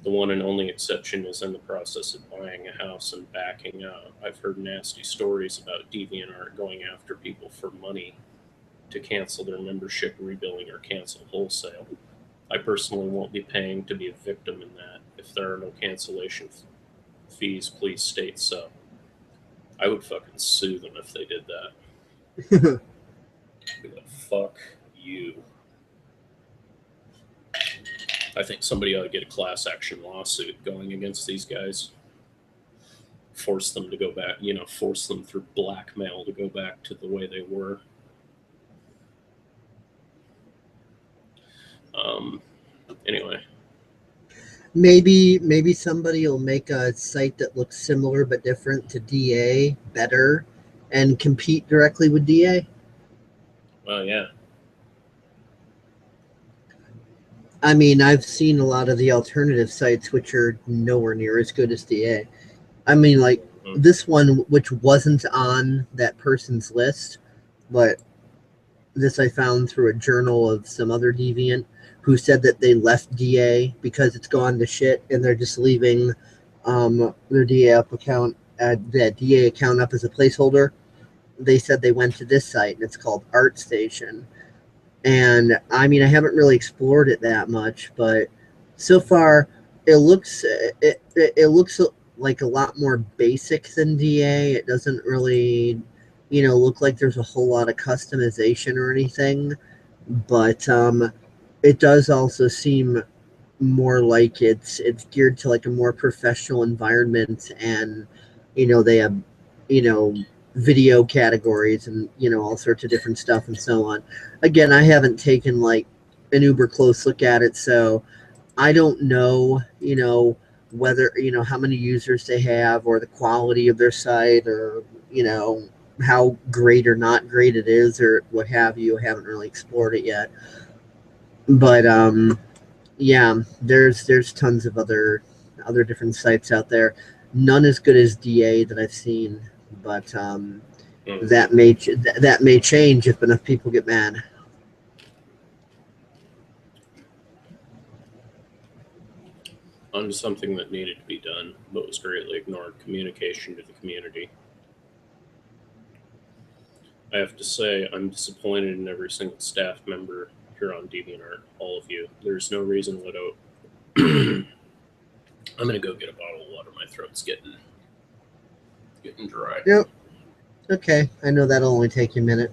The one and only exception is in the process of buying a house and backing out. I've heard nasty stories about DeviantART going after people for money to cancel their membership, rebilling, or cancel wholesale. I personally won't be paying to be a victim in that. If there are no cancellation fees, please state so. I would fucking sue them if they did that. Be like, fuck you. I think somebody ought to get a class action lawsuit going against these guys. Force them to go back, force them through blackmail to go back to the way they were. Anyway. Maybe somebody will make a site that looks similar but different to DA better and compete directly with DA. Well, yeah. I mean, I've seen a lot of the alternative sites which are nowhere near as good as DA. I mean, like this one, which wasn't on that person's list, but this I found through a journal of some other deviant who said that they left DA because it's gone to shit and they're just leaving their DA account up as a placeholder. They said they went to this site and it's called ArtStation. And I mean, I haven't really explored it that much, but so far it looks like a lot more basic than DA. It doesn't really, look like there's a whole lot of customization or anything, but it does also seem more like it's geared to like a more professional environment, and they have video categories and all sorts of different stuff and so on. Again, I haven't taken like an uber close look at it, so I don't know whether how many users they have or the quality of their site, or how great or not great it is or what have you. I haven't really explored it yet, but yeah, there's tons of other different sites out there, none as good as DA that I've seen, but that may change if enough people get mad. On to something that needed to be done, but was greatly ignored: communication to the community. I have to say, I'm disappointed in every single staff member here on DeviantArt, all of you. There's no reason why I'm going to go get a bottle of water. My throat's getting dry. Yep. Okay, I know that'll only take you a minute.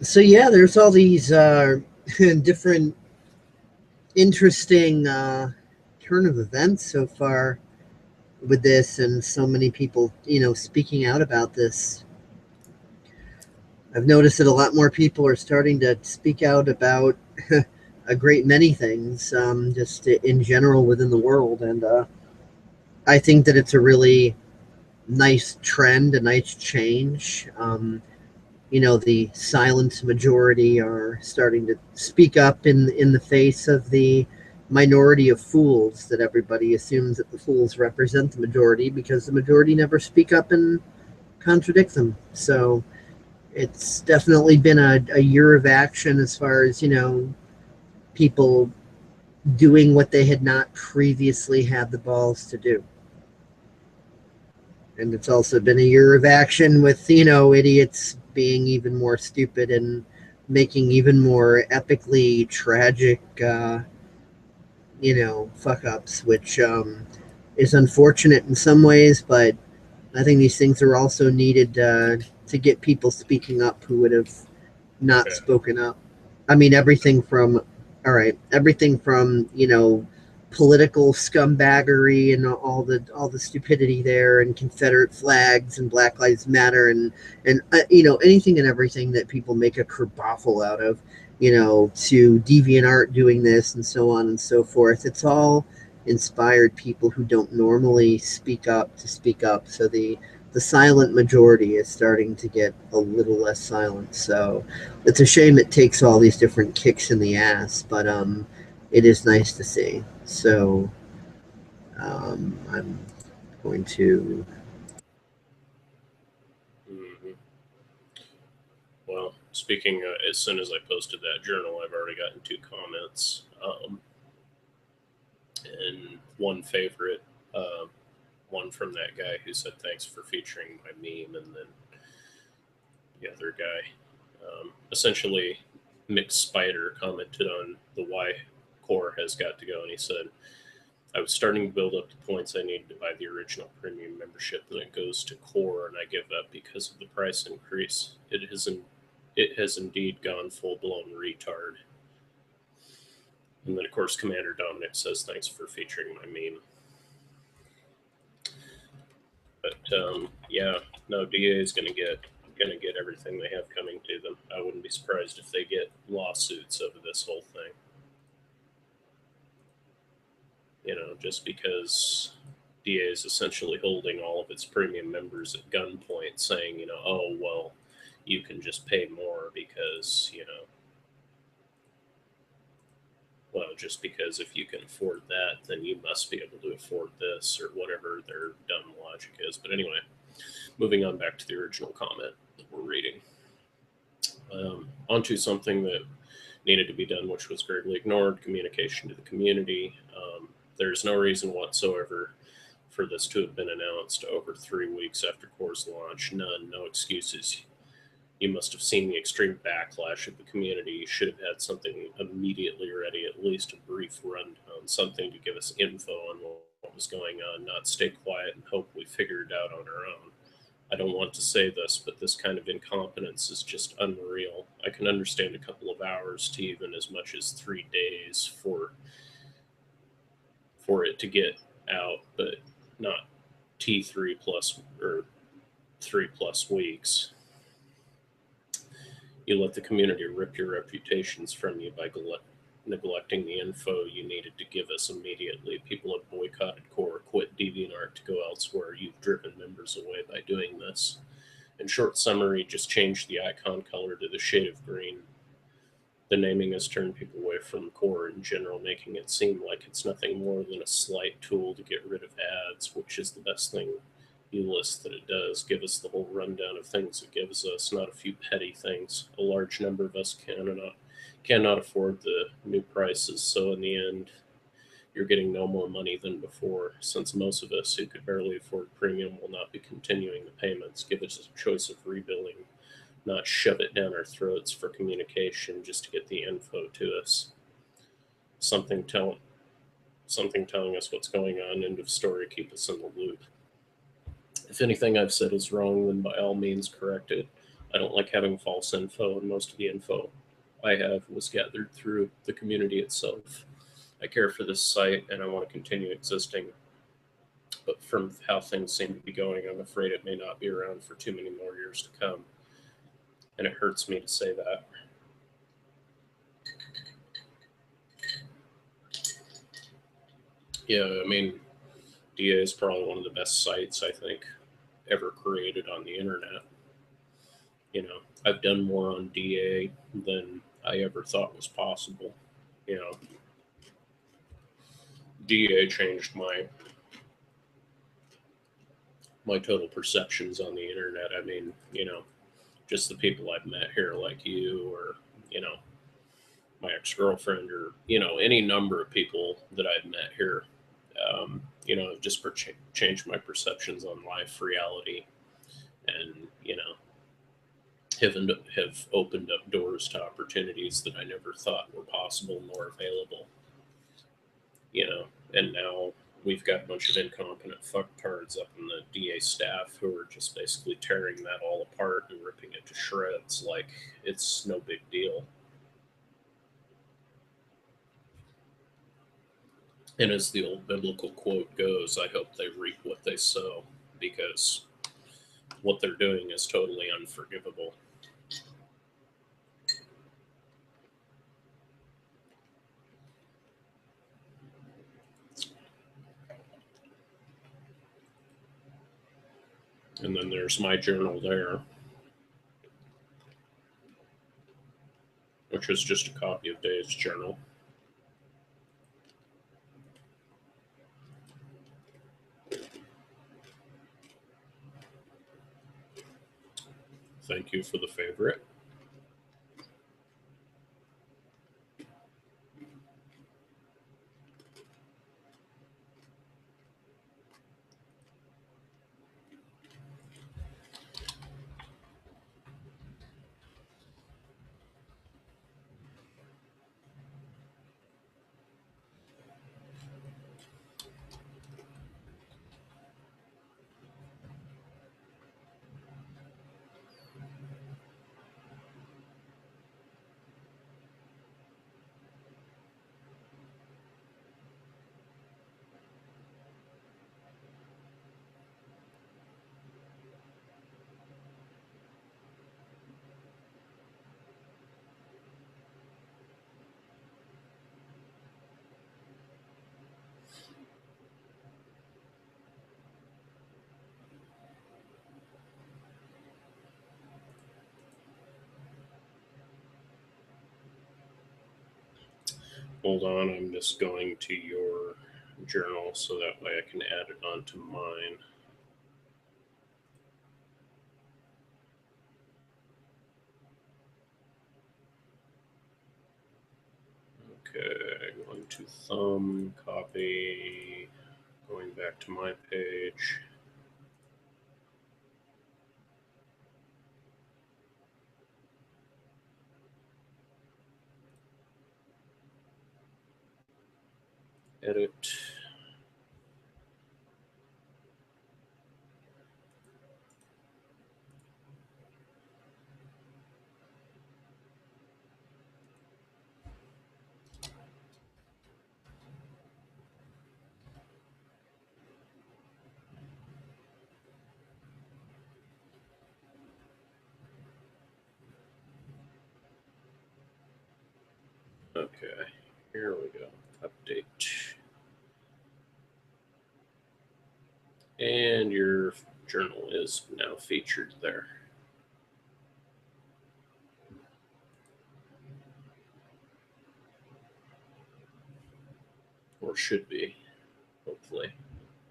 So yeah, there's all these different interesting turn of events so far with this, and so many people, speaking out about this. I've noticed that a lot more people are starting to speak out about a great many things, just in general within the world, and I think that it's a really nice trend, a nice change. The silent majority are starting to speak up in the face of the minority of fools that everybody assumes that the fools represent the majority, because the majority never speak up and contradict them. So it's definitely been a year of action as far as, people doing what they had not previously had the balls to do. And it's also been a year of action with, idiots being even more stupid and making even more epically tragic, fuck ups, which is unfortunate in some ways, but I think these things are also needed to get people speaking up who would have not spoken up. I mean, everything from political scumbaggery and all the stupidity there, and Confederate flags and Black Lives Matter, and anything and everything that people make a kerfuffle out of, to DeviantArt doing this and so on and so forth. It's all inspired people who don't normally speak up to speak up. So the silent majority is starting to get a little less silent. So it's a shame it takes all these different kicks in the ass, but it is nice to see. So I'm going to. Mm-hmm. Well, speaking, as soon as I posted that journal, I've already gotten 2 comments. And one favorite, one from that guy who said, "Thanks for featuring my meme," and then the other guy, essentially, Mick Spider commented on the why core has got to go, and he said, "I was starting to build up the points I needed to buy the original premium membership, then it goes to core, and I give up because of the price increase. It has indeed gone full-blown retard." And then, of course, Commander Dominic says, "Thanks for featuring my meme." But yeah, no, DA is going to get everything they have coming to them. I wouldn't be surprised if they get lawsuits over this whole thing. Just because DA is essentially holding all of its premium members at gunpoint, saying, "Oh well, you can just pay more because well, just because if you can afford that, then you must be able to afford this," or whatever their dumb logic is. But anyway, moving on back to the original comment that we're reading. Onto something that needed to be done, which was greatly ignored: communication to the community. There's no reason whatsoever for this to have been announced over 3 weeks after Core's launch. None, no excuses. You must have seen the extreme backlash of the community. You should have had something immediately ready, at least a brief rundown, something to give us info on what was going on, not stay quiet and hope we figure it out on our own. I don't want to say this, but this kind of incompetence is just unreal. I can understand a couple of hours to even as much as 3 days for it to get out, but not T3 plus or 3+ weeks. You let the community rip your reputations from you by neglecting the info you needed to give us immediately. People have boycotted Core, quit DeviantArt to go elsewhere. You've driven members away by doing this. In short summary, just change the icon color to the shade of green. The naming has turned people away from core in general, making it seem like it's nothing more than a slight tool to get rid of ads, which is the best thing you list that it does. Give us the whole rundown of things it gives us, not a few petty things. A large number of us cannot afford the new prices, so in the end, you're getting no more money than before, since most of us who could barely afford premium will not be continuing the payments. Give us a choice of rebilling, not shove it down our throats for communication just to get the info to us. Something telling us what's going on. End of story. Keep us in the loop. If anything I've said is wrong, then by all means correct it. I don't like having false info, and most of the info I have was gathered through the community itself. I care for this site and I want to continue existing, but from how things seem to be going, I'm afraid it may not be around for too many more years to come. And it hurts me to say that. Yeah, I mean, DA is probably one of the best sites I think ever created on the internet. You know, I've done more on DA than I ever thought was possible. You know, DA changed my total perceptions on the internet. I mean, you know, just the people I've met here, like you, or you know, my ex-girlfriend, or you know, any number of people that I've met here. You know, just changed my perceptions on life, reality, and you know, have opened up doors to opportunities that I never thought were possible nor available. You know, and now we've got a bunch of incompetent fucktards up in the DA staff who are just basically tearing that all apart and ripping it to shreds like it's no big deal. And as the old biblical quote goes, I hope they reap what they sow, because what they're doing is totally unforgivable. And then there's my journal there, which is just a copy of Dave's journal. Thank you for the favorite. Hold on, I'm just going to your journal so that way I can add it onto mine. Okay, going to thumb, copy, going back to my page. Edit. Okay, here we go. Update. And your journal is now featured there. or should be, hopefully.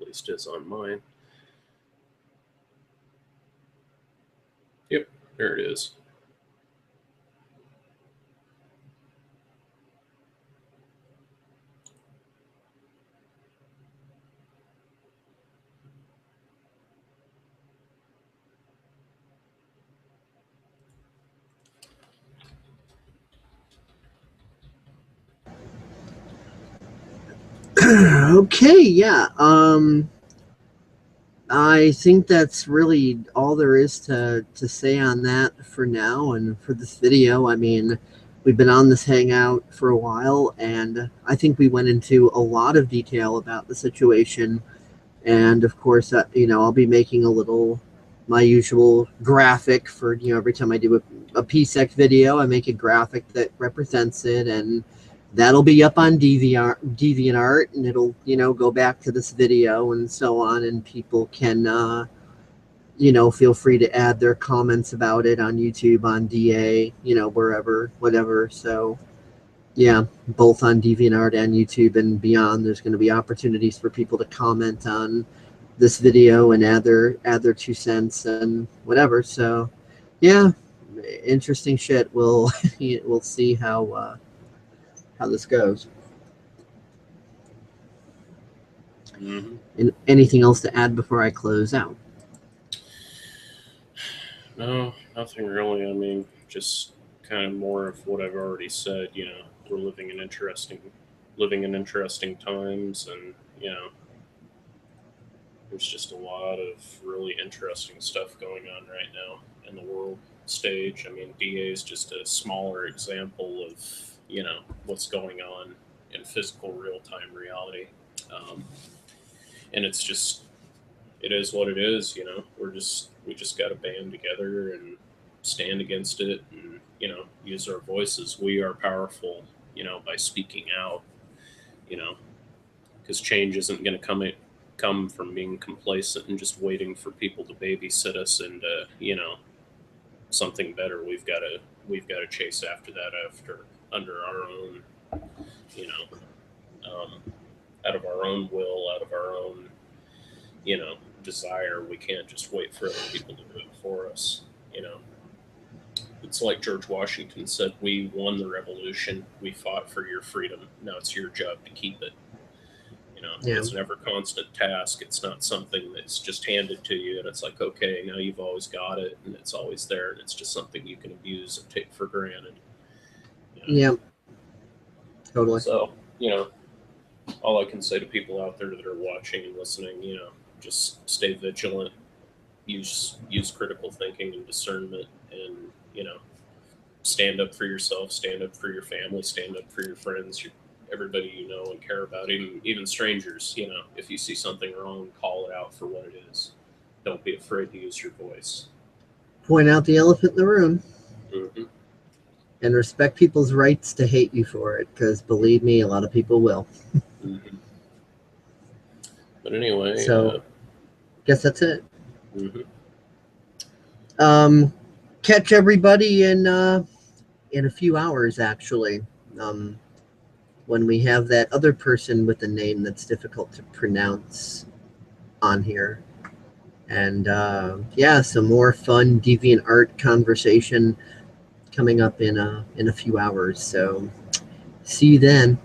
At least is on mine. Yep, there it is. Okay, yeah. I think that's really all there is to say on that for now and for this video. I mean, we've been on this hangout for a while, and I think we went into a lot of detail about the situation. And of course, I'll be making my usual graphic for, every time I do a PSEC video, I make a graphic that represents it, and that'll be up on DeviantART, and it'll, go back to this video and so on, and people can, feel free to add their comments about it on YouTube, on DA, wherever, whatever. So, yeah, both on DeviantArt and YouTube and beyond, there's going to be opportunities for people to comment on this video and add their 2 cents and whatever. So, yeah, interesting shit. We'll see how this goes. Mm-hmm. And anything else to add before I close out? No, nothing really. I mean, just kind of more of what I've already said. We're living in interesting times, and there's just a lot of really interesting stuff going on right now in the world stage. I mean, DA is just a smaller example of what's going on in physical real-time reality, and it is what it is. We just got to band together and stand against it, and use our voices. We are powerful, by speaking out. Because change isn't going to come from being complacent and just waiting for people to babysit us into something better. We've got to chase after that, under our own out of our own will, out of our own desire. We can't just wait for other people to do it for us. It's like George Washington said, we won the revolution, we fought for your freedom, now it's your job to keep it. Yeah. It's never a constant task. It's not something that's just handed to you and it's like, okay, now you've always got it and it's always there, and it's just something you can abuse and take for granted. Yeah, totally. So, all I can say to people out there that are watching and listening, just stay vigilant, use critical thinking and discernment, and stand up for yourself, stand up for your family, stand up for your friends, everybody you know and care about, even strangers. If you see something wrong, call it out for what it is. Don't be afraid to use your voice. Point out the elephant in the room. Mm-hmm. And respect people's rights to hate you for it, because believe me, a lot of people will. Mm-hmm. But anyway, so guess that's it. Mm-hmm. Catch everybody in a few hours, actually, when we have that other person with a name that's difficult to pronounce on here. And some more fun DeviantArt conversation coming up in a few hours. So see you then.